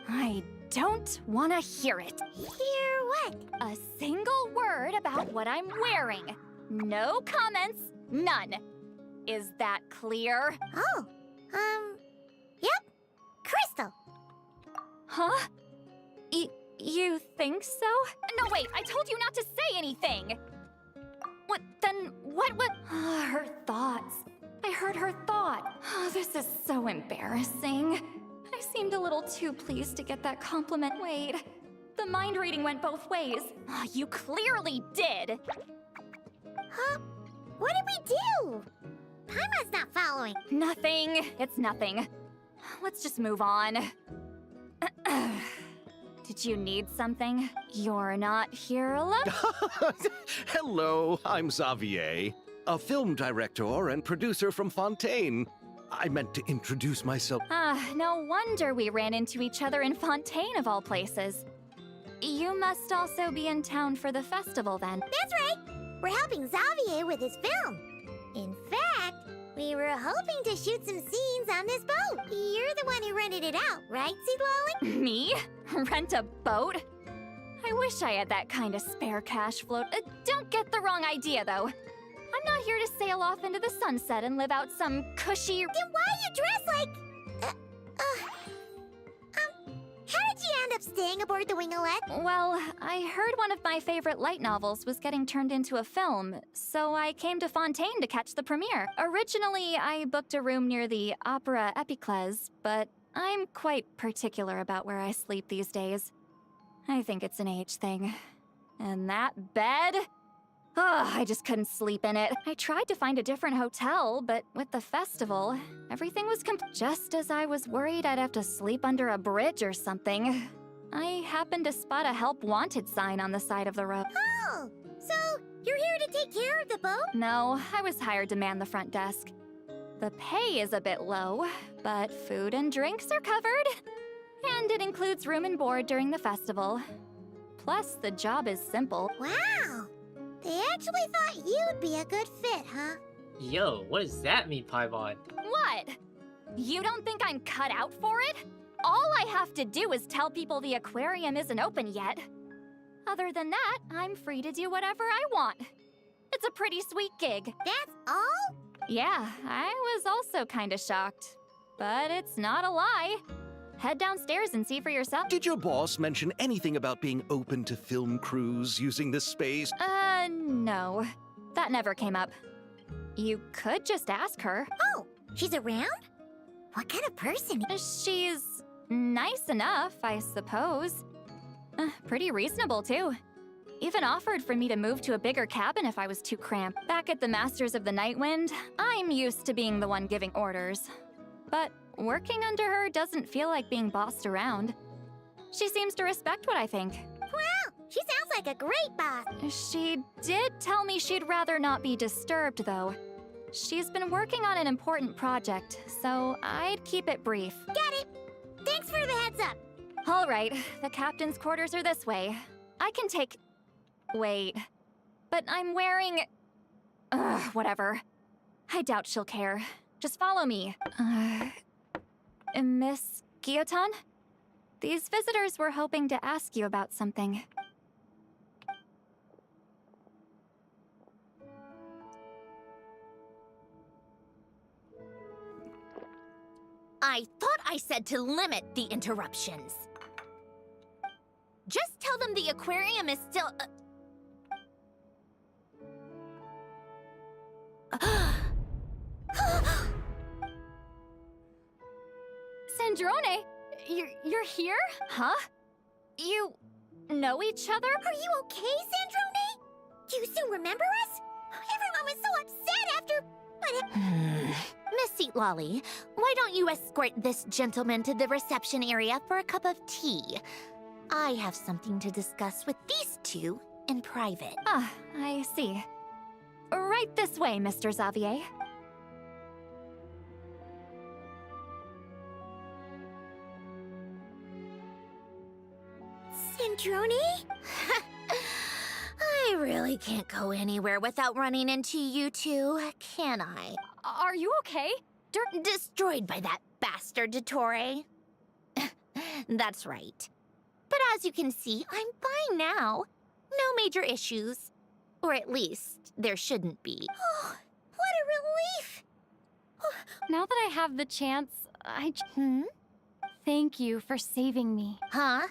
I don't want to hear it. Hear what? A single word about what I'm wearing. No comments, none. Is that clear? Oh, yep. Crystal. Huh? You think so? No, wait, I told you not to say anything. What, then, what? Her thoughts. I heard her thought. Oh, this is so embarrassing. I seemed a little too pleased to get that compliment. Wait, the mind reading went both ways. Oh, you clearly did. Huh? What did we do? Paimon's not following. Nothing. It's nothing. Let's just move on. Did you need something? You're not here alone? Hello, I'm Xavier, a film director and producer from Fontaine. I meant to introduce myself. No wonder we ran into each other in Fontaine of all places. You must also be in town for the festival then. That's right! We're helping Xavier with his film. In fact, we were hoping to shoot some scenes on this boat. You're the one who rented it out, right, Sid Lolly? Me? Rent a boat? I wish I had that kind of spare cash float. Don't get the wrong idea, though. I'm not here to sail off into the sunset and live out some cushy... Then why you dress like... how did you end up staying aboard the Winglet? Well, I heard one of my favorite light novels was getting turned into a film, so I came to Fontaine to catch the premiere. Originally, I booked a room near the Opera Epiclese, but I'm quite particular about where I sleep these days. I think it's an age thing. And that bed? Oh, I just couldn't sleep in it. I tried to find a different hotel, but with the festival, everything was just as I was worried I'd have to sleep under a bridge or something. I happened to spot a help wanted sign on the side of the road. Oh, so you're here to take care of the boat? No, I was hired to man the front desk. The pay is a bit low, but food and drinks are covered. And it includes room and board during the festival. Plus, the job is simple. Wow! They actually thought you'd be a good fit, huh? Yo, what does that mean, Paimon? What? You don't think I'm cut out for it? All I have to do is tell people the aquarium isn't open yet. Other than that, I'm free to do whatever I want. It's a pretty sweet gig. That's all? Yeah, I was also kinda shocked. But it's not a lie. Head downstairs and see for yourself. Did your boss mention anything about being open to film crews using this space? No. That never came up. You could just ask her. Oh, she's around? What kind of person? She's nice enough, I suppose. Pretty reasonable, too. Even offered for me to move to a bigger cabin if I was too cramped. Back at the Masters of the Nightwind, I'm used to being the one giving orders. But working under her doesn't feel like being bossed around. She seems to respect what I think. Wow, she sounds like a great boss. She did tell me she'd rather not be disturbed, though. She's been working on an important project, so I'd keep it brief. Got it. Thanks for the heads up. All right, the captain's quarters are this way. I can take... Wait. But I'm wearing... whatever. I doubt she'll care. Just follow me. Miss Guillotin? These visitors were hoping to ask you about something. I thought I said to limit the interruptions. Just tell them the aquarium is still... Sandrone, you're here? Huh? know each other? Are you okay, Sandrone? Do you still remember us? Everyone was so upset after... Miss Seat Lolly, why don't you escort this gentleman to the reception area for a cup of tea? I have something to discuss with these two in private. Ah, I see. Right this way, Mr. Xavier. Sandrone? I really can't go anywhere without running into you two, can I? Are you okay? Destroyed by that bastard Dottore. That's right. But as you can see, I'm fine now. No major issues. Or at least, there shouldn't be. Oh, what a relief! Now that I have the chance, Thank you for saving me. Huh?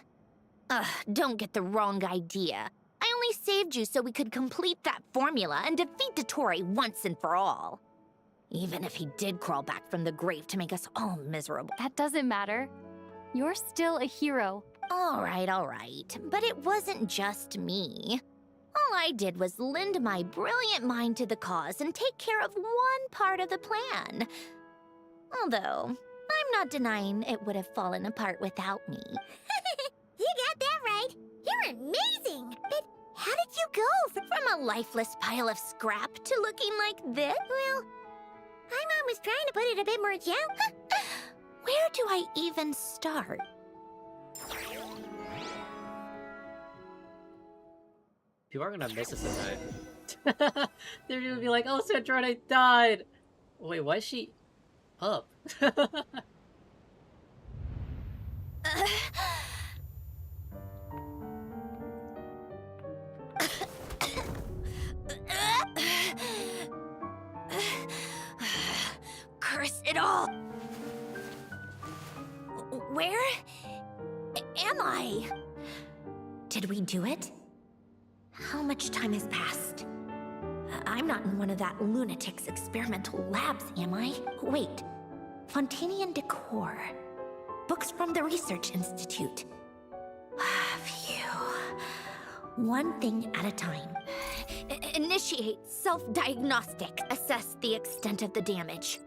Don't get the wrong idea. I only saved you so we could complete that formula and defeat Dottore once and for all. Even if he did crawl back from the grave to make us all miserable. That doesn't matter. You're still a hero. All right. But it wasn't just me. All I did was lend my brilliant mind to the cause and take care of one part of the plan. Although, I'm not denying it would have fallen apart without me. You got that right. You're amazing. But how did you go from a lifeless pile of scrap to looking like this? Well, my mom was trying to put it a bit more gently. Where do I even start? People are gonna miss us tonight. They're gonna be like, oh, Sandrone died! Wait, why is she up? Curse it all! Where am I? Did we do it? How much time has passed? I'm not in one of that lunatic's experimental labs, am I? Wait. Fontanian decor. Books from the Research Institute. Phew. One thing at a time. Initiate self-diagnostic. Assess the extent of the damage.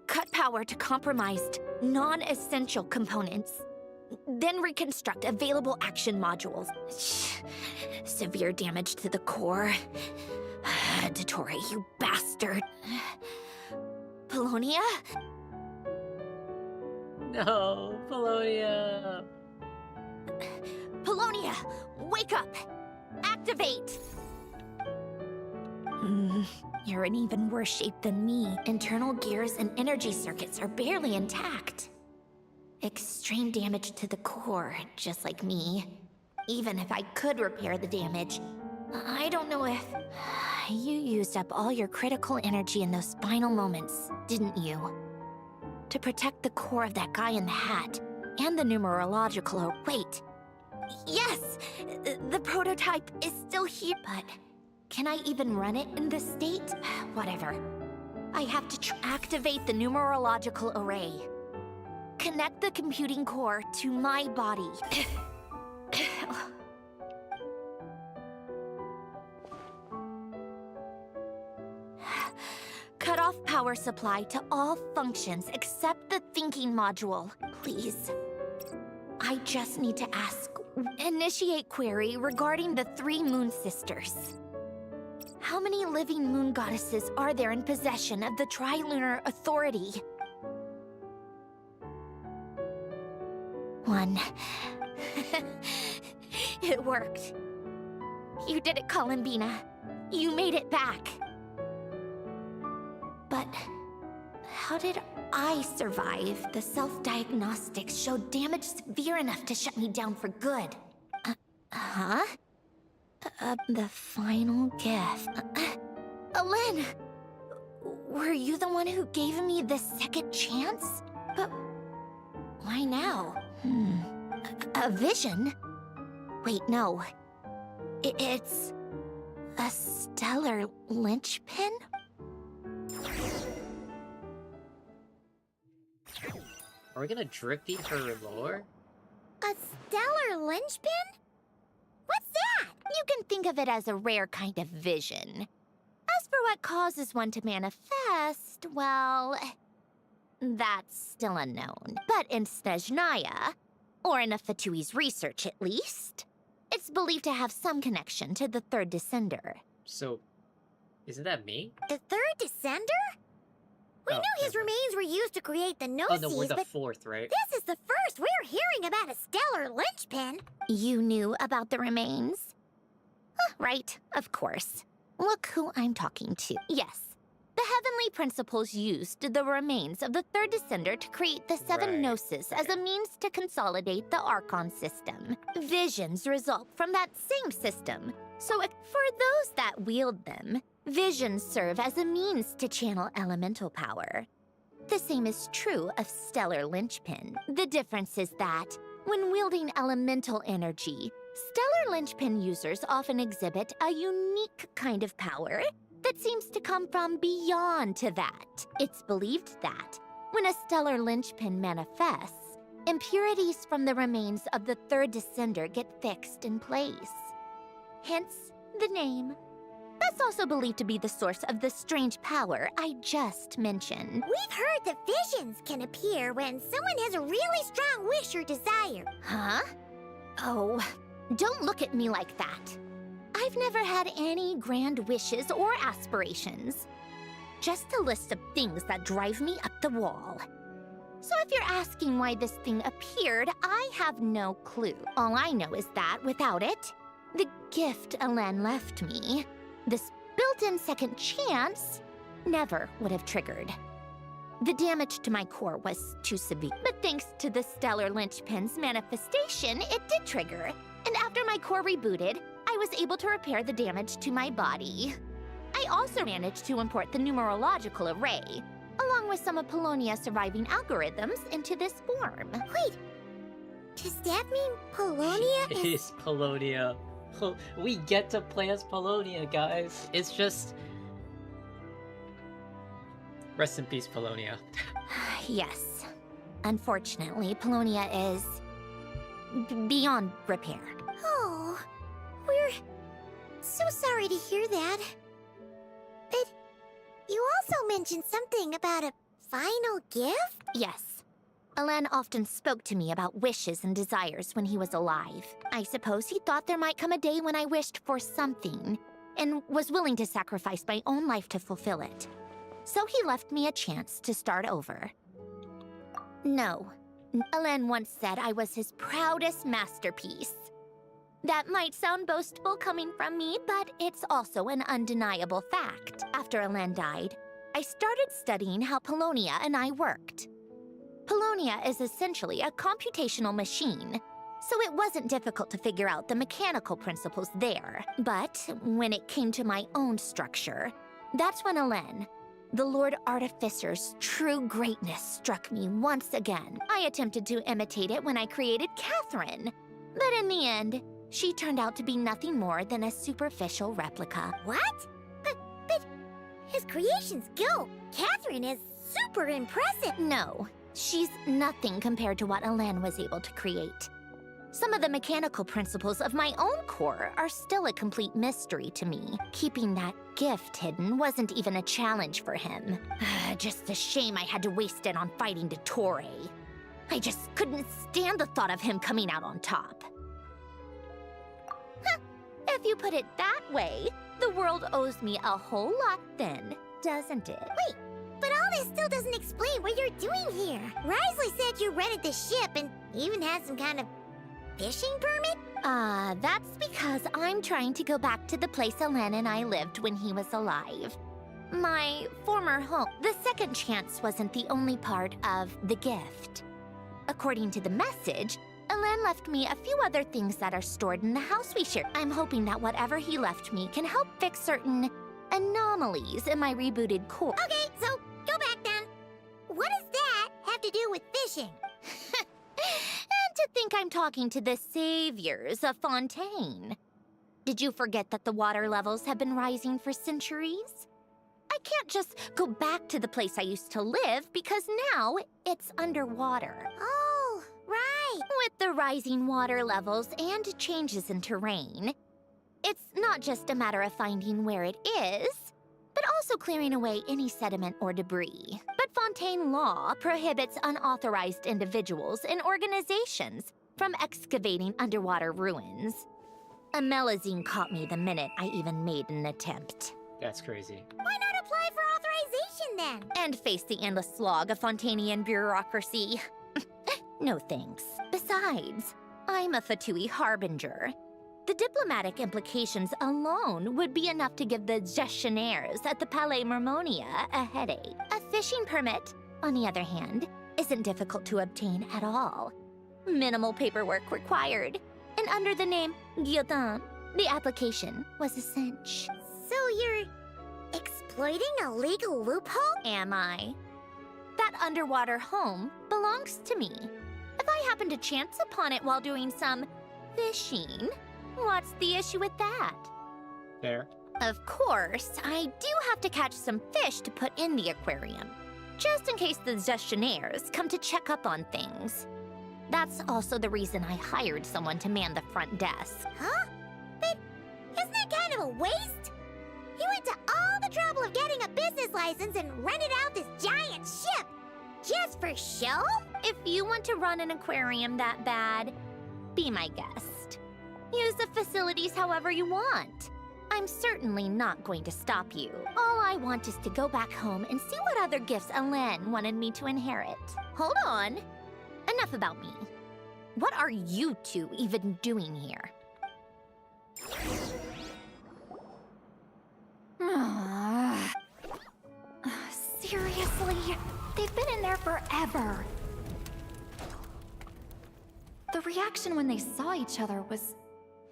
Cut power to compromised, non-essential components. Then reconstruct available action modules. Severe damage to the core. Dottore, you bastard. Polonia? No, Polonia. Polonia, wake up! Activate! You're in even worse shape than me. Internal gears and energy circuits are barely intact. Extreme damage to the core, just like me. Even if I could repair the damage, I don't know if... You used up all your critical energy in those final moments, didn't you? To protect the core of that guy in the hat, and the numerological... Wait! Yes! The prototype is still here, but... Can I even run it in this state? Whatever. I have to activate the numerological array. Connect the computing core to my body. Cut off power supply to all functions except the thinking module, please. I just need to ask. Initiate query regarding the 3 Moon Sisters. How many living moon goddesses are there in possession of the Trilunar Authority? 1. It worked. You did it, Columbina. You made it back. But how did I survive? The self-diagnostics showed damage severe enough to shut me down for good. Huh? The final gift. Alen! Were you the one who gave me this second chance? But why now? A vision? Wait, no. It's a stellar linchpin? Are we gonna drip feed her lore? A stellar linchpin? What's that? You can think of it as a rare kind of vision. As for what causes one to manifest, well, that's still unknown. But in Snezhnaya, or in Afatui's research at least, it's believed to have some connection to the third descender. So, isn't that me? The third descender? We knew his remains were used to create the Gnosis, Oh no, we're the but fourth, right? this is the first we're hearing about a stellar linchpin. You knew about the remains? Right, of course. Look who I'm talking to. Yes, the heavenly principles used the remains of the third descender to create the seven Gnosis as a means to consolidate the Archon system. Visions result from that same system. So for those that wield them, visions serve as a means to channel elemental power. The same is true of stellar linchpin. The difference is that, when wielding elemental energy, stellar linchpin users often exhibit a unique kind of power that seems to come from beyond to that. It's believed that, when a stellar linchpin manifests, impurities from the remains of the third descender get fixed in place. Hence, the name. That's also believed to be the source of the strange power I just mentioned. We've heard that visions can appear when someone has a really strong wish or desire. Huh? Oh, don't look at me like that. I've never had any grand wishes or aspirations. Just a list of things that drive me up the wall. So if you're asking why this thing appeared, I have no clue. All I know is that without it, the gift Elen left me, this built-in second chance, never would have triggered. The damage to my core was too severe. But thanks to the stellar linchpin's manifestation, it did trigger. And after my core rebooted, I was able to repair the damage to my body. I also managed to import the numerological array, along with some of Polonia's surviving algorithms, into this form. Wait, does that mean Polonia It is Polonia. We get to play as Polonia, guys. It's just... Rest in peace, Polonia. Yes. Unfortunately, Polonia is... beyond repair. Oh, we're so sorry to hear that. But you also mentioned something about a final gift? Yes. Elen often spoke to me about wishes and desires when he was alive. I suppose he thought there might come a day when I wished for something, and was willing to sacrifice my own life to fulfill it. So he left me a chance to start over. No. Elen once said I was his proudest masterpiece. That might sound boastful coming from me, but it's also an undeniable fact. After Elen died, I started studying how Polonia and I worked. Polonia is essentially a computational machine, so it wasn't difficult to figure out the mechanical principles there. But when it came to my own structure, that's when Elen, the Lord Artificer's true greatness, struck me once again. I attempted to imitate it when I created Catherine, but in the end, she turned out to be nothing more than a superficial replica. What? But his creations go. Catherine is super impressive. No, she's nothing compared to what Elen was able to create. Some of the mechanical principles of my own core are still a complete mystery to me. Keeping that gift hidden wasn't even a challenge for him. Just a shame I had to waste it on fighting Dottore. I just couldn't stand the thought of him coming out on top. If you put it that way, the world owes me a whole lot then, doesn't it? Wait, but all this still doesn't explain what you're doing here. Risley said you rented the ship and even had some kind of fishing permit? That's because I'm trying to go back to the place Elen and I lived when he was alive. My former home. The second chance wasn't the only part of the gift. According to the message, Elen left me a few other things that are stored in the house we share. I'm hoping that whatever he left me can help fix certain anomalies in my rebooted core. Okay, so go back then. What does that have to do with fishing? And to think I'm talking to the saviors of Fontaine. Did you forget that the water levels have been rising for centuries? I can't just go back to the place I used to live because now it's underwater. Oh, right. With the rising water levels and changes in terrain, it's not just a matter of finding where it is, but also clearing away any sediment or debris. But Fontaine law prohibits unauthorized individuals and organizations from excavating underwater ruins. A Melazine caught me the minute I even made an attempt. That's crazy. Why not apply for authorization then? And face the endless slog of Fontainian bureaucracy. No thanks. Besides, I'm a Fatui harbinger. The diplomatic implications alone would be enough to give the gestionnaires at the Palais Mermonia a headache. A fishing permit, on the other hand, isn't difficult to obtain at all. Minimal paperwork required. And under the name Guillotin, the application was a cinch. So you're exploiting a legal loophole? Am I? That underwater home belongs to me. If I happen to chance upon it while doing some fishing, what's the issue with that? Fair. Of course, I do have to catch some fish to put in the aquarium, just in case the gestionnaires come to check up on things. That's also the reason I hired someone to man the front desk. Huh? But isn't that kind of a waste? You went to all the trouble of getting a business license and rented out this giant ship. Just for show? If you want to run an aquarium that bad, be my guest. Use the facilities however you want. I'm certainly not going to stop you. All I want is to go back home and see what other gifts Alain wanted me to inherit. Hold on. Enough about me. What are you two even doing here? Seriously? They've been in there forever. The reaction when they saw each other was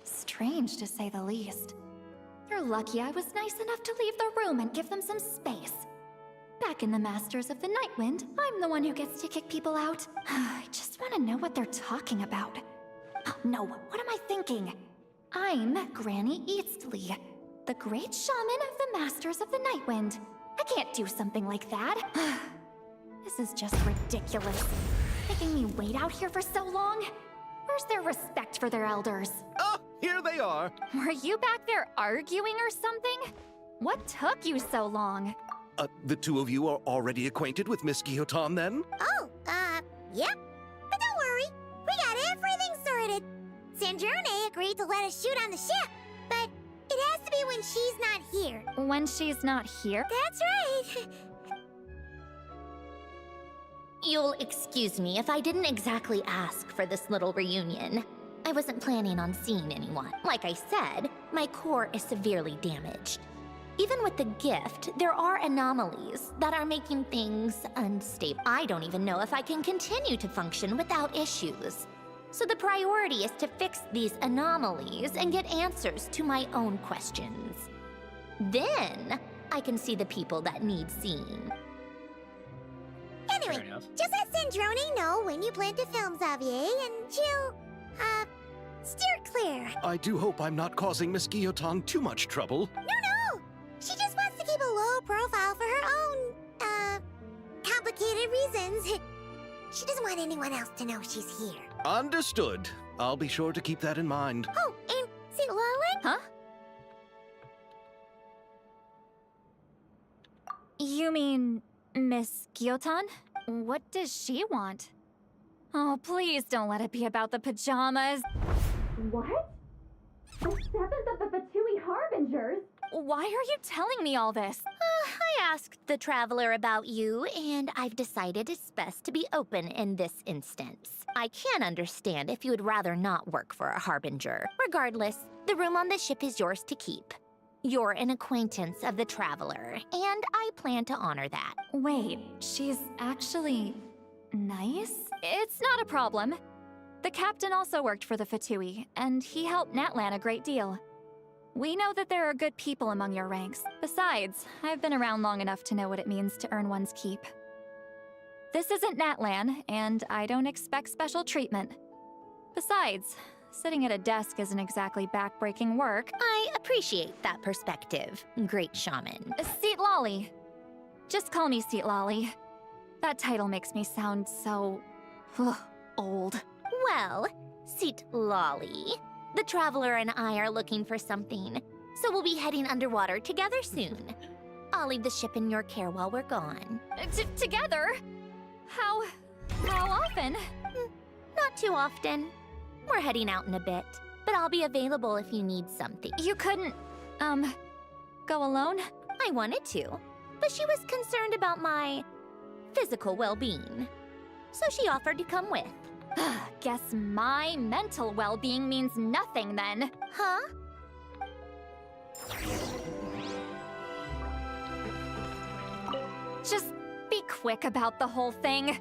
strange, to say the least. They're lucky I was nice enough to leave the room and give them some space. Back in the Masters of the Nightwind, I'm the one who gets to kick people out. I just want to know what they're talking about. Oh, no, what am I thinking? I'm Granny Eastley, the great shaman of the Masters of the Nightwind. I can't do something like that. This is just ridiculous. Making me wait out here for so long? Where's their respect for their elders? Oh, here they are. Were you back there arguing or something? What took you so long? The two of you are already acquainted with Miss Guillotin, then? Oh, yep. But don't worry, we got everything sorted. Sandrone agreed to let us shoot on the ship, but it has to be when she's not here. When she's not here? That's right. You'll excuse me if I didn't exactly ask for this little reunion. I wasn't planning on seeing anyone. Like I said, my core is severely damaged. Even with the gift, there are anomalies that are making things unstable. I don't even know if I can continue to function without issues. So the priority is to fix these anomalies and get answers to my own questions. Then, I can see the people that need seeing. Anyway, just let Sandrone know when you plan to film Xavier, and she'll, steer clear. I do hope I'm not causing Miss Guillotin too much trouble. No! She just wants to keep a low profile for her own, complicated reasons. She doesn't want anyone else to know she's here. Understood. I'll be sure to keep that in mind. Oh, and see Lolin? Huh? You mean Miss Guillotin? What does she want? Oh, please don't let it be about the pajamas. What? The 7th of the Fatui Harbingers? Why are you telling me all this? I asked the Traveler about you, and I've decided it's best to be open in this instance. I can understand if you would rather not work for a Harbinger. Regardless, the room on the ship is yours to keep. You're an acquaintance of the Traveler, and I plan to honor that. Wait, she's actually nice? It's not a problem. The captain also worked for the Fatui, and he helped Natlan a great deal. We know that there are good people among your ranks. Besides, I've been around long enough to know what it means to earn one's keep. This isn't Natlan, and I don't expect special treatment. Besides, sitting at a desk isn't exactly backbreaking work. I appreciate that perspective, great shaman. Seat Lolly. Just call me Seat Lolly. That title makes me sound so... old. Well, Seat Lolly, the Traveler and I are looking for something, so we'll be heading underwater together soon. I'll leave the ship in your care while we're gone. Together? How often? Not too often. We're heading out in a bit, but I'll be available if you need something. You couldn't, go alone? I wanted to, but she was concerned about my physical well-being, so she offered to come with. Guess my mental well-being means nothing then. Huh? Just be quick about the whole thing,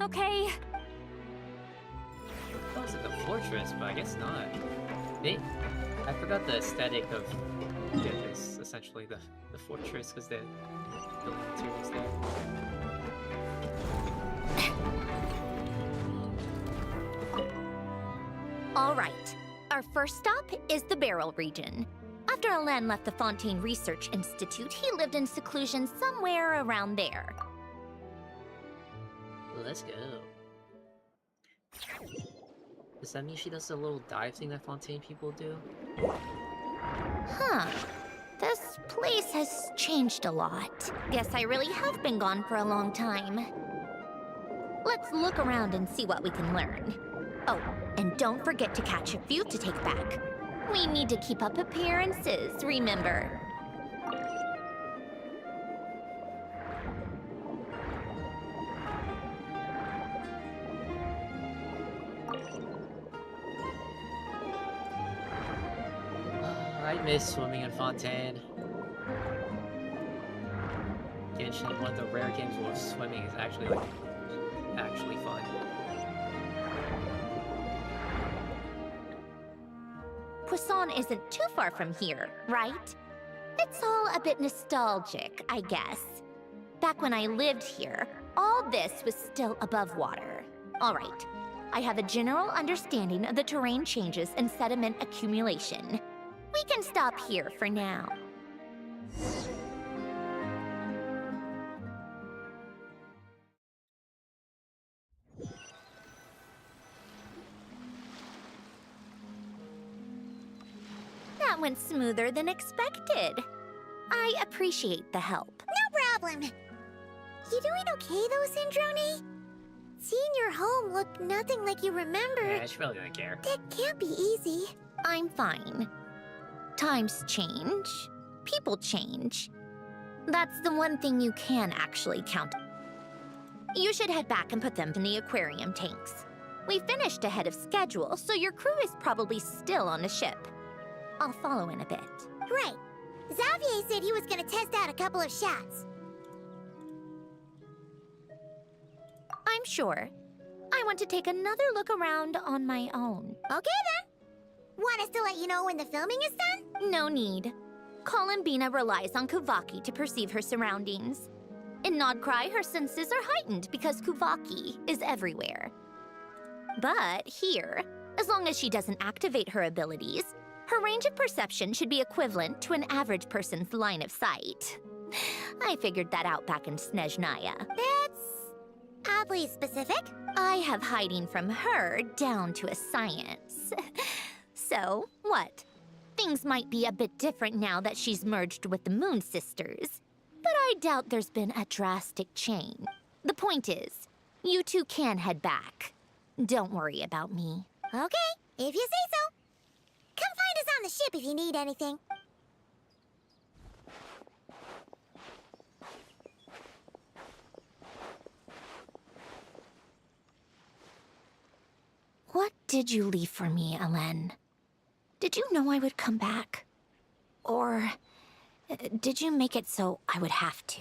okay? That was like a fortress, but I guess not. I forgot the aesthetic of this, essentially the fortress, because the materials there. All right. Our first stop is the Barrel region. After Alain left the Fontaine Research Institute, he lived in seclusion somewhere around there. Let's go. Does that mean she does the little dive thing that Fontaine people do? Huh. This place has changed a lot. Guess I really have been gone for a long time. Let's look around and see what we can learn. Oh, and don't forget to catch a few to take back. We need to keep up appearances, remember? I miss swimming in Fontaine. Genshin, one of the rare games where swimming is actually fun. Poisson isn't too far from here, right? It's all a bit nostalgic, I guess. Back when I lived here, all this was still above water. All right, I have a general understanding of the terrain changes and sediment accumulation. We can stop here for now. That went smoother than expected. I appreciate the help. No problem. You doing okay though, Sandrone? Seeing your home look nothing like you remember. Yeah, she really doesn't care. That can't be easy. I'm fine. Times change. People change. That's the one thing you can actually count on. You should head back and put them in the aquarium tanks. We finished ahead of schedule, so your crew is probably still on the ship. I'll follow in a bit. Right. Xavier said he was gonna test out a couple of shots. I'm sure. I want to take another look around on my own. Okay then. Want us to let you know when the filming is done? No need. Columbina relies on Kuvaki to perceive her surroundings. In Nodcry, her senses are heightened because Kuvaki is everywhere. But here, as long as she doesn't activate her abilities, her range of perception should be equivalent to an average person's line of sight. I figured that out back in Snezhnaya. That's oddly specific. I have hiding from her down to a science. So, what? Things might be a bit different now that she's merged with the Moon Sisters, but I doubt there's been a drastic change. The point is, you two can head back. Don't worry about me. Okay, if you say so. Come find us on the ship if you need anything. What did you leave for me, Alain? Did you know I would come back? Or did you make it so I would have to?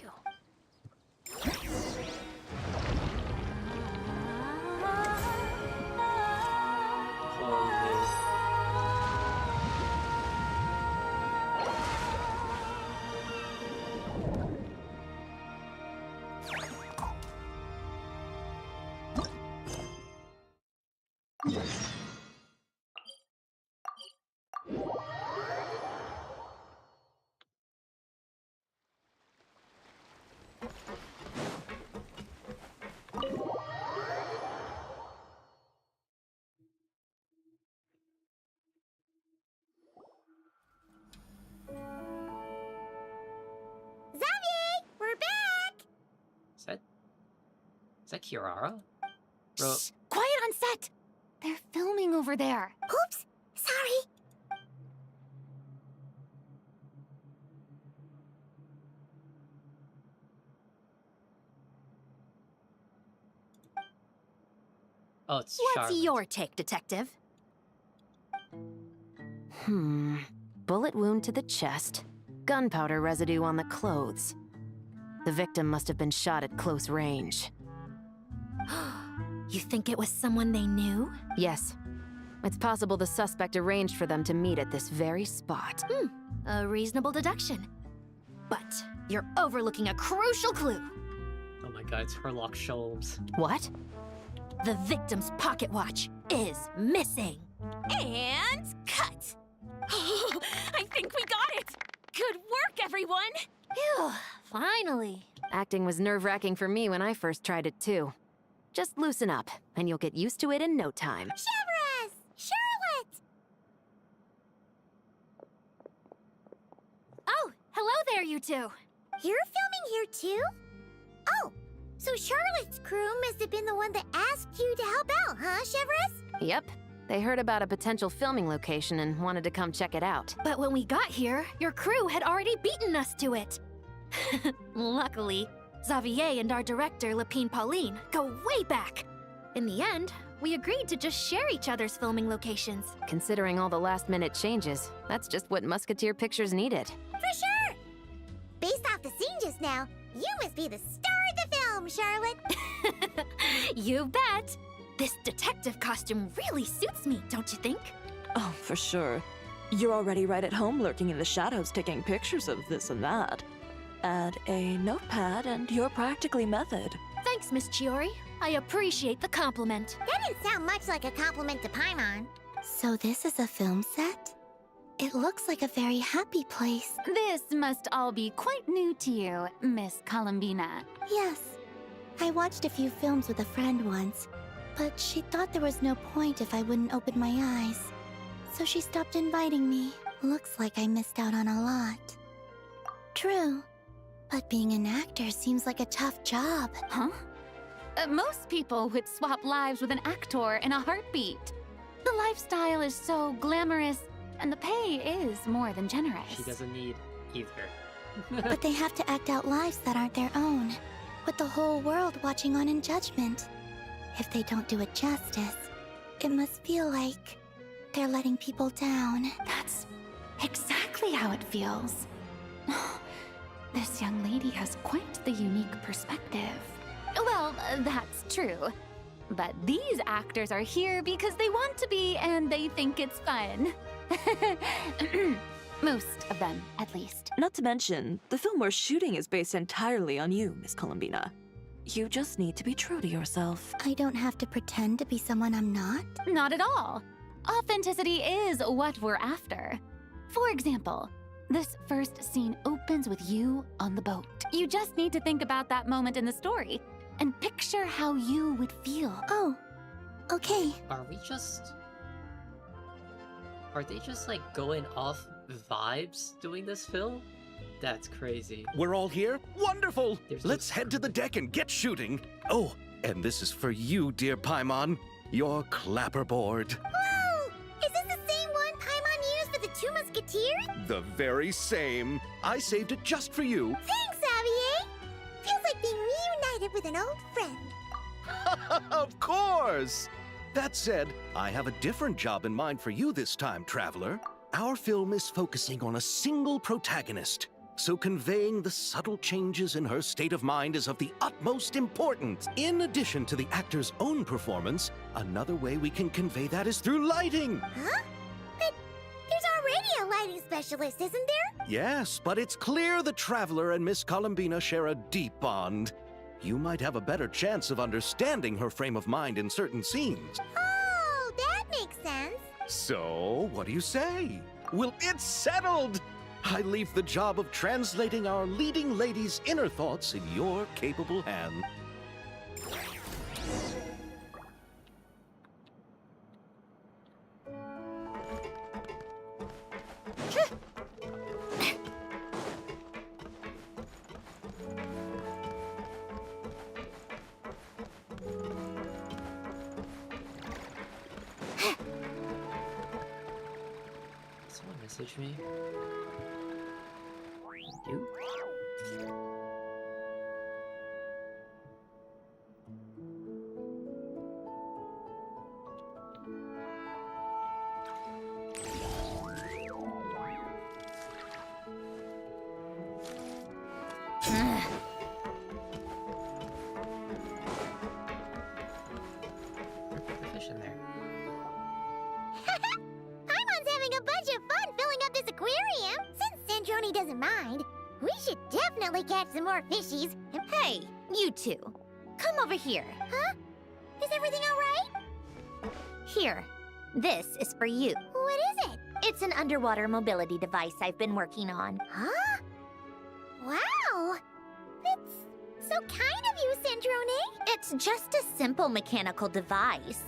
Is that Kirara? Bro, Shh! Quiet on set! They're filming over there. Oops! Sorry! oh, it's What's Charlotte. your take, Detective? Bullet wound to the chest. Gunpowder residue on the clothes. The victim must have been shot at close range. You think it was someone they knew? Yes. It's possible the suspect arranged for them to meet at this very spot. A reasonable deduction. But you're overlooking a crucial clue. Oh my god, it's Herlock Sholmes. What? The victim's pocket watch is missing. And cut! I think we got it! Good work, everyone! Phew, finally. Acting was nerve-wracking for me when I first tried it too. Just loosen up, and you'll get used to it in no time. Severus! Charlotte! Oh, hello there, you two. You're filming here too? Oh, so Charlotte's crew must have been the one that asked you to help out, huh, Severus? Yep. They heard about a potential filming location and wanted to come check it out. But when we got here, your crew had already beaten us to it. Luckily, Xavier and our director, Lapine Pauline, go way back. In the end, we agreed to just share each other's filming locations. Considering all the last-minute changes, that's just what Musketeer Pictures needed. For sure! Based off the scene just now, you must be the star of the film, Charlotte! You bet! This detective costume really suits me, don't you think? Oh, for sure. You're already right at home lurking in the shadows taking pictures of this and that. Add a notepad and you're practically method. Thanks, Miss Chiori. I appreciate the compliment. That didn't sound much like a compliment to Paimon. So this is a film set? It looks like a very happy place. This must all be quite new to you, Miss Columbina. Yes. I watched a few films with a friend once, but she thought there was no point if I wouldn't open my eyes. So she stopped inviting me. Looks like I missed out on a lot. True. But being an actor seems like a tough job. Huh? Most people would swap lives with an actor in a heartbeat. The lifestyle is so glamorous, and the pay is more than generous. She doesn't need either. But they have to act out lives that aren't their own, with the whole world watching on in judgment. If they don't do it justice, it must feel like they're letting people down. That's exactly how it feels. This young lady has quite the unique perspective. Well, that's true. But these actors are here because they want to be and they think it's fun. Most of them, at least. Not to mention, the film we're shooting is based entirely on you, Miss Columbina. You just need to be true to yourself. I don't have to pretend to be someone I'm not? Not at all. Authenticity is what we're after. For example, this first scene opens with you on the boat. You just need to think about that moment in the story and picture how you would feel. Oh, okay. Are they just like going off vibes doing this film? That's crazy. We're all here? Wonderful! There's Let's just- head to the deck and get shooting. Oh, and this is for you, dear Paimon. Your clapperboard. Whoa! Is this the same one Paimon used for the Two Musketeers? The very same. I saved it just for you. Thanks, Xavier! Feels like being reunited with an old friend. Of course! That said, I have a different job in mind for you this time, traveler. Our film is focusing on a single protagonist, so conveying the subtle changes in her state of mind is of the utmost importance. In addition to the actor's own performance, another way we can convey that is through lighting. Huh? But there's already a lighting specialist, isn't there? Yes, but it's clear the traveler and Miss Columbina share a deep bond. You might have a better chance of understanding her frame of mind in certain scenes. Oh, that makes sense. So, what do you say? Well, it's settled! I leave the job of translating our leading lady's inner thoughts in your capable hands. message me? You? Put the fish in there. Paimon's having a bunch of fun filling up this aquarium. Since Sandrone doesn't mind, we should definitely catch some more fishies. Hey, you two. Come over here. Huh? Is everything all right? Here. This is for you. What is it? It's an underwater mobility device I've been working on. Huh? Wow! It's so kind of you, Sandrone. It's just a simple mechanical device.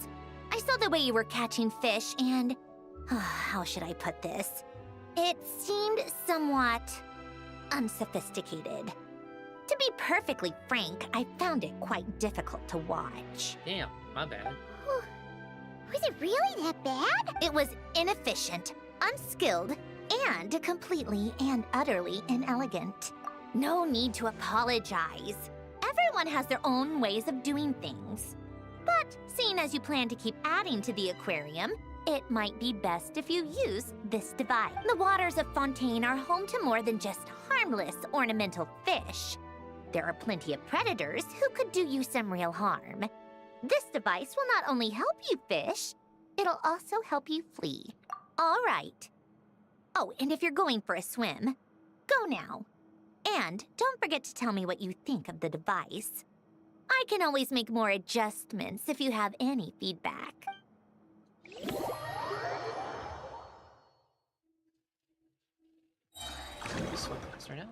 I saw the way you were catching fish and... how should I put this? It seemed somewhat... unsophisticated. To be perfectly frank, I found it quite difficult to watch. Damn, my bad. Was it really that bad? It was inefficient, unskilled, and completely and utterly inelegant. No need to apologize. Everyone has their own ways of doing things. But seeing as you plan to keep adding to the aquarium, it might be best if you use this device. The waters of Fontaine are home to more than just harmless ornamental fish. There are plenty of predators who could do you some real harm. This device will not only help you fish, it'll also help you flee. All right. Oh, and if you're going for a swim, go now. And don't forget to tell me what you think of the device. I can always make more adjustments if you have any feedback. Swim faster now.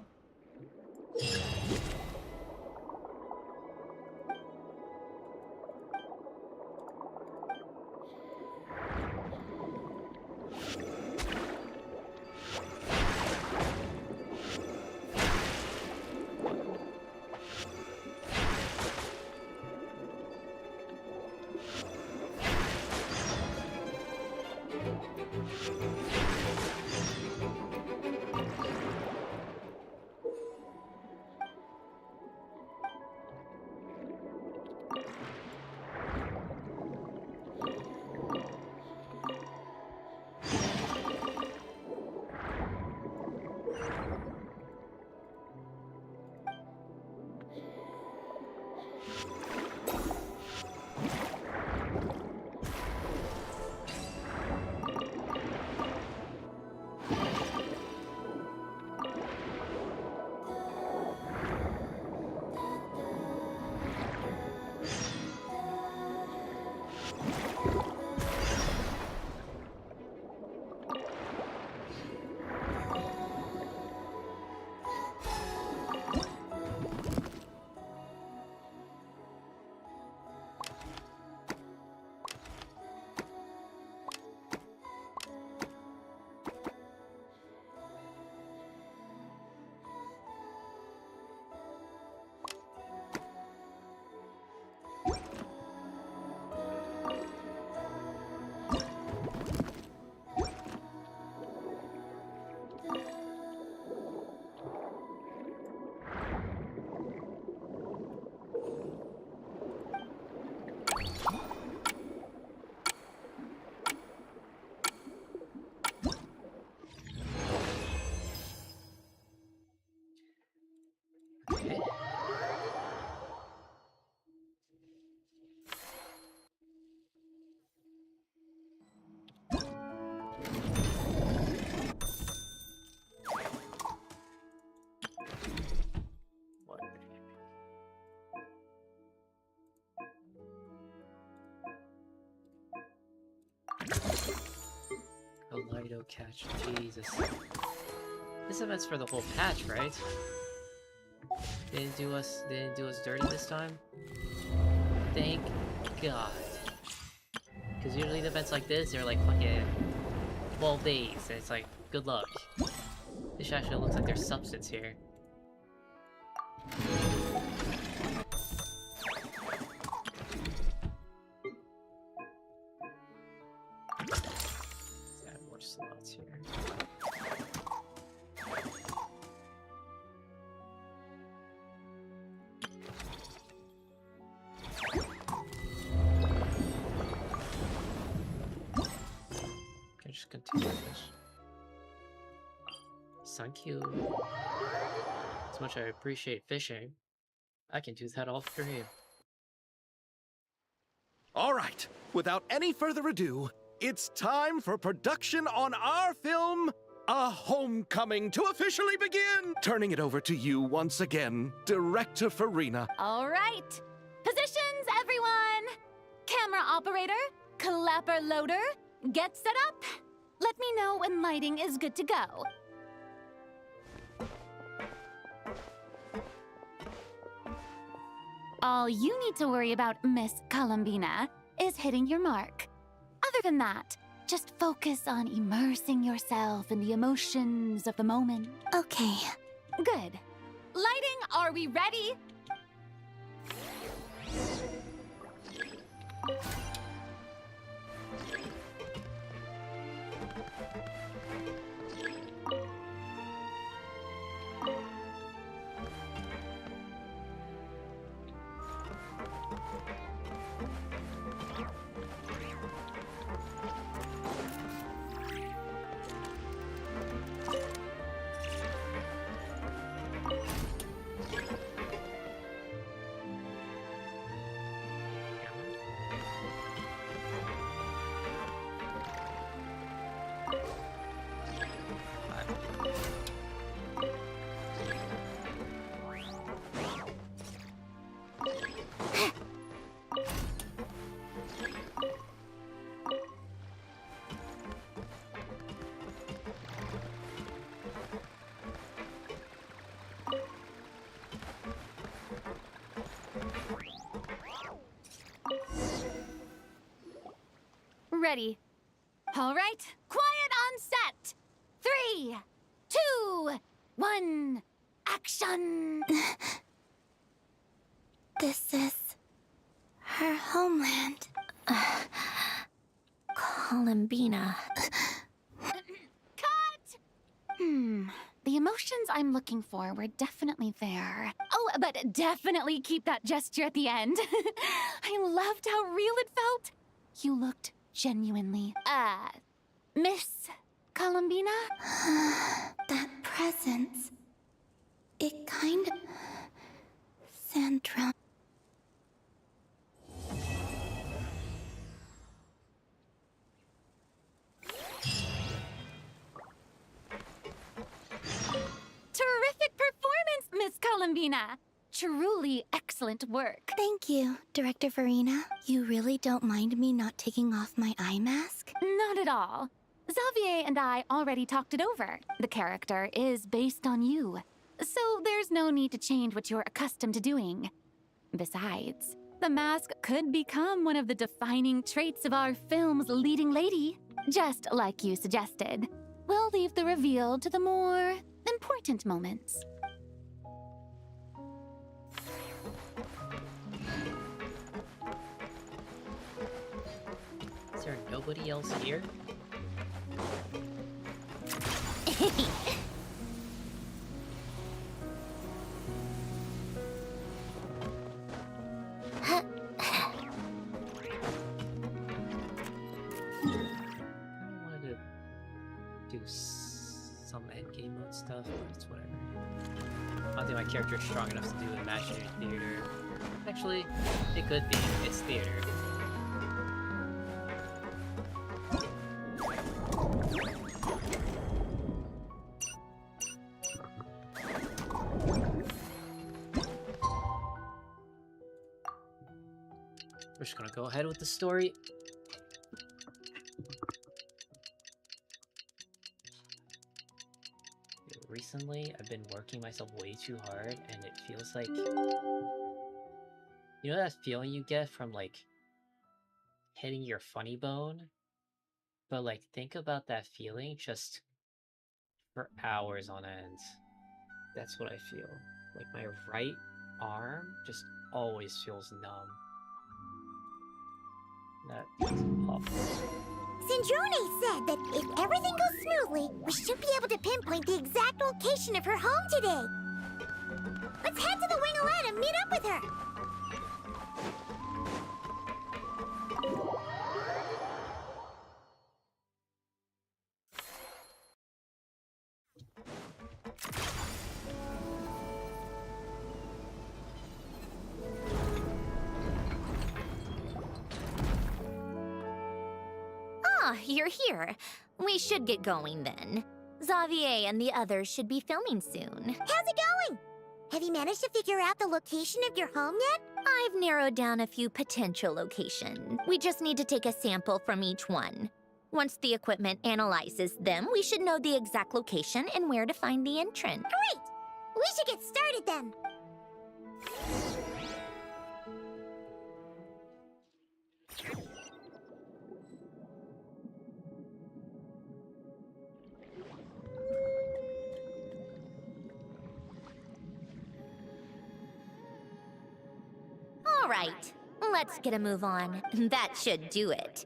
Lido catch, Jesus. This event's for the whole patch, right? They didn't do us dirty this time? Thank God. Because usually the events like this, they're like fucking 12 days, and it's like, good luck. This actually looks like there's substance here. Let's add more slots here. continue fish. Thank you. As much as I appreciate fishing, I can do that all stream. All right, without any further ado, it's time for production on our film, A Homecoming, to officially begin. Turning it over to you once again, Director Farina. All right. Positions, everyone. Camera operator, clapper loader, get set up. Let me know when lighting is good to go. All you need to worry about, Miss Columbina, is hitting your mark. Other than that, just focus on immersing yourself in the emotions of the moment. Okay. Good. Lighting, are we ready? Ready. All right, quiet on set. 3, 2, 1, action! This is her homeland. Columbina. Cut! The emotions I'm looking for were definitely there. Oh, but definitely keep that gesture at the end. I loved how real it felt. You looked genuinely, Miss Columbina? That presence. It kind of... Sandrone. Terrific performance, Miss Columbina! Truly excellent work. Thank you, Director Farina. You really don't mind me not taking off my eye mask? Not at all. Xavier and I already talked it over. The character is based on you, so there's no need to change what you're accustomed to doing. Besides, the mask could become one of the defining traits of our film's leading lady, just like you suggested. We'll leave the reveal to the more important moments. Is there nobody else here? I wanted to do some endgame mode stuff, but it's whatever. I don't think my character is strong enough to do imaginary theater. Actually, it could be. It's theater. We're just gonna go ahead with the story. Recently, I've been working myself way too hard, and it feels like... You know that feeling you get from, like, hitting your funny bone? But, like, think about that feeling just for hours on end. That's what I feel. Like, my right arm just always feels numb. That's awful. Sandrone said that if everything goes smoothly, we should be able to pinpoint the exact location of her home today. Let's head to the Wing-O-Lette and meet up with her. Ah, you're here. We should get going then. Xavier and the others should be filming soon. How's it going? Have you managed to figure out the location of your home yet? I've narrowed down a few potential locations. We just need to take a sample from each one. Once the equipment analyzes them, we should know the exact location and where to find the entrance. Great! We should get started then. All right, let's get a move on. That should do it.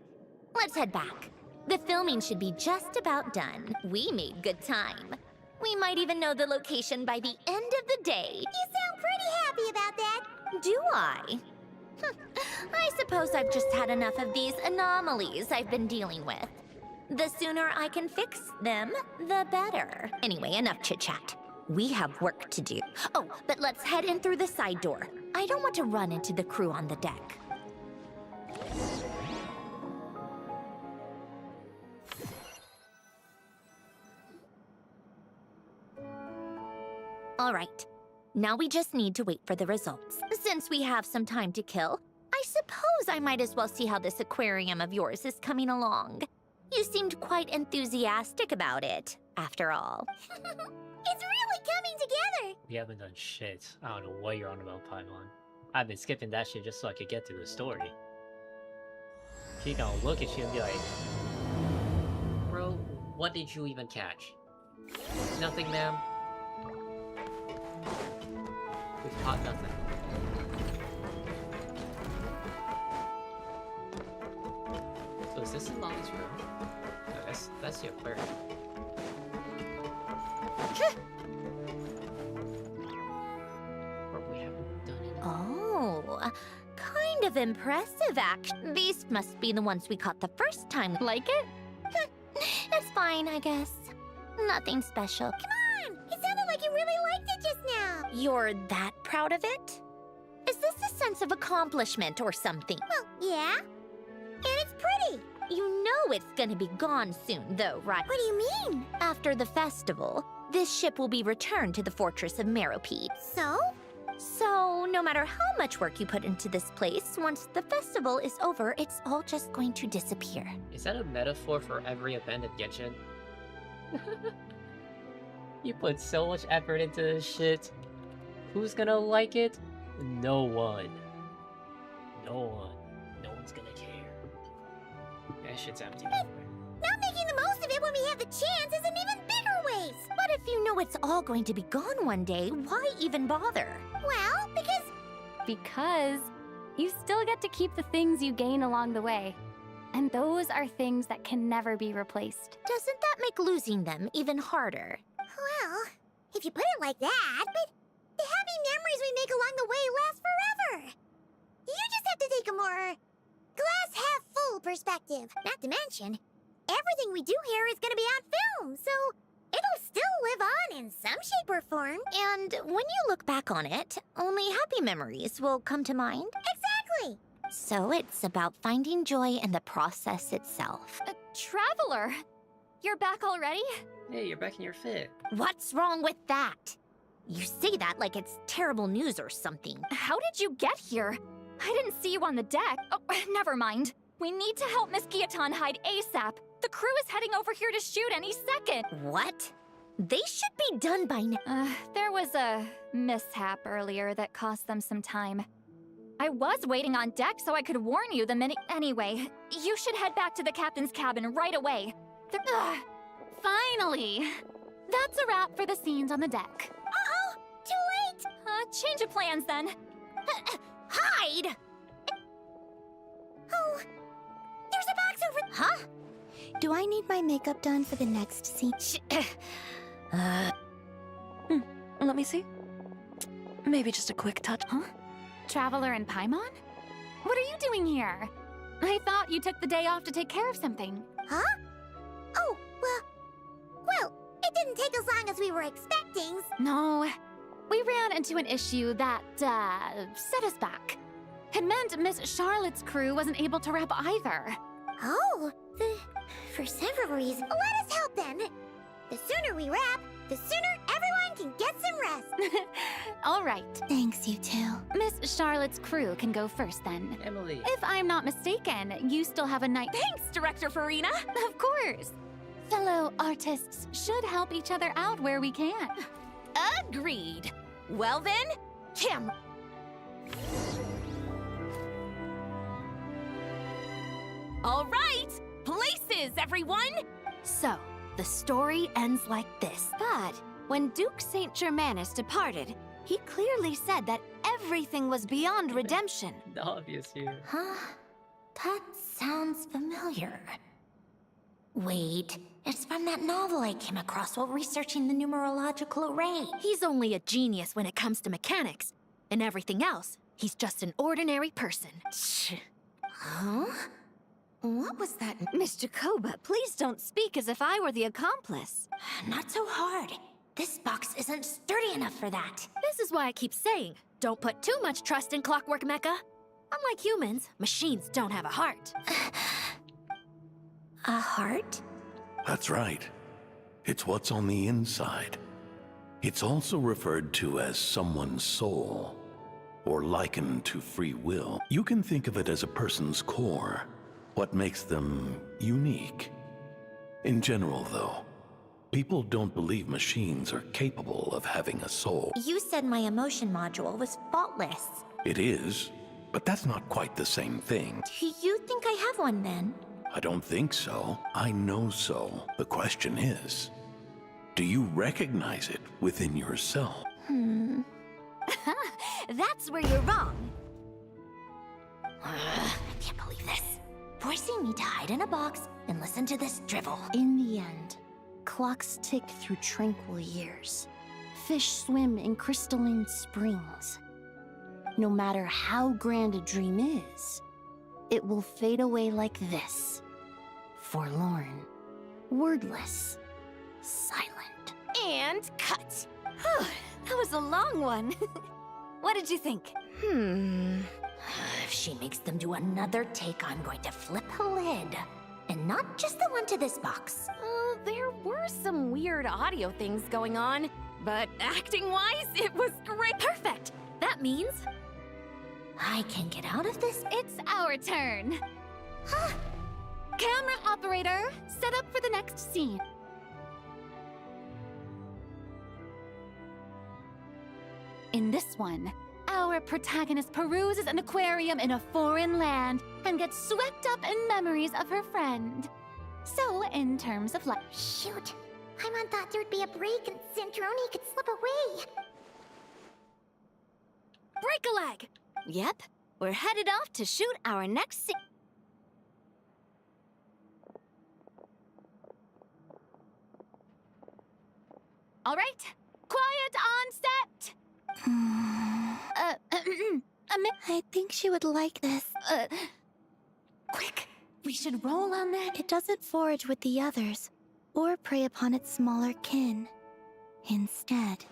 Let's head back. The filming should be just about done. We made good time. We might even know the location by the end of the day. You sound pretty happy about that. Do I? I suppose I've just had enough of these anomalies I've been dealing with. The sooner I can fix them, the better. Anyway, enough chit-chat. We have work to do. Oh, but let's head in through the side door. I don't want to run into the crew on the deck. All right. Now we just need to wait for the results. Since we have some time to kill, I suppose I might as well see how this aquarium of yours is coming along. You seemed quite enthusiastic about it, after all. It's really coming together! We haven't done shit. I don't know what you're on about, Paimon. I've been skipping that shit just so I could get through the story. She gonna look at you and be like, bro, what did you even catch? Nothing, ma'am. We've caught nothing. So is this in Mommy's room? No, that's the aquarium. Bro, we haven't done it. Oh, kind of impressive, actually. These must be the ones we caught the first time. Like it? It's fine, I guess. Nothing special. Come on! It sounded like you really liked it just now. You're that proud of it? Is this a sense of accomplishment or something? Well, yeah. And it's pretty. You know it's gonna be gone soon, though, right? What do you mean? After the festival, this ship will be returned to the fortress of Meropede. So? So, no matter how much work you put into this place, once the festival is over, it's all just going to disappear. Is that a metaphor for every abandoned Genshin? You put so much effort into this shit. Who's gonna like it? No one. No one. No one's gonna care. That shit's empty. But not making the most of it when we have the chance is an even bigger waste. But if you know it's all going to be gone one day, why even bother? Well, Because you still get to keep the things you gain along the way. And those are things that can never be replaced. Doesn't that make losing them even harder? Well, if you put it like that, but the happy memories we make along the way last forever. You just have to take a more glass-half-full perspective. Not to mention, everything we do here is gonna be on film, so it'll still live on in some shape or form. And when you look back on it, only happy memories will come to mind? Exactly! So it's about finding joy in the process itself. Traveler! You're back already? Hey, you're back in your fit. What's wrong with that? You say that like it's terrible news or something. How did you get here? I didn't see you on the deck. Oh, never mind. We need to help Miss Guillotin hide ASAP. The crew is heading over here to shoot any second. What? They should be done by now. There was a mishap earlier that cost them some time. I was waiting on deck so I could warn you the minute— Anyway, you should head back to the captain's cabin right away. Finally! That's a wrap for the scenes on the deck. Uh-oh! Too late! Change of plans then. Hide! Oh, there's a box over— Huh? Do I need my makeup done for the next scene? Let me see. Maybe just a quick touch. Huh? Traveler and Paimon? What are you doing here? I thought you took the day off to take care of something. Huh? Oh, well, it didn't take as long as we were expecting. No, we ran into an issue that, set us back. It meant Miss Charlotte's crew wasn't able to wrap either. Oh, for several reasons. Let us help then. The sooner we wrap, the sooner everyone can get some rest. All right. Thanks, you two. Miss Charlotte's crew can go first then. Emily. If I'm not mistaken, you still have a night. Thanks, Director Farina. Of course. Fellow artists should help each other out where we can. Agreed. Well then, camera. All right, places, everyone! So, the story ends like this. But when Duke Saint Germanus departed, he clearly said that everything was beyond redemption. The obvious here. Huh? That sounds familiar. Wait, it's from that novel I came across while researching the numerological array. He's only a genius when it comes to mechanics. And everything else, he's just an ordinary person. Huh? What was that? Miss Jacoba, please don't speak as if I were the accomplice. Not so hard. This box isn't sturdy enough for that. This is why I keep saying, don't put too much trust in Clockwork Mecha. Unlike humans, machines don't have a heart. A heart? That's right. It's what's on the inside. It's also referred to as someone's soul, or likened to free will. You can think of it as a person's core, what makes them unique. In general, though, people don't believe machines are capable of having a soul. You said my emotion module was faultless. It is, but that's not quite the same thing. Do you think I have one then? I don't think so. I know so. The question is, do you recognize it within yourself? That's where you're wrong. I can't believe this. Forcing me to hide in a box and listen to this drivel. In the end, clocks tick through tranquil years. Fish swim in crystalline springs. No matter how grand a dream is, it will fade away like this. Forlorn, wordless, silent. And cut. That was a long one. What did you think? If she makes them do another take, I'm going to flip a lid. And not just the one to this box. There were some weird audio things going on, but acting-wise, it was great. Perfect. That means I can get out of this. It's our turn. Camera operator, set up for the next scene. In this one, our protagonist peruses an aquarium in a foreign land and gets swept up in memories of her friend. So, in terms of life... Shoot, Paimon thought there'd be a break and Sandrone could slip away. Break a leg! Yep, we're headed off to shoot our next scene. All right, quiet on set! I think she would like this. Quick, we should roll on that. It doesn't forage with the others, or prey upon its smaller kin. Instead,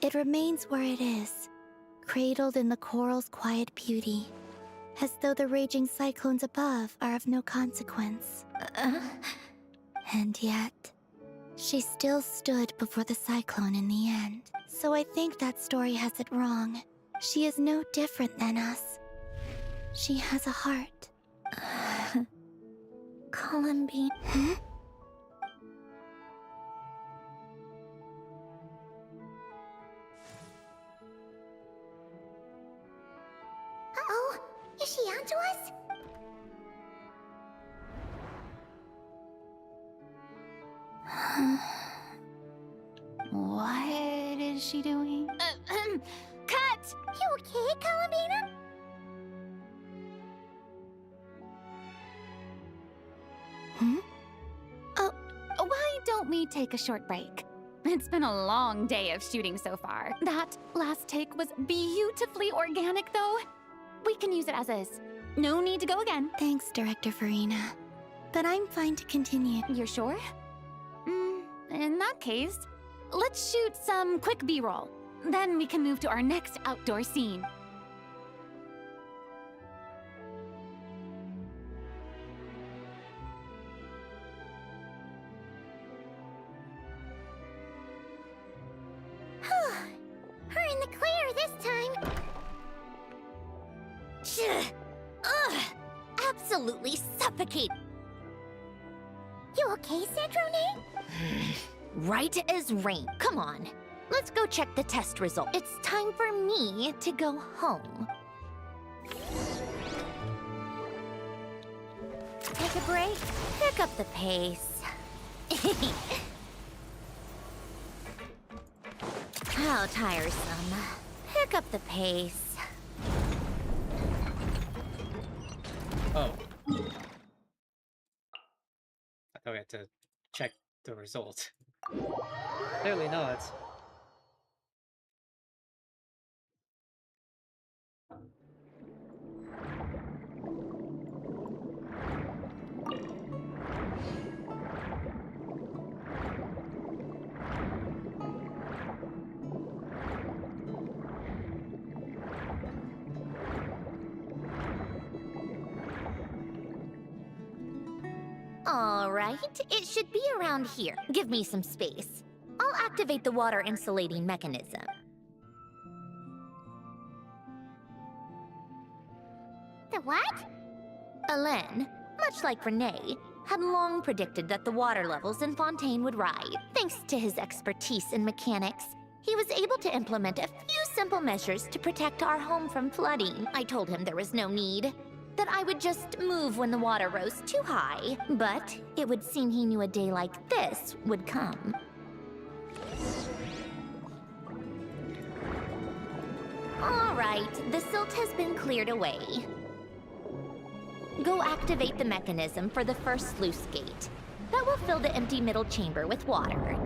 it remains where it is, cradled in the coral's quiet beauty, as though the raging cyclones above are of no consequence. And yet, she still stood before the cyclone in the end. So I think that story has it wrong. She is no different than us. She has a heart. Columbine. Uh-oh, is she onto us? What is she doing? Cut! You okay, Columbina? Why don't we take a short break? It's been a long day of shooting so far. That last take was beautifully organic, though. We can use it as is. No need to go again. Thanks, Director Farina. But I'm fine to continue. You're sure? In that case, let's shoot some quick B-roll. Then we can move to our next outdoor scene. absolutely suffocate. You okay, Sandrone? Right as rain. Come on. Let's go check the test result. It's time for me to go home. Take a break. Pick up the pace. How tiresome. Pick up the pace. Oh. I thought we had to check the result. Clearly not. All right, it should be around here. Give me some space. I'll activate the water insulating mechanism. The what? Alain, much like Renee, had long predicted that the water levels in Fontaine would rise. Thanks to his expertise in mechanics, he was able to implement a few simple measures to protect our home from flooding. I told him there was no need, that I would just move when the water rose too high. But it would seem he knew a day like this would come. All right, the silt has been cleared away. Go activate the mechanism for the first sluice gate. That will fill the empty middle chamber with water.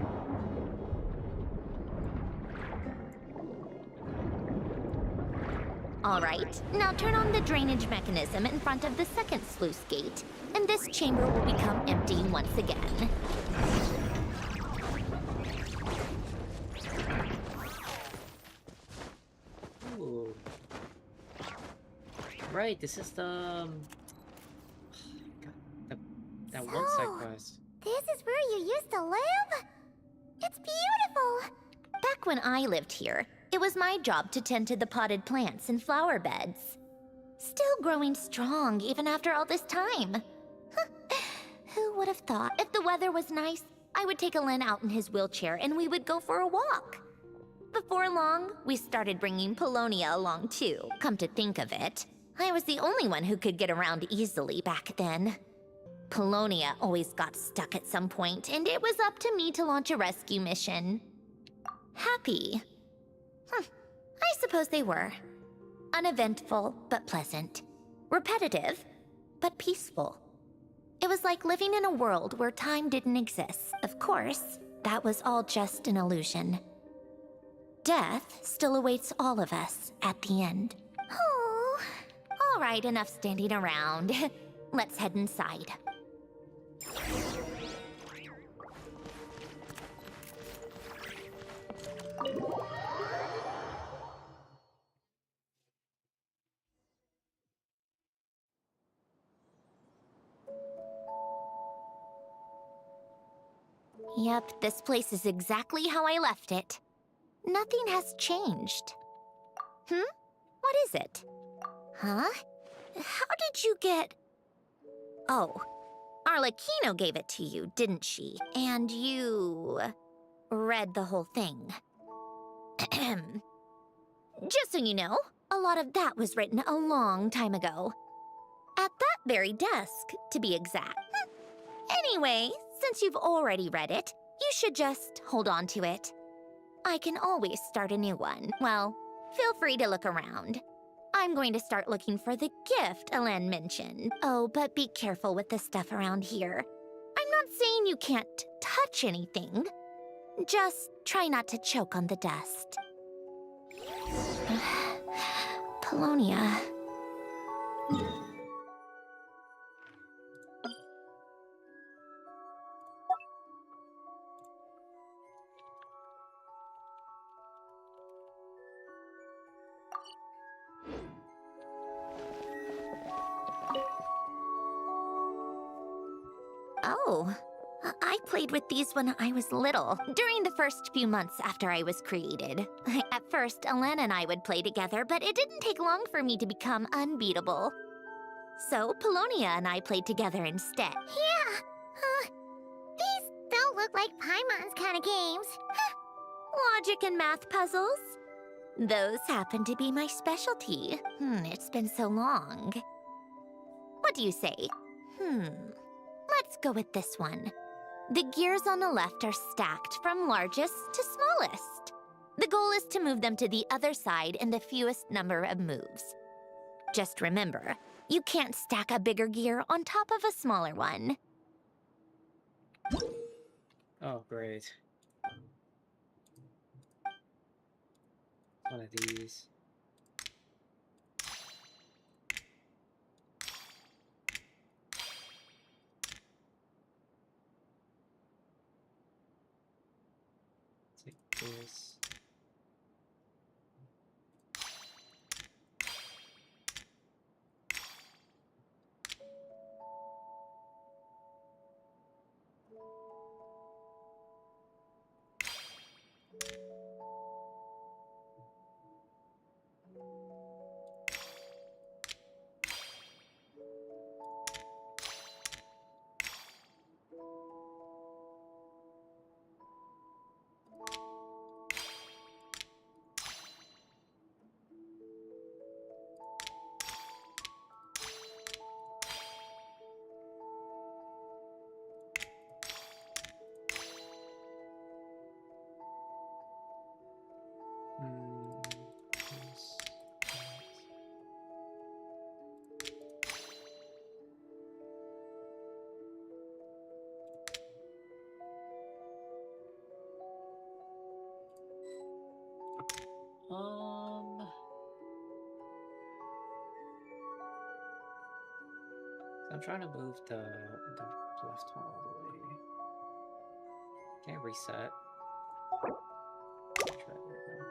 All right, now turn on the drainage mechanism in front of the second sluice gate, and this chamber will become empty once again. Ooh. Right, this is the... God, that one side quest. This is where you used to live? It's beautiful! Back when I lived here, it was my job to tend to the potted plants and flower beds. Still growing strong even after all this time. Who would have thought? If the weather was nice, I would take Alain out in his wheelchair and we would go for a walk. Before long, we started bringing Polonia along too. Come to think of it, I was the only one who could get around easily back then. Polonia always got stuck at some point, and it was up to me to launch a rescue mission. Happy. I suppose they were. Uneventful, but pleasant. Repetitive, but peaceful. It was like living in a world where time didn't exist. Of course, that was all just an illusion. Death still awaits all of us at the end. Oh, all right, enough standing around. Let's head inside. Yep, this place is exactly how I left it. Nothing has changed. What is it? Huh? How did you get... Oh, Arlecchino gave it to you, didn't she? And you... read the whole thing. Just so you know, a lot of that was written a long time ago. At that very desk, to be exact. Anyway, since you've already read it, you should just hold on to it. I can always start a new one. Well, feel free to look around. I'm going to start looking for the gift Alain mentioned. Oh, but be careful with the stuff around here. I'm not saying you can't touch anything. Just try not to choke on the dust. Polonia. Oh, I played with these when I was little, during the first few months after I was created. At first, Alain and I would play together, but it didn't take long for me to become unbeatable. So Polonia and I played together instead. Yeah. These don't look like Paimon's kind of games. Logic and math puzzles? Those happen to be my specialty. It's been so long. What do you say? Let's go with this one. The gears on the left are stacked from largest to smallest. The goal is to move them to the other side in the fewest number of moves. Just remember, you can't stack a bigger gear on top of a smaller one. Oh, great. One of these. Take this. I'm trying to move the left one all the way. Can I reset? Try it right now.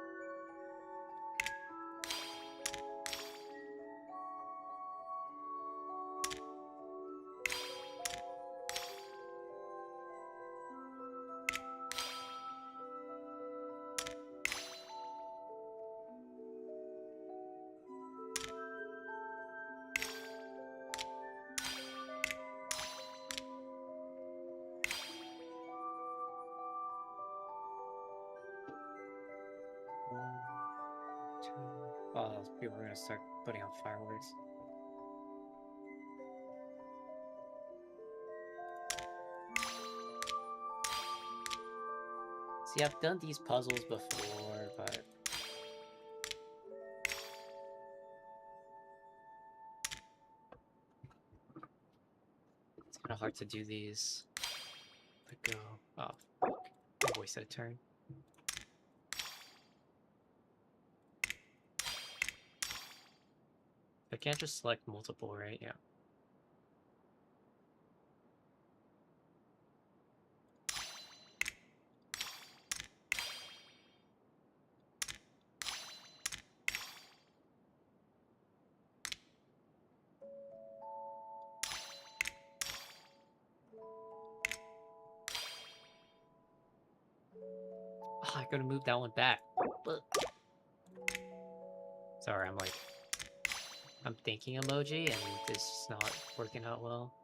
Oh, people are gonna start putting out fireworks. See, I've done these puzzles before, but it's kind of hard to do these. Let go. Oh, fuck. I wasted a turn. I can't just select multiple, right? Yeah. Oh, I gotta move that one back. Sorry, I'm thinking emoji and this is not working out well.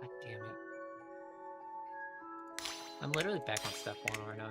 God damn it. I'm literally back on step 1, aren't I?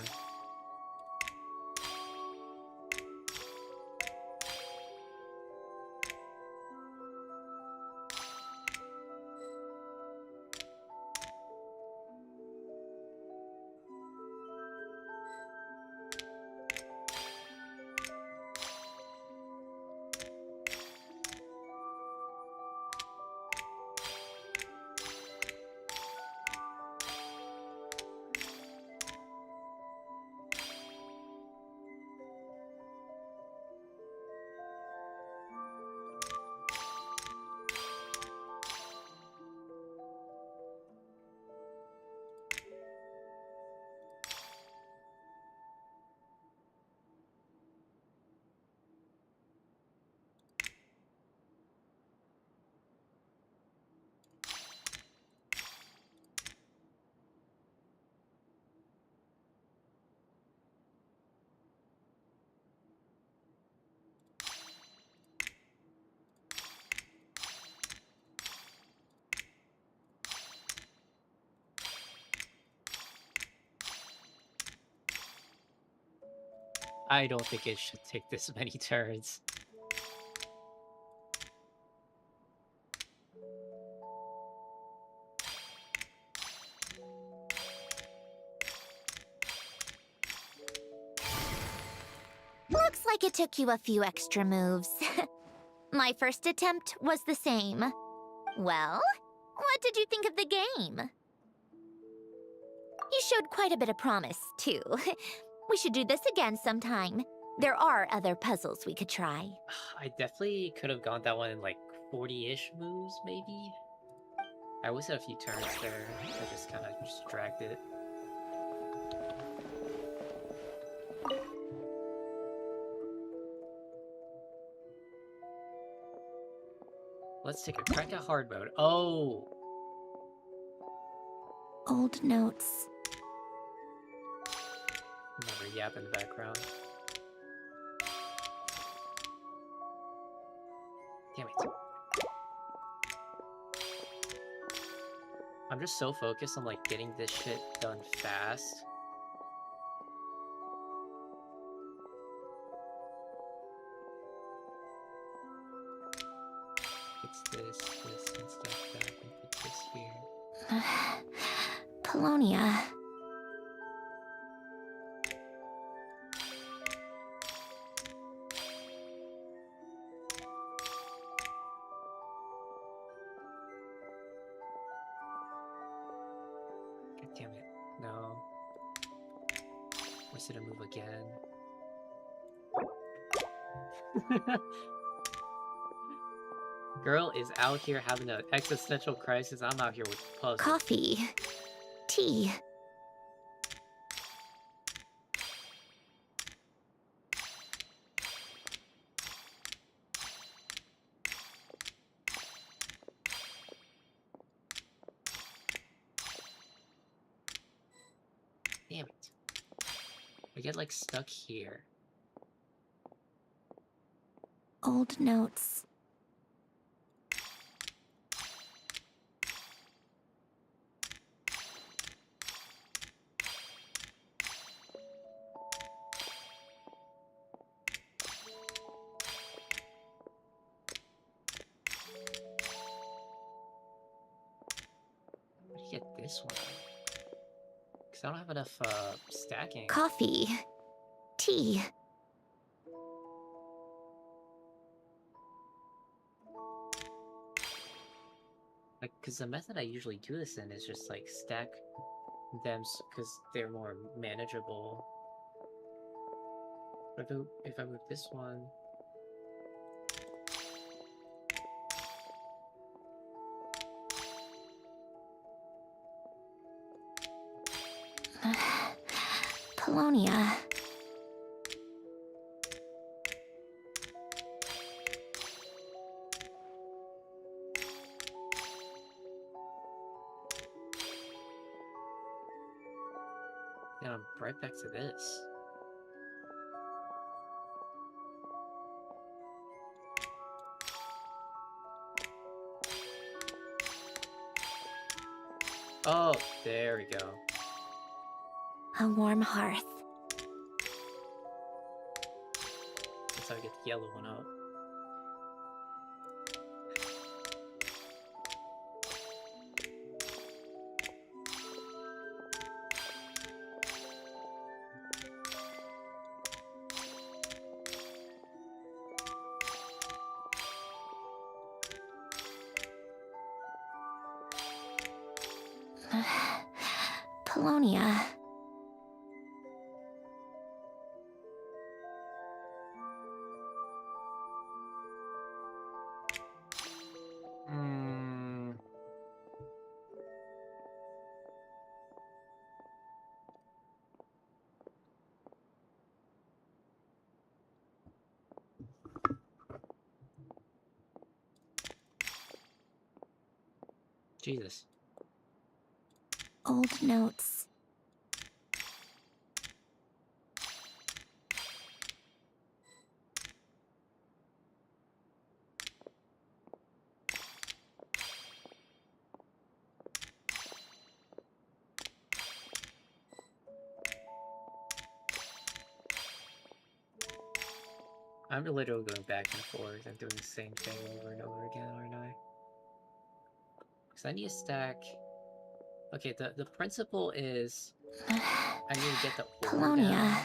I don't think it should take this many turns. Looks like it took you a few extra moves. My first attempt was the same. Well, what did you think of the game? You showed quite a bit of promise, too. We should do this again sometime. There are other puzzles we could try. I definitely could have gone that one in like 40-ish moves, maybe? I always had a few turns there. I just kind of just dragged it. Let's take a crack at hard mode. Oh! Old notes. Another yap in the background. Damn it. I'm just so focused on like getting this shit done fast. Fix this, and stuff that, and put this here. Polonia. God damn it. No. Wasted a move again. Girl is out here having an existential crisis. I'm out here with puzzles. Coffee. Tea. Damn it. I get like stuck here. Old notes. How do you get this one? Because I don't have enough stacking. Coffee. Tea. Like, because the method I usually do this in is just like stack them because they're more manageable. But if I move this one, Polonia. then I'm right back to this. Oh, there we go. A warm hearth. That's how I get the yellow one up. Polonia. Jesus. Old notes. I'm literally going back and forth and doing the same thing over and over again, aren't I? Because I need to stack... Okay, the principle is... I need to get the order down.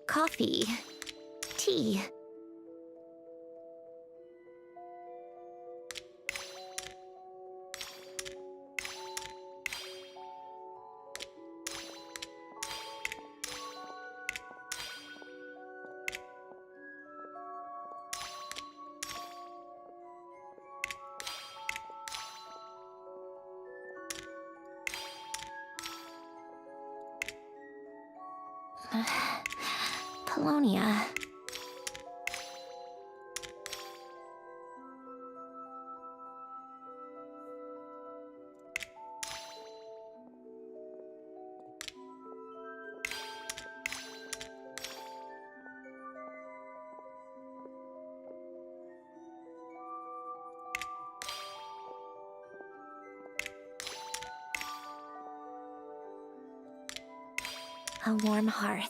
Coffee. Tea. Polonia. A warm hearth.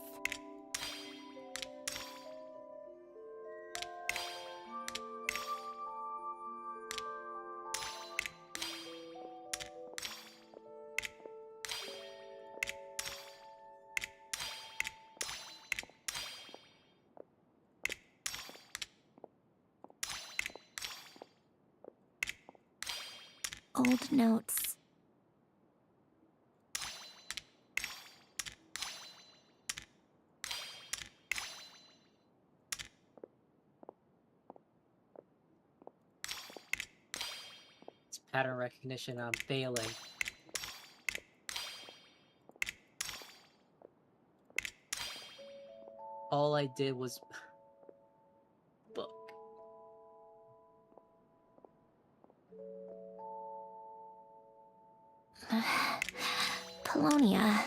Old notes. It's pattern recognition, I'm failing. All I did was... book. Polonia.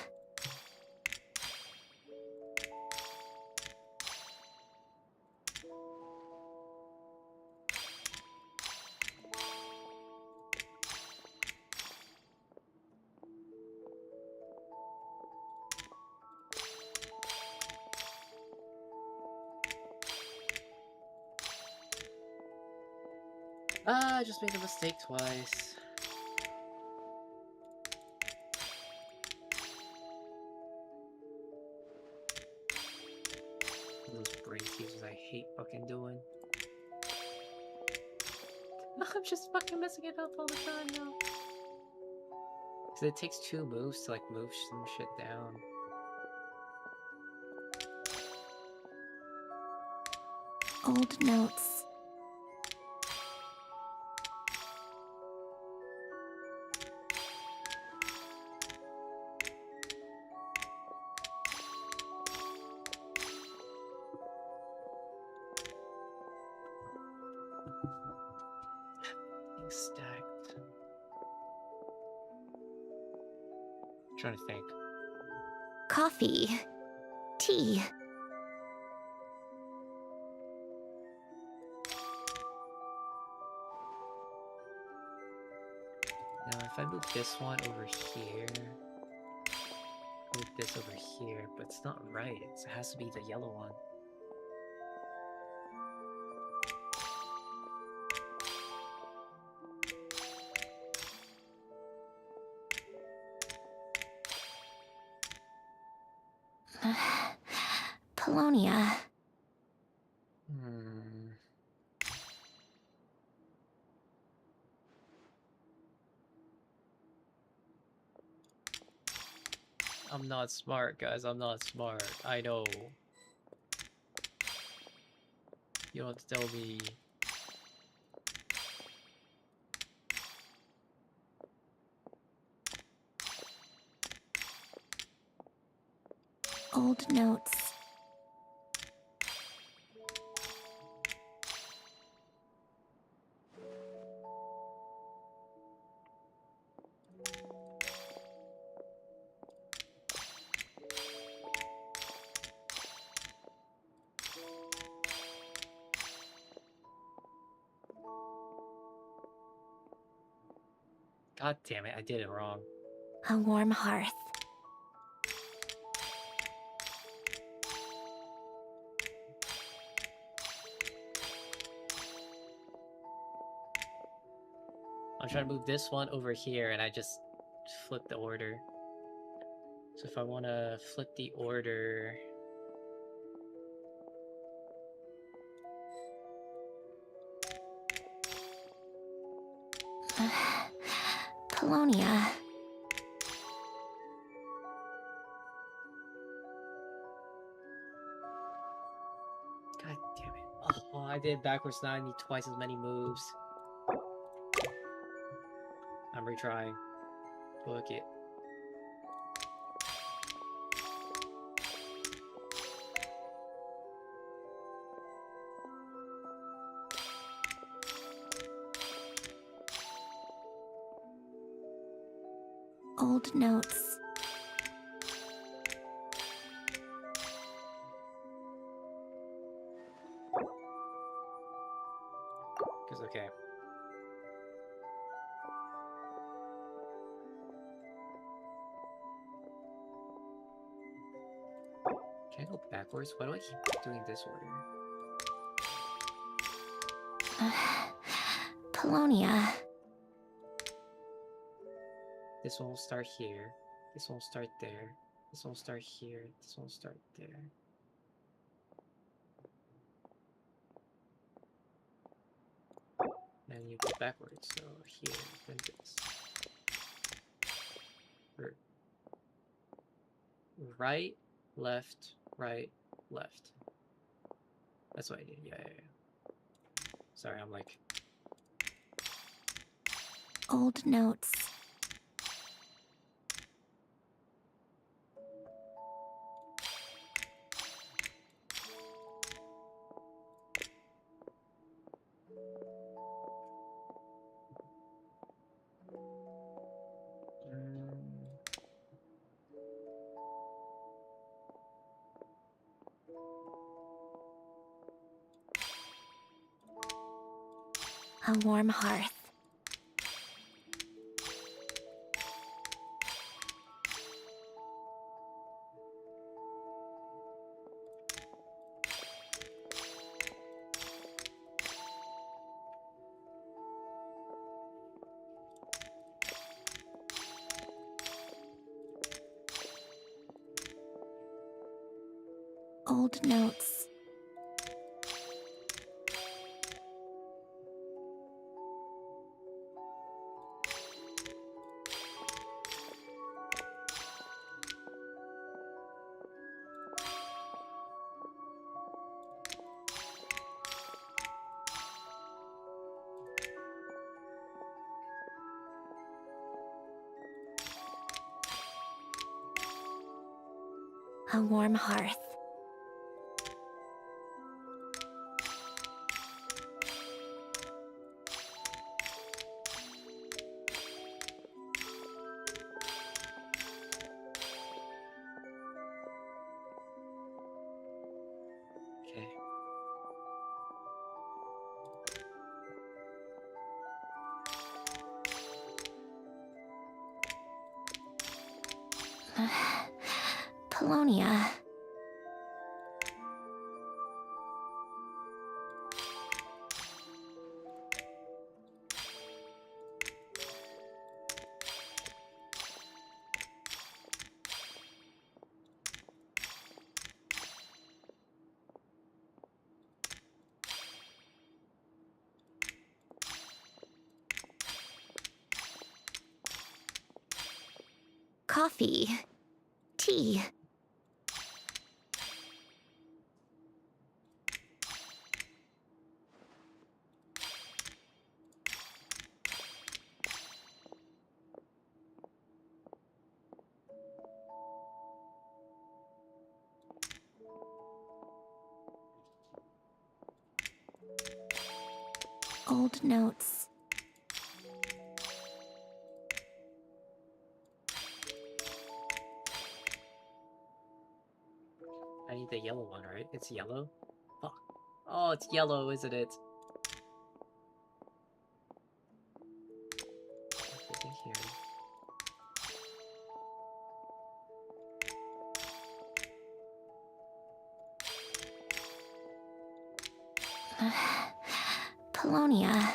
I just made a mistake twice. Those brain teasers I hate fucking doing. I'm just fucking messing it up all the time now. Cause it takes 2 moves to like move some shit down. Old notes. Being stacked. I'm trying to think. Coffee. Tea. Now if I move this one over here, move this over here, but it's not right. It has to be the yellow one. Polonia. I'm not smart, guys. I'm not smart. I know. You don't have to tell me. Old notes. God damn it, I did it wrong. A warm hearth. I'm trying to move this one over here, and I just flipped the order. So if I want to flip the order... Polonia. God damn it. Oh, I did it backwards now. I need twice as many moves. I'm retrying. Book it. Old notes. Because, okay. Can I go backwards? Why do I keep doing this order? Polonia. This one will start here. This one will start there. This one will start here. This one will start there. And you go backwards, so here, then this. Right, left, right, left. That's what I did. Yeah. Sorry, I'm like... Old notes. A warm hearth. Old notes. A warm hearth. Okay. Polonia. Coffee. Tea. Old notes. I need the yellow one, right? It's yellow? Fuck. Oh, it's yellow, isn't it? Everything here. Polonia.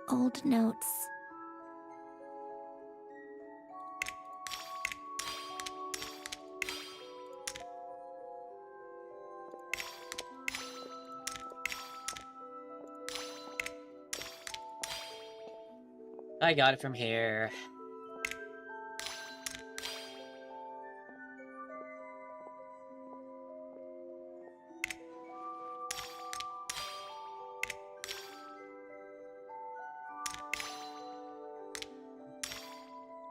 Old notes. I got it from here.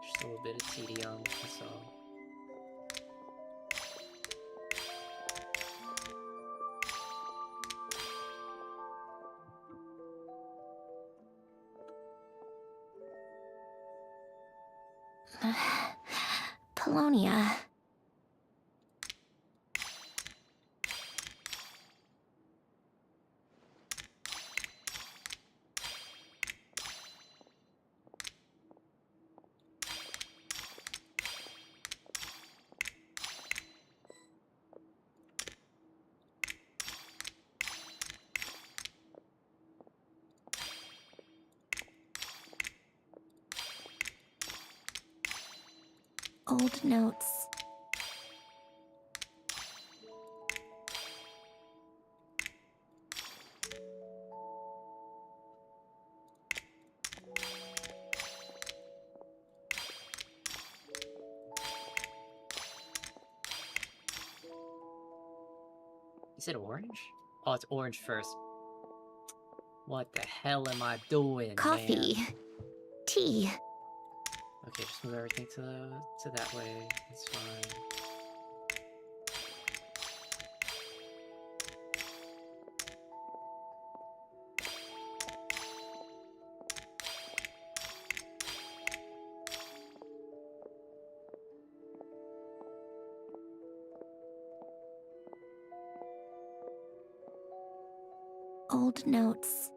Just a little bit of tedium, that's all. Polonia. Old notes. Is it orange? Oh, it's orange first. What the hell am I doing, Coffee. man? Tea. Okay, just move everything to that way. It's fine. Old notes.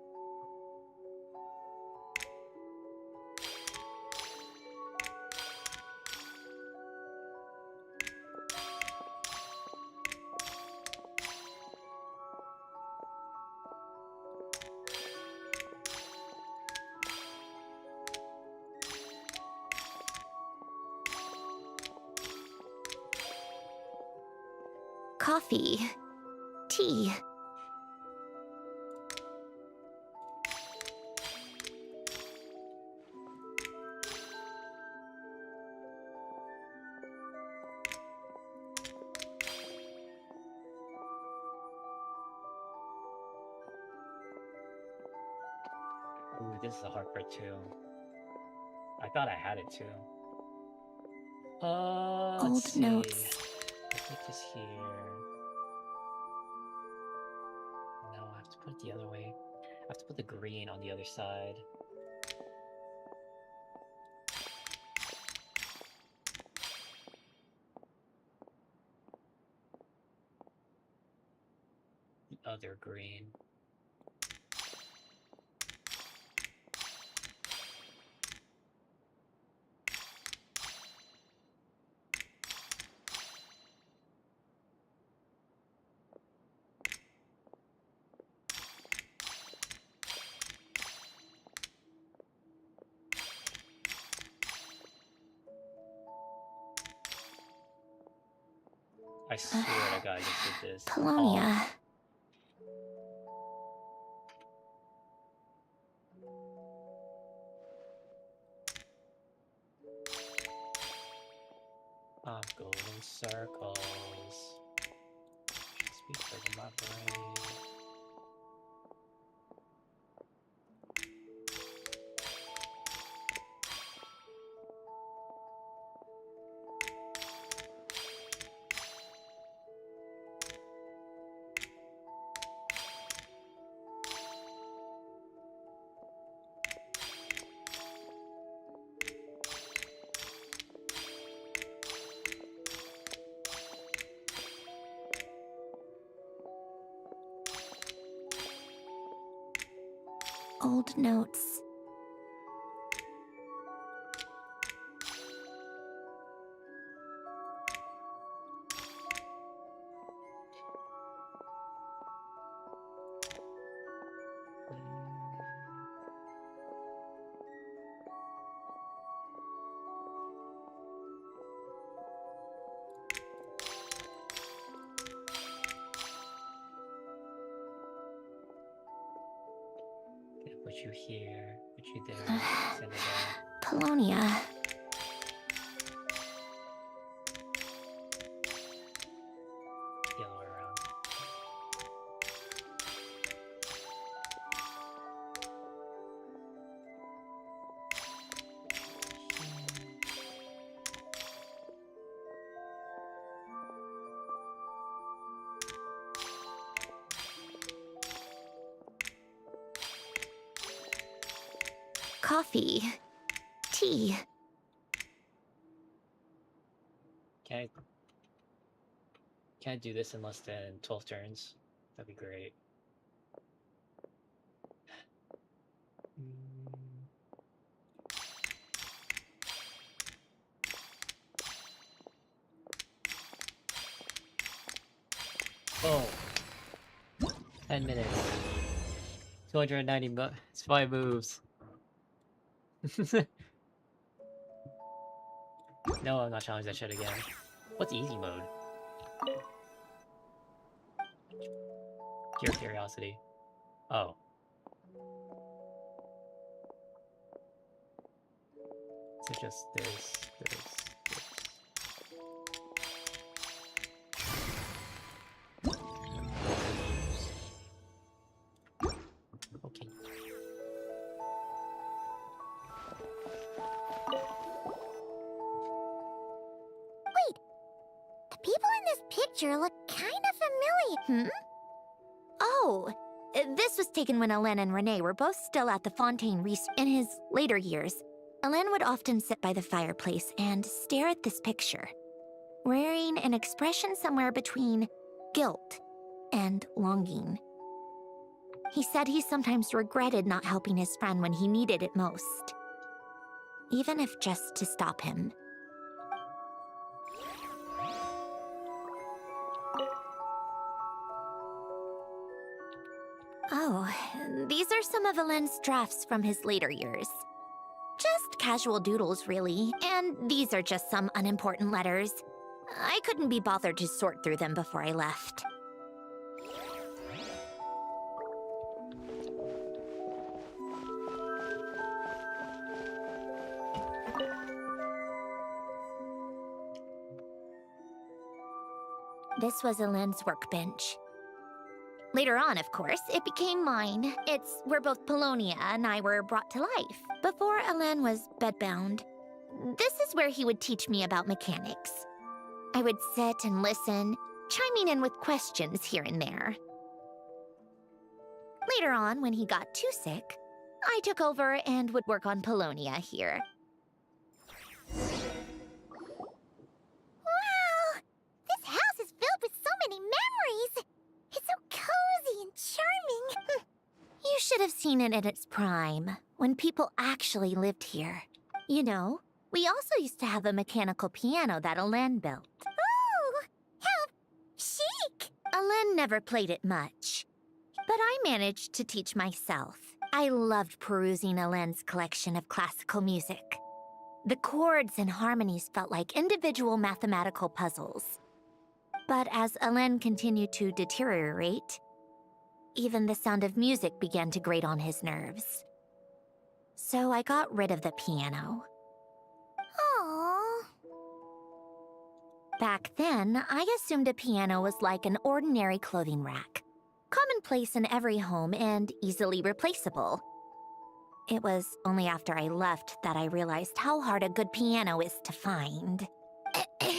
Coffee. Tea. Ooh, this is a hard part too. I thought I had it too. Let's Old see. notes. I'll put this here. No, I have to put it the other way. I have to put the green on the other side. The other green. I swear to God, I just did this. Polonia. Golden circles. Just be freaking my brain. Old notes. Okay, put you here, put you there, send it there. Polonia. Yellow around. Coffee. Tea. Can I do this in less than 12 turns? That'd be great. Oh. 10 minutes. 290 it's 5 moves. No, I'm not challenging that shit again. What's easy mode? Pure curiosity. Oh. So just this. Okay. Wait! The people in this picture look kind of familiar. Oh, this was taken when Alain and Renee were both still at the Fontaine Reese. In his later years, Alain would often sit by the fireplace and stare at this picture, wearing an expression somewhere between guilt and longing. He said he sometimes regretted not helping his friend when he needed it most, even if just to stop him. Oh, these are some of Alain's drafts from his later years. Just casual doodles, really, and these are just some unimportant letters. I couldn't be bothered to sort through them before I left. This was Alain's workbench. Later on, of course, it became mine. It's where both Polonia and I were brought to life. Before Alain was bedbound, this is where he would teach me about mechanics. I would sit and listen, chiming in with questions here and there. Later on, when he got too sick, I took over and would work on Polonia here. Wow! This house is filled with so many memories! It's so cozy and charming. You should have seen it in its prime, when people actually lived here. You know, we also used to have a mechanical piano that Alain built. Oh, how chic! Alain never played it much, but I managed to teach myself. I loved perusing Alain's collection of classical music. The chords and harmonies felt like individual mathematical puzzles. But as Alain continued to deteriorate, even the sound of music began to grate on his nerves. So I got rid of the piano. Aww. Back then, I assumed a piano was like an ordinary clothing rack, commonplace in every home and easily replaceable. It was only after I left that I realized how hard a good piano is to find.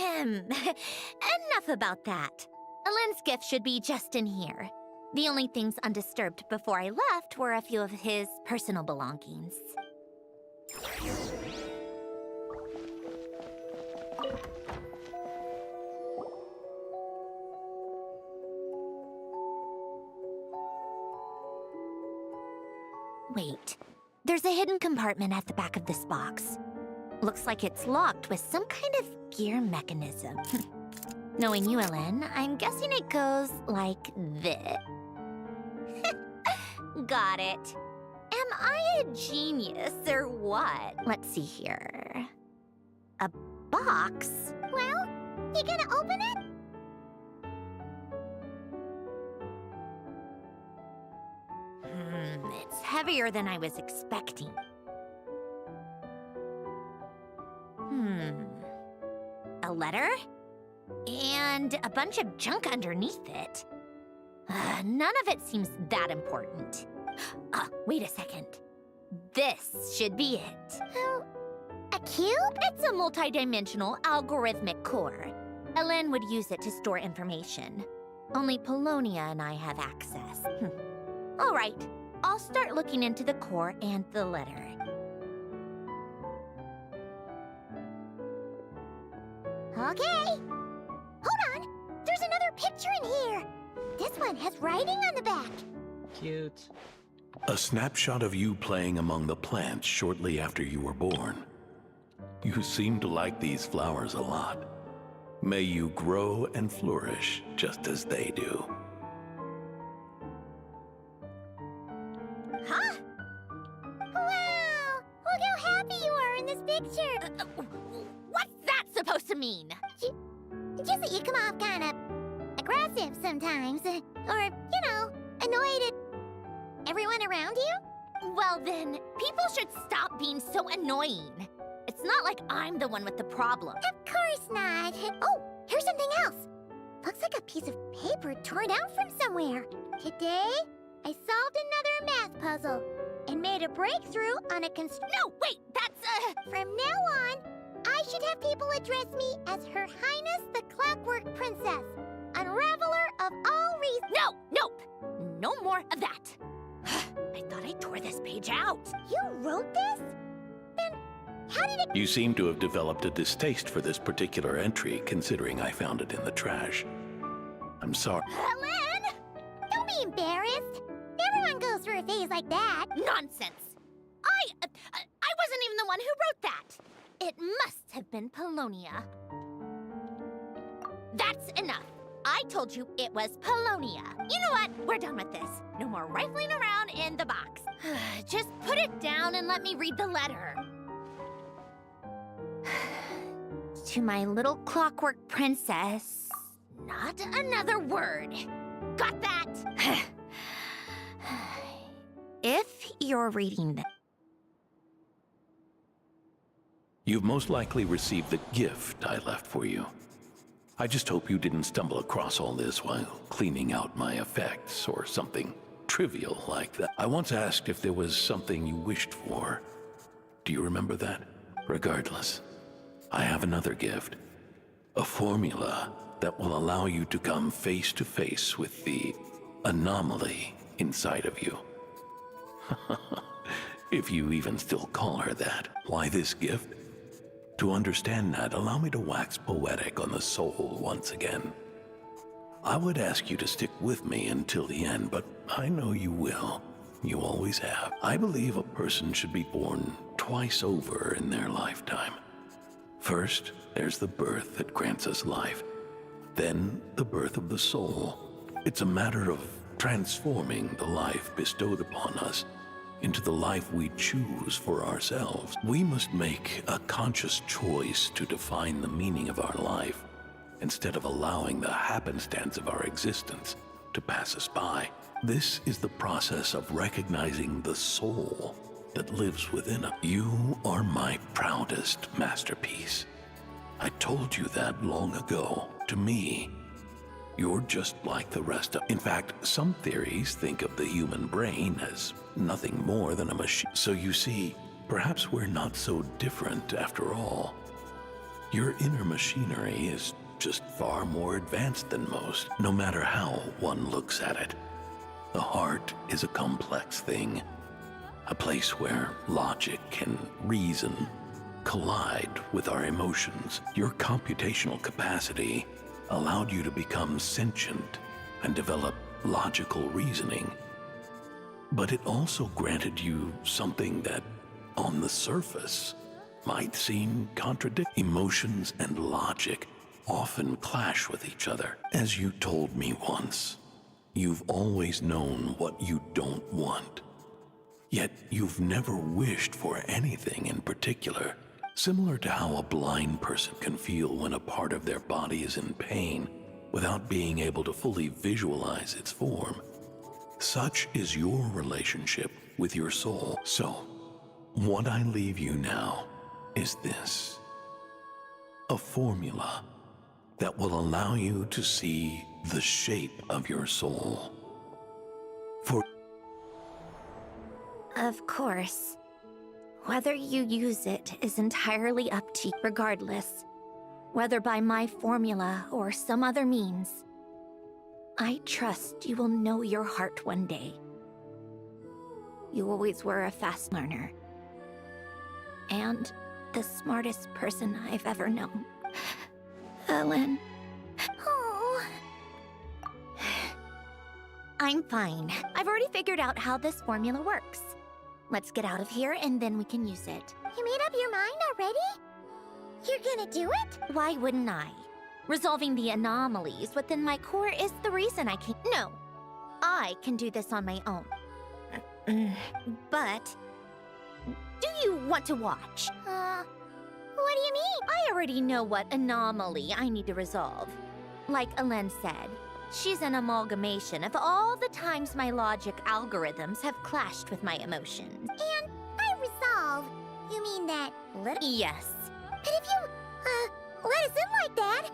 Enough about that. Alain's gift should be just in here. The only things undisturbed before I left were a few of his personal belongings. Wait. There's a hidden compartment at the back of this box. Looks like it's locked with some kind of gear mechanism. Knowing you, Ellen, I'm guessing it goes like this. Got it. Am I a genius or what? Let's see here. A box? Well, you gonna open it? It's heavier than I was expecting. A letter? And a bunch of junk underneath it. None of it seems that important. Wait a second. This should be it. A cube? It's a multidimensional algorithmic core. Ellen would use it to store information. Only Polonia and I have access. All right, I'll start looking into the core and the letter. Okay. Hold on. There's another picture in here. This one has writing on the back. Cute. A snapshot of you playing among the plants shortly after you were born. You seem to like these flowers a lot. May you grow and flourish just as they do. Huh? Wow! Look how happy you are in this picture. What's that supposed to mean? Just that you come off kind of aggressive sometimes. Or, you know, annoyed at everyone around you. Well then, people should stop being so annoying. It's not like I'm the one with the problem. Of course not. Oh, here's something else. Looks like a piece of paper torn out from somewhere. Today, I solved another math puzzle and made a breakthrough on a No, wait, that's From now on, I should have people address me as Her Highness the Clockwork Princess, unraveler of all reasons. No, nope. No more of that. I thought I tore this page out. You wrote this? Then how did it... You seem to have developed a distaste for this particular entry, considering I found it in the trash. I'm sorry. Ellen! Don't be embarrassed. Everyone goes through a phase like that. Nonsense. I wasn't even the one who wrote that. It must have been Polonia. That's enough. I told you it was Polonia. You know what? We're done with this. No more rifling around in the box. Just put it down and let me read the letter. To my little clockwork princess. Not another word. Got that? If you're reading this. You've most likely received the gift I left for you. I just hope you didn't stumble across all this while cleaning out my effects or something trivial like that. I once asked if there was something you wished for. Do you remember that? Regardless, I have another gift. A formula that will allow you to come face to face with the anomaly inside of you. If you even still call her that. Why this gift? To understand that, allow me to wax poetic on the soul once again. I would ask you to stick with me until the end, but I know you will. You always have. I believe a person should be born twice over in their lifetime. First, there's the birth that grants us life. Then, the birth of the soul. It's a matter of transforming the life bestowed upon us into the life we choose for ourselves. We must make a conscious choice to define the meaning of our life, instead of allowing the happenstance of our existence to pass us by. This is the process of recognizing the soul that lives within us. You are my proudest masterpiece. I told you that long ago. To me, you're just like the rest of... In fact, some theories think of the human brain as nothing more than a machine. So you see, perhaps we're not so different after all. Your inner machinery is just far more advanced than most, no matter how one looks at it. The heart is a complex thing, a place where logic and reason collide with our emotions. Your computational capacity allowed you to become sentient and develop logical reasoning. But it also granted you something that, on the surface, might seem contradictory. Emotions and logic often clash with each other. As you told me once, you've always known what you don't want. Yet you've never wished for anything in particular. Similar to how a blind person can feel when a part of their body is in pain without being able to fully visualize its form. Such is your relationship with your soul. So, what I leave you now is this: a formula that will allow you to see the shape of your soul. For Of course. Whether you use it is entirely up to you. Regardless, whether by my formula or some other means, I trust you will know your heart one day. You always were a fast learner. And the smartest person I've ever known. Ellen. Oh. I'm fine. I've already figured out how this formula works. Let's get out of here and then we can use it. You made up your mind already? You're gonna do it? Why wouldn't I? Resolving the anomalies within my core is the reason I can— No! I can do this on my own. But— do you want to watch? What do you mean? I already know what anomaly I need to resolve. Like Alen said, she's an amalgamation of all the times my logic algorithms have clashed with my emotions. And by resolve, you mean that Yes. But if you, let us in like that,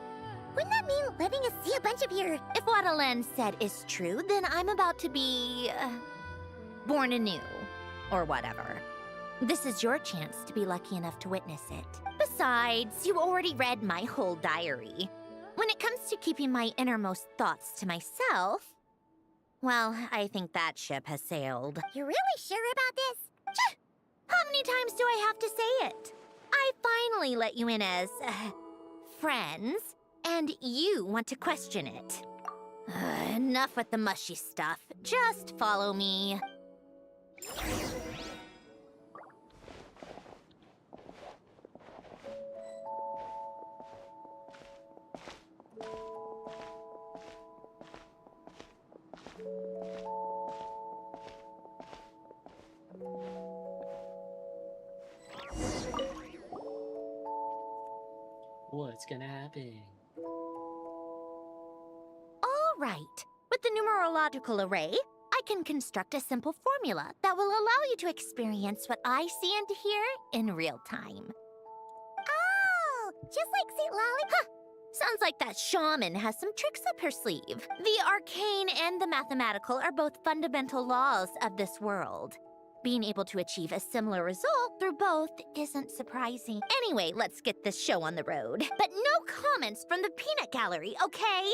wouldn't that mean letting us see a bunch of your— If what Alen said is true, then I'm about to be— born anew. Or whatever. This is your chance to be lucky enough to witness it. Besides, you already read my whole diary. When it comes to keeping my innermost thoughts to myself, well, I think that ship has sailed. You're really sure about this? How many times do I have to say it? I finally let you in as, friends, and you want to question it. Enough with the mushy stuff. Just follow me. What's gonna happen? All right. With the numerological array, I can construct a simple formula that will allow you to experience what I see and hear in real time. Oh, just like St. Lolly. Huh. Sounds like that shaman has some tricks up her sleeve. The arcane and the mathematical are both fundamental laws of this world. Being able to achieve a similar result through both isn't surprising. Anyway, let's get this show on the road. But no comments from the peanut gallery, okay?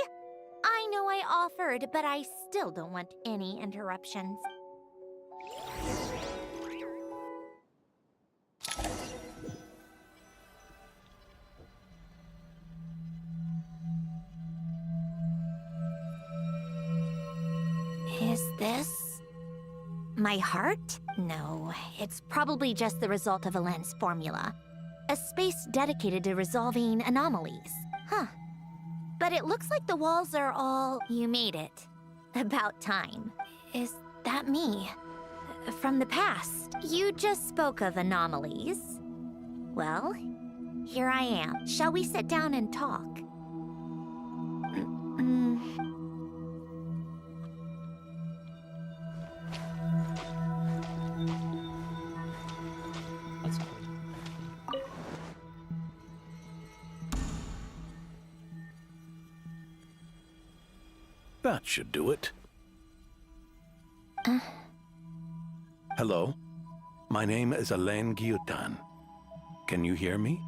I know I offered, but I still don't want any interruptions. Is this my heart? No, it's probably just the result of Alen's formula. A space dedicated to resolving anomalies. Huh. But it looks like the walls are all— You made it. About time. Is that me? From the past. You just spoke of anomalies. Well, here I am. Shall we sit down and talk? That should do it. Hello? My name is Alain Guillotin. Can you hear me?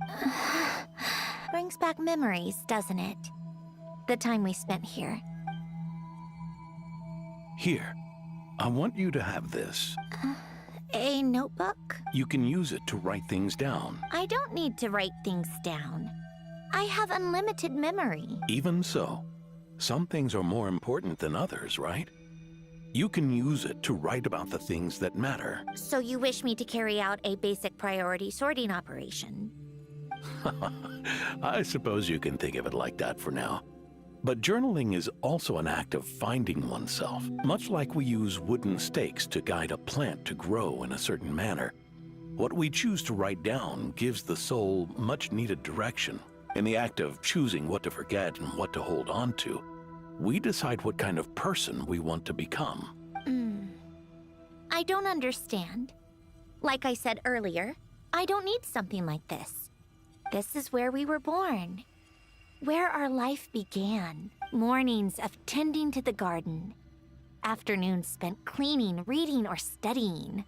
Brings back memories, doesn't it? The time we spent here. Here. I want you to have this. A notebook? You can use it to write things down. I don't need to write things down. I have unlimited memory. Even so, some things are more important than others, right? You can use it to write about the things that matter. So you wish me to carry out a basic priority sorting operation? I suppose you can think of it like that for now. But journaling is also an act of finding oneself. Much like we use wooden stakes to guide a plant to grow in a certain manner, what we choose to write down gives the soul much-needed direction. In the act of choosing what to forget and what to hold on to, we decide what kind of person we want to become. I don't understand. Like I said earlier, I don't need something like this. This is where we were born. Where our life began. Mornings of tending to the garden. Afternoons spent cleaning, reading, or studying.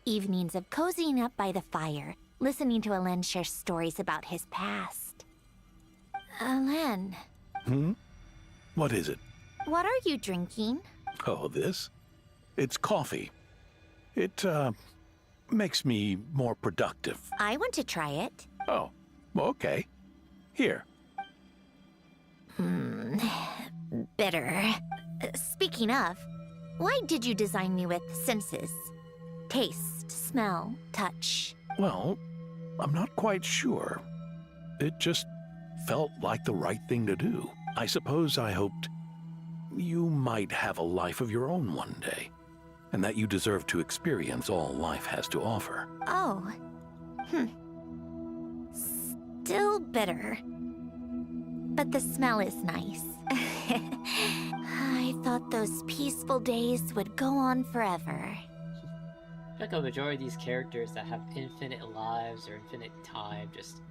Evenings of cozying up by the fire, listening to Alen share stories about his past. Alen. What is it? What are you drinking? Oh, this? It's coffee. It, makes me more productive. I want to try it. Oh, okay. Here. Bitter. Speaking of, why did you design me with senses? Taste, smell, touch. Well, I'm not quite sure. It just felt like the right thing to do. I suppose I hoped you might have a life of your own one day, and that you deserve to experience all life has to offer. Oh. Still bitter. But the smell is nice. I thought those peaceful days would go on forever. I feel like a majority of these characters that have infinite lives or infinite time just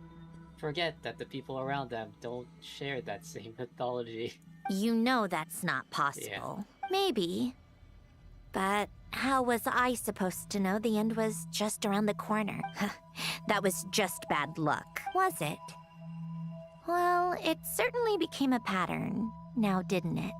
forget that the people around them don't share that same mythology. You know that's not possible. Yeah. Maybe. But how was I supposed to know the end was just around the corner? That was just bad luck, was it? Well, it certainly became a pattern, now didn't it?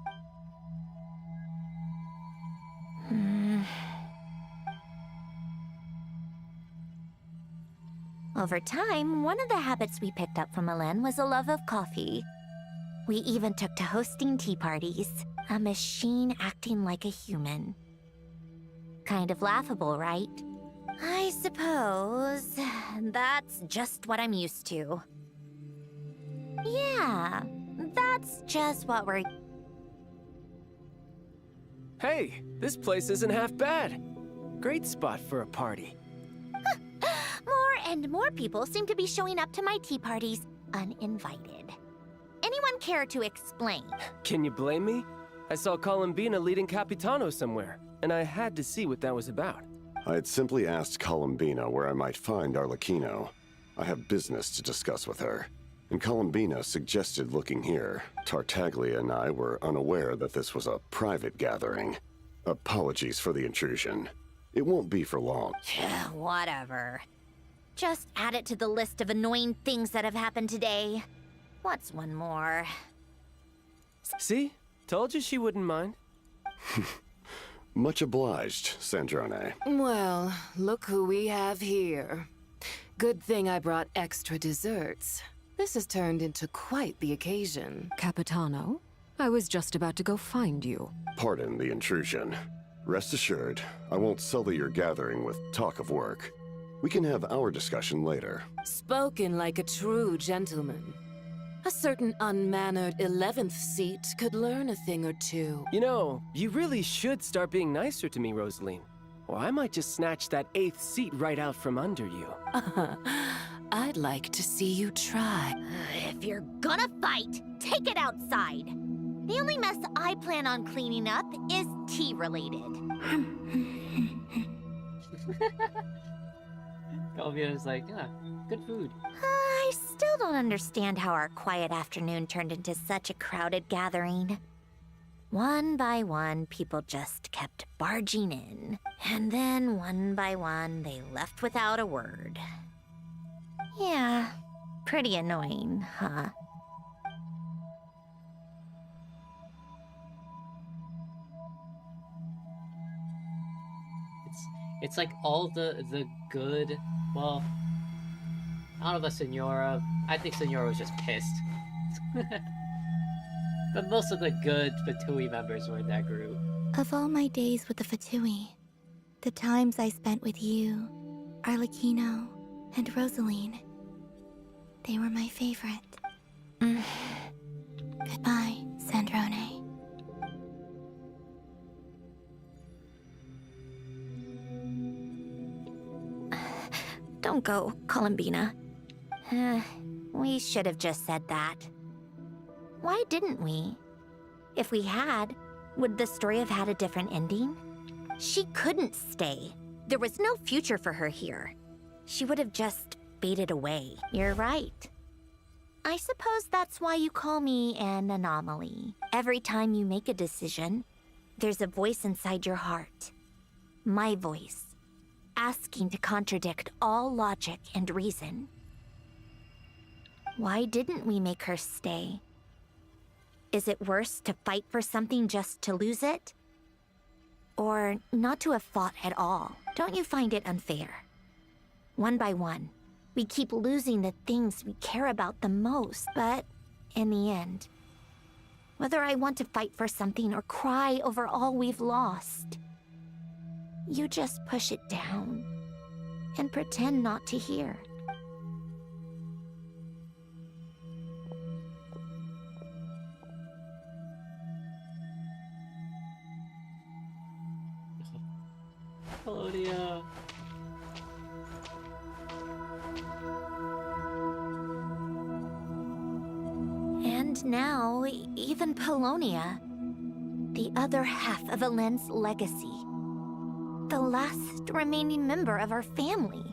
Over time, one of the habits we picked up from Alen was a love of coffee. We even took to hosting tea parties, a machine acting like a human. Kind of laughable, right? I suppose that's just what I'm used to. Yeah, that's just what we're... Hey, this place isn't half bad. Great spot for a party. More and more people seem to be showing up to my tea parties uninvited. Anyone care to explain? Can you blame me? I saw Columbina leading Capitano somewhere, and I had to see what that was about. I had simply asked Columbina where I might find Arlecchino. I have business to discuss with her. And Columbina suggested looking here. Tartaglia and I were unaware that this was a private gathering. Apologies for the intrusion. It won't be for long. Whatever. Just add it to the list of annoying things that have happened today. What's one more? See? Told you she wouldn't mind. Much obliged, Sandrone. Well, look who we have here. Good thing I brought extra desserts. This has turned into quite the occasion. Capitano, I was just about to go find you. Pardon the intrusion. Rest assured, I won't sully your gathering with talk of work. We can have our discussion later. Spoken like a true gentleman. A certain unmannered 11th seat could learn a thing or two. You know, you really should start being nicer to me, Rosaline. Or I might just snatch that 8th seat right out from under you. I'd like to see you try. If you're gonna fight, take it outside. The only mess I plan on cleaning up is tea-related. Calvia's like, yeah, good food. I still don't understand how our quiet afternoon turned into such a crowded gathering. One by one, people just kept barging in. And then, one by one, they left without a word. Yeah, pretty annoying, huh? It's like all the good, well, I don't know about Senora. I think Senora was just pissed. But most of the good Fatui members were in that group. Of all my days with the Fatui, the times I spent with you, Arlecchino, and Rosaline, they were my favorite. Goodbye, Sandrone. Don't go, Columbina. We should have just said that. Why didn't we? If we had, would the story have had a different ending? She couldn't stay. There was no future for her here. She would have just faded away. You're right. I suppose that's why you call me an anomaly. Every time you make a decision, there's a voice inside your heart. My voice. Asking to contradict all logic and reason. Why didn't we make her stay? Is it worse to fight for something just to lose it? Or not to have fought at all? Don't you find it unfair? One by one, we keep losing the things we care about the most, but in the end, whether I want to fight for something or cry over all we've lost, you just push it down and pretend not to hear. Claudia. And now, even Polonia, the other half of Alen's legacy. The last remaining member of our family.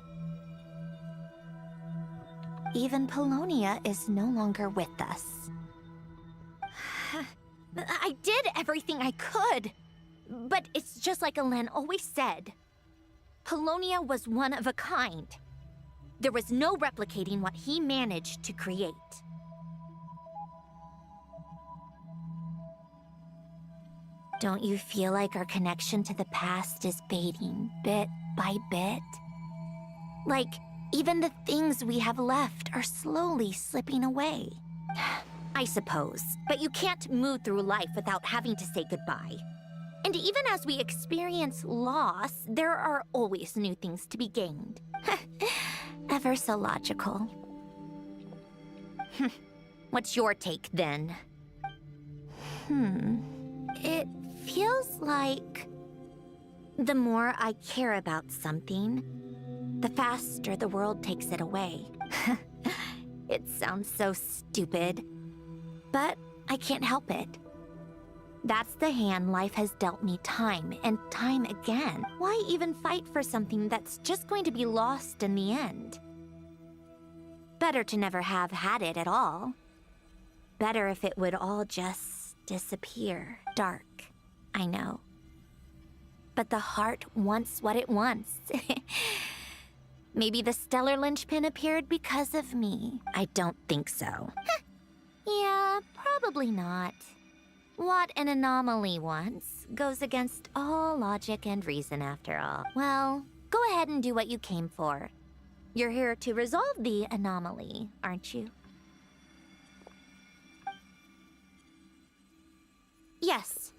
Even Polonia is no longer with us. I did everything I could. But it's just like Alen always said. Polonia was one of a kind. There was no replicating what he managed to create. Don't you feel like our connection to the past is fading, bit by bit? Like, even the things we have left are slowly slipping away. I suppose, but you can't move through life without having to say goodbye. And even as we experience loss, there are always new things to be gained. Ever so logical. What's your take, then? It feels like the more I care about something, the faster the world takes it away. It sounds so stupid, but I can't help it. That's the hand life has dealt me time and time again. Why even fight for something that's just going to be lost in the end? Better to never have had it at all. Better if it would all just disappear. Dark, I know. But the heart wants what it wants. Maybe the stellar linchpin appeared because of me. I don't think so. Yeah, probably not. What an anomaly wants goes against all logic and reason after all. Well, go ahead and do what you came for. You're here to resolve the anomaly, aren't you? Yes.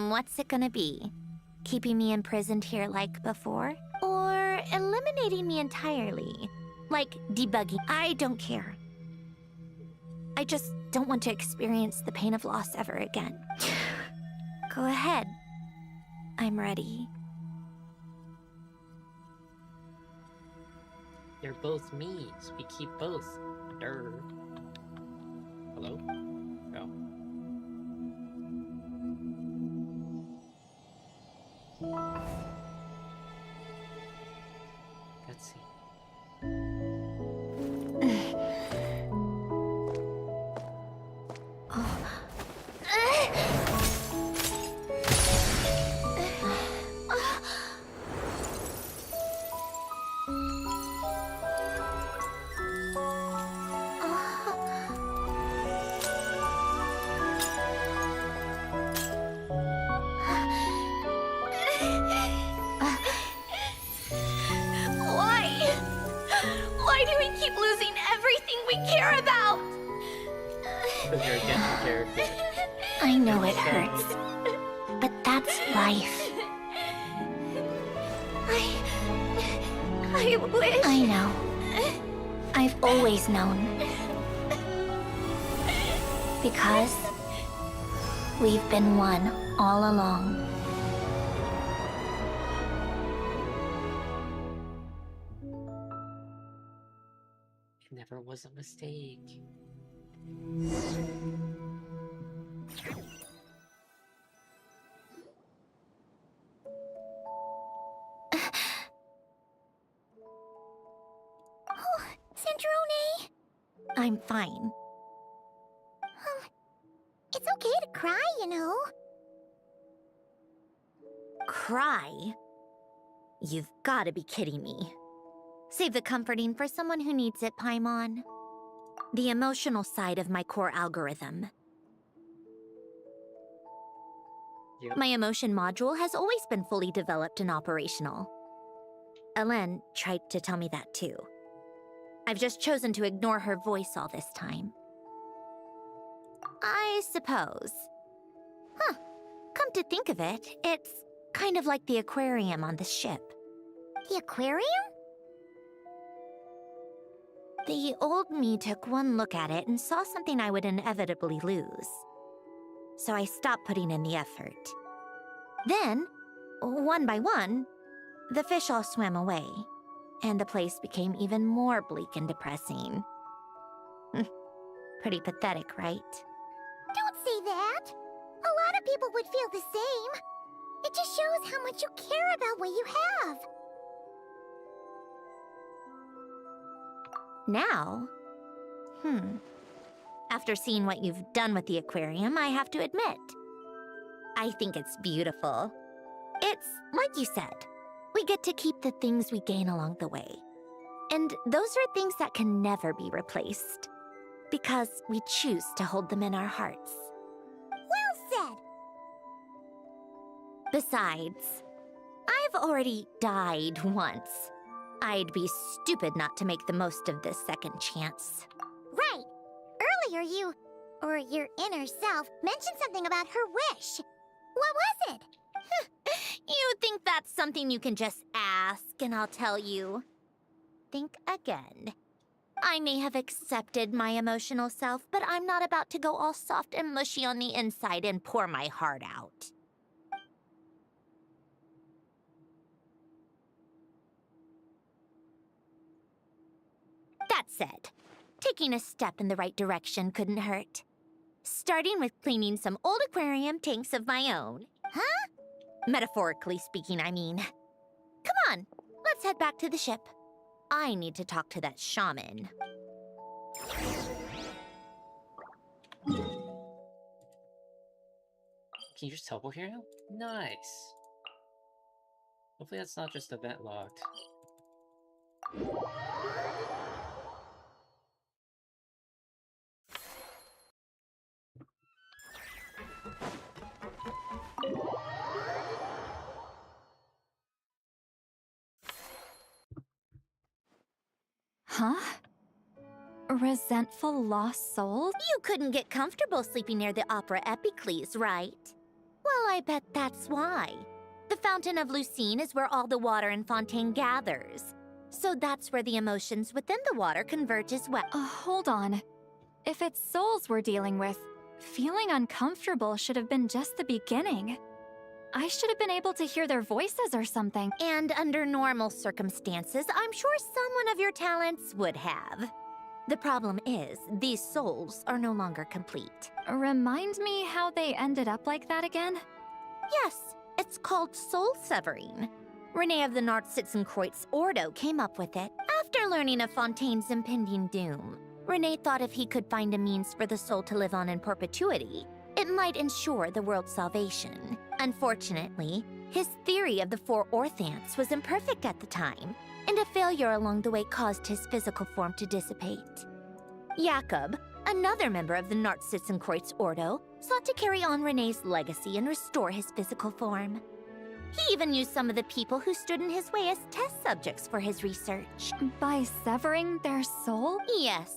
What's it gonna be? Keeping me imprisoned here like before? Or eliminating me entirely? Like debugging? I don't care. I just don't want to experience the pain of loss ever again. Go ahead. I'm ready. They're both me, so we keep both. Durr. Hello? No. Let's see. Why do we keep losing everything we care about? Because you're a Genshin character. I know it hurts, but that's life. I wish... I know. I've always known. Because we've been one all along. It never was a mistake. Oh, Sandrone! I'm fine. It's okay to cry, you know. Cry? You've gotta be kidding me. Save the comforting for someone who needs it, Paimon. The emotional side of my core algorithm. Yep. My emotion module has always been fully developed and operational. Elen tried to tell me that too. I've just chosen to ignore her voice all this time. I suppose. Huh. Come to think of it, it's kind of like the aquarium on the ship. The aquarium? The old me took one look at it and saw something I would inevitably lose. So I stopped putting in the effort. Then, one by one, the fish all swam away, and the place became even more bleak and depressing. Pretty pathetic, right? Don't say that. A lot of people would feel the same. It just shows how much you care about what you have. Now? After seeing what you've done with the aquarium, I have to admit, I think it's beautiful. It's like you said, we get to keep the things we gain along the way. And those are things that can never be replaced, because we choose to hold them in our hearts. Well said! Besides, I've already died once. I'd be stupid not to make the most of this second chance. Right! Earlier you, or your inner self, mentioned something about her wish. What was it? You think that's something you can just ask, and I'll tell you. Think again. I may have accepted my emotional self, but I'm not about to go all soft and mushy on the inside and pour my heart out. That said, taking a step in the right direction couldn't hurt. Starting with cleaning some old aquarium tanks of my own. Huh? Metaphorically speaking, I mean. Come on, let's head back to the ship. I need to talk to that shaman. Can you just teleport here now? Nice. Hopefully that's not just event locked. Huh? Resentful lost souls? You couldn't get comfortable sleeping near the Opera Epicles, right? Well, I bet that's why. The Fountain of Lucine is where all the water in Fontaine gathers. So that's where the emotions within the water converge as well. Hold on. If it's souls we're dealing with, feeling uncomfortable should have been just the beginning. I should have been able to hear their voices or something. And under normal circumstances, I'm sure someone of your talents would have. The problem is, these souls are no longer complete. Remind me how they ended up like that again? Yes, it's called soul severing. Renee of the Nordsitzen-Kreuz Ordo came up with it. After learning of Fontaine's impending doom, Renee thought if he could find a means for the soul to live on in perpetuity, it might ensure the world's salvation. Unfortunately, his theory of the four orthants was imperfect at the time, and a failure along the way caused his physical form to dissipate. Jakob, another member of the Nordsitzen-Kreuz Ordo, sought to carry on Renee's legacy and restore his physical form. He even used some of the people who stood in his way as test subjects for his research. By severing their soul? Yes.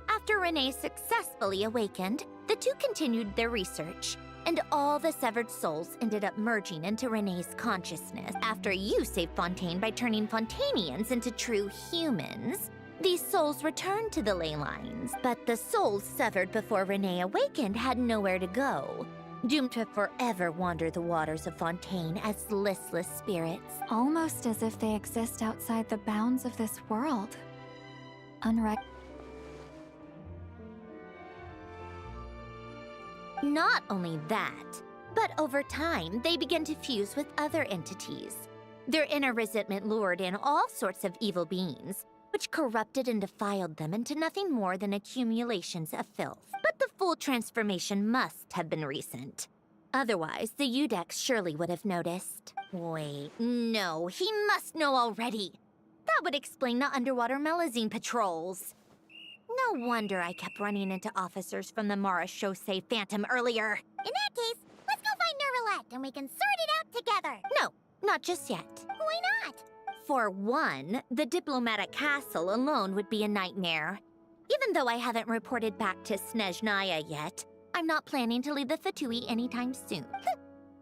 After Renee successfully awakened, The two continued their research, and all the severed souls ended up merging into Renee's consciousness after you saved Fontaine by turning Fontainians into true humans. These souls returned to the ley lines, but the souls severed before Renee awakened had nowhere to go, doomed to forever wander the waters of Fontaine as listless spirits. Almost as if they exist outside the bounds of this world. Not only that, but over time, they began to fuse with other entities. Their inner resentment lured in all sorts of evil beings, which corrupted and defiled them into nothing more than accumulations of filth. But the full transformation must have been recent. Otherwise, the Udex surely would have noticed. Wait, no, he must know already. That would explain the underwater Melazine patrols. No wonder I kept running into officers from the Mara Chaussee Phantom earlier. In that case, let's go find Nervalette and we can sort it out together. No, not just yet. Why not? For one, the diplomatic castle alone would be a nightmare. Even though I haven't reported back to Snezhnaya yet, I'm not planning to leave the Fatui anytime soon.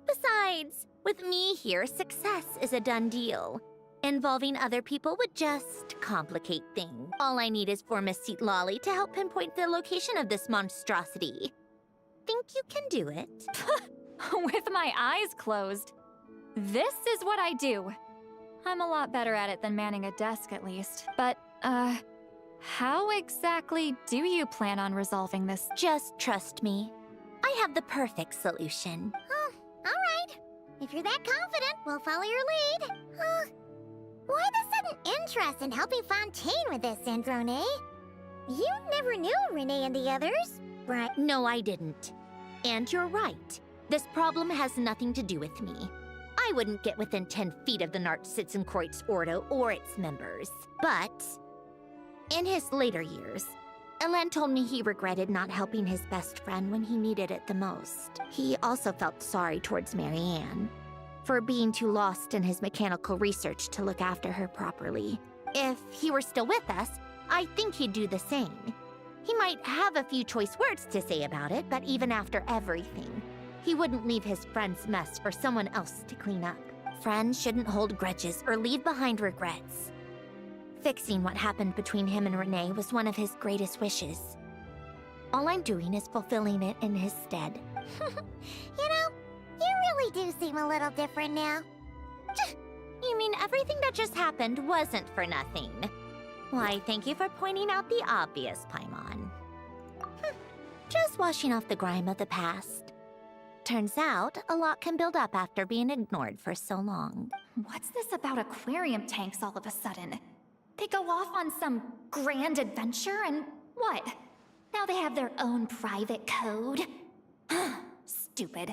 Besides, with me here, success is a done deal. Involving other people would just complicate things. All I need is for Miss Lolly to help pinpoint the location of this monstrosity. Think you can do it? With my eyes closed. This is what I do. I'm a lot better at it than manning a desk, at least. But, how exactly do you plan on resolving this? Just trust me. I have the perfect solution. Oh, all right. If you're that confident, we'll follow your lead. Why the sudden interest in helping Fontaine with this, Sandrone? You never knew Renee and the others, right? No, I didn't. And you're right. This problem has nothing to do with me. I wouldn't get within 10 feet of the Nartsitzenkreuz Ordo or its members. But in his later years, Elan told me he regretted not helping his best friend when he needed it the most. He also felt sorry towards Marianne for being too lost in his mechanical research to look after her properly. If he were still with us, I think he'd do the same. He might have a few choice words to say about it, but even after everything, he wouldn't leave his friend's mess for someone else to clean up. Friends shouldn't hold grudges or leave behind regrets. Fixing what happened between him and Renee was one of his greatest wishes. All I'm doing is fulfilling it in his stead. You know, you really do seem a little different now. You mean everything that just happened wasn't for nothing? Why, thank you for pointing out the obvious, Paimon. Just washing off the grime of the past. Turns out, a lot can build up after being ignored for so long. What's this about aquarium tanks all of a sudden? They go off on some grand adventure and what? Now they have their own private code? Stupid.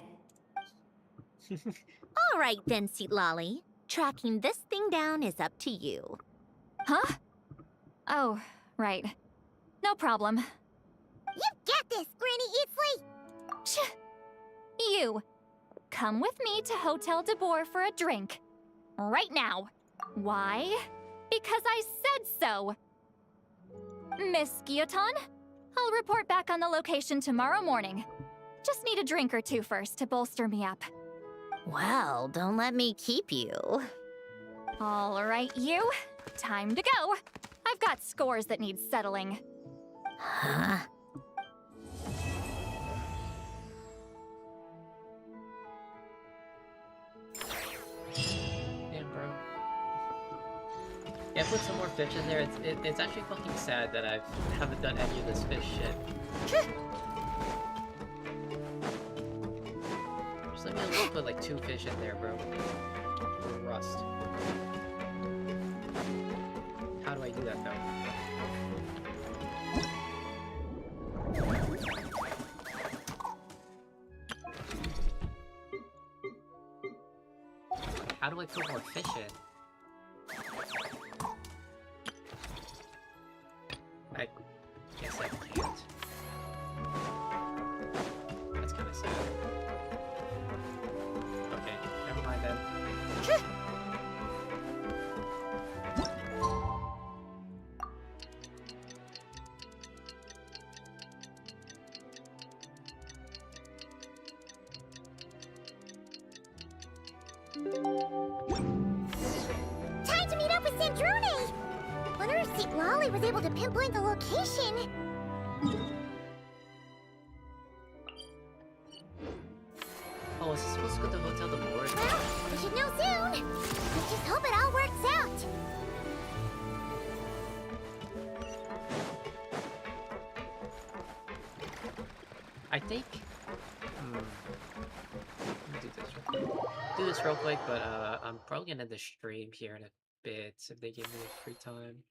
All right then, Lolly. Tracking this thing down is up to you. Huh? Oh, right. No problem. You get this, Granny Eatsley! You, come with me to Hotel de Boer for a drink. Right now. Why? Because I said so. Miss Guillotin, I'll report back on the location tomorrow morning. Just need a drink or two first to bolster me up. Well, don't let me keep you. All right, you. Time to go. I've got scores that need settling. Huh? Damn, bro. Yeah, put some more fish in there. It's actually fucking sad that I haven't done any of this fish shit. Just let me put like 2 fish in there, bro. Rust. How do I do that though? How do I put more fish in? I guess I can't. That's kind of sad. Okay, never mind then. Sandrone! Wonder if St. Lolly was able to pinpoint the location. Oh, is this supposed to go to Hotel de Board? Well, we should know soon. Let's just hope it all works out. I think. Let me do this real quick, but I'm probably gonna end the stream here in a bit if they give me free time.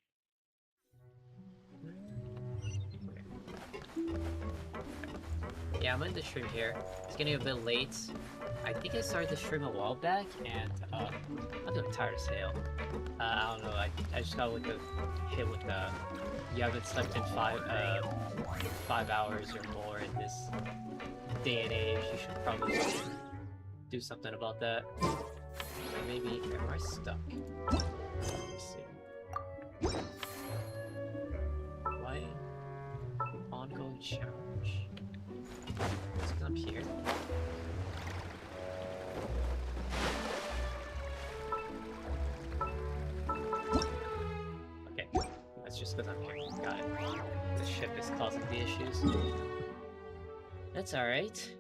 Yeah, I'm in the stream here. It's getting a bit late. I think I started the stream a while back, and I'm doing tired as hell. I don't know. I just got with the hit with the you haven't slept in 5 hours or more in this day and age. You should probably do something about that. Or maybe am I stuck? Let me see. Why ongoing challenge? It's up here. Okay, that's just because I'm here. Got it. The ship is causing the issues. That's alright.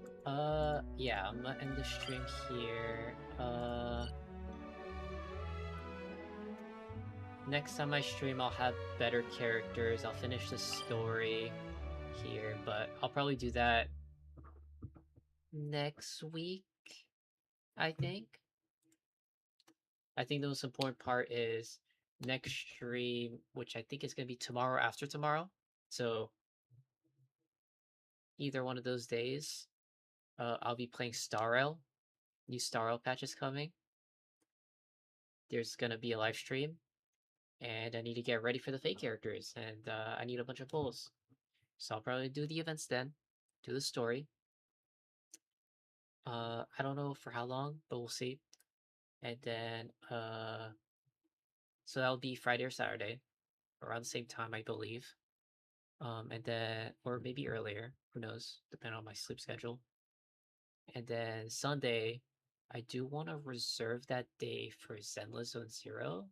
Yeah, I'm gonna end the stream here. Next time I stream, I'll have better characters. I'll finish the story here, but I'll probably do that next week, I think. I think the most important part is next stream, which I think is going to be tomorrow after tomorrow. So either one of those days, I'll be playing Starrel. New Starrel patch is coming. There's going to be a live stream. And I need to get ready for the fake characters. And I need a bunch of pulls. So I'll probably do the events then. Do the story. I don't know for how long, but we'll see. And then, so that'll be Friday or Saturday, around the same time, I believe. And then, or maybe earlier, who knows, depending on my sleep schedule. And then Sunday, I do want to reserve that day for Zenless Zone Zero.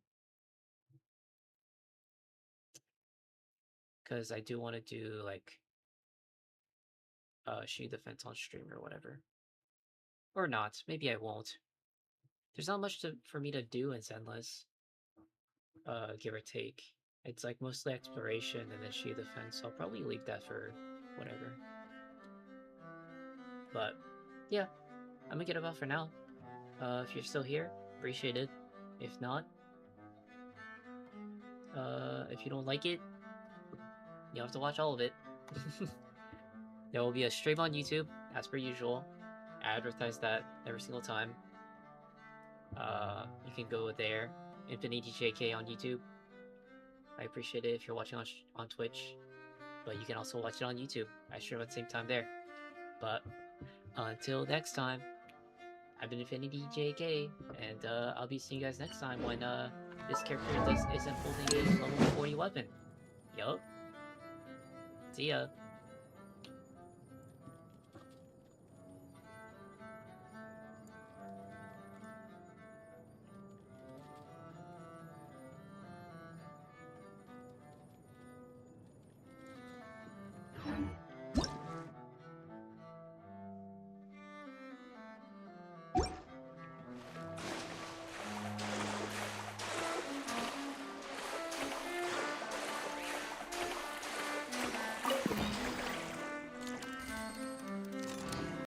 Because I do want to do, like, shoot defense on stream or whatever. Or not, maybe I won't. There's not much for me to do in Zenless, give or take. It's like mostly exploration and then shoot defense, so I'll probably leave that for whatever. But yeah, I'm gonna get about for now. If you're still here, appreciate it. If not, if you don't like it, you'll have to watch all of it. There will be a stream on YouTube, as per usual. I advertise that every single time. You can go there, InfinityJK on YouTube. I appreciate it if you're watching on Twitch, but you can also watch it on YouTube. I stream at the same time there. But until next time, I've been InfinityJK, and I'll be seeing you guys next time when this character isn't holding a level 40 weapon. Yup. See ya.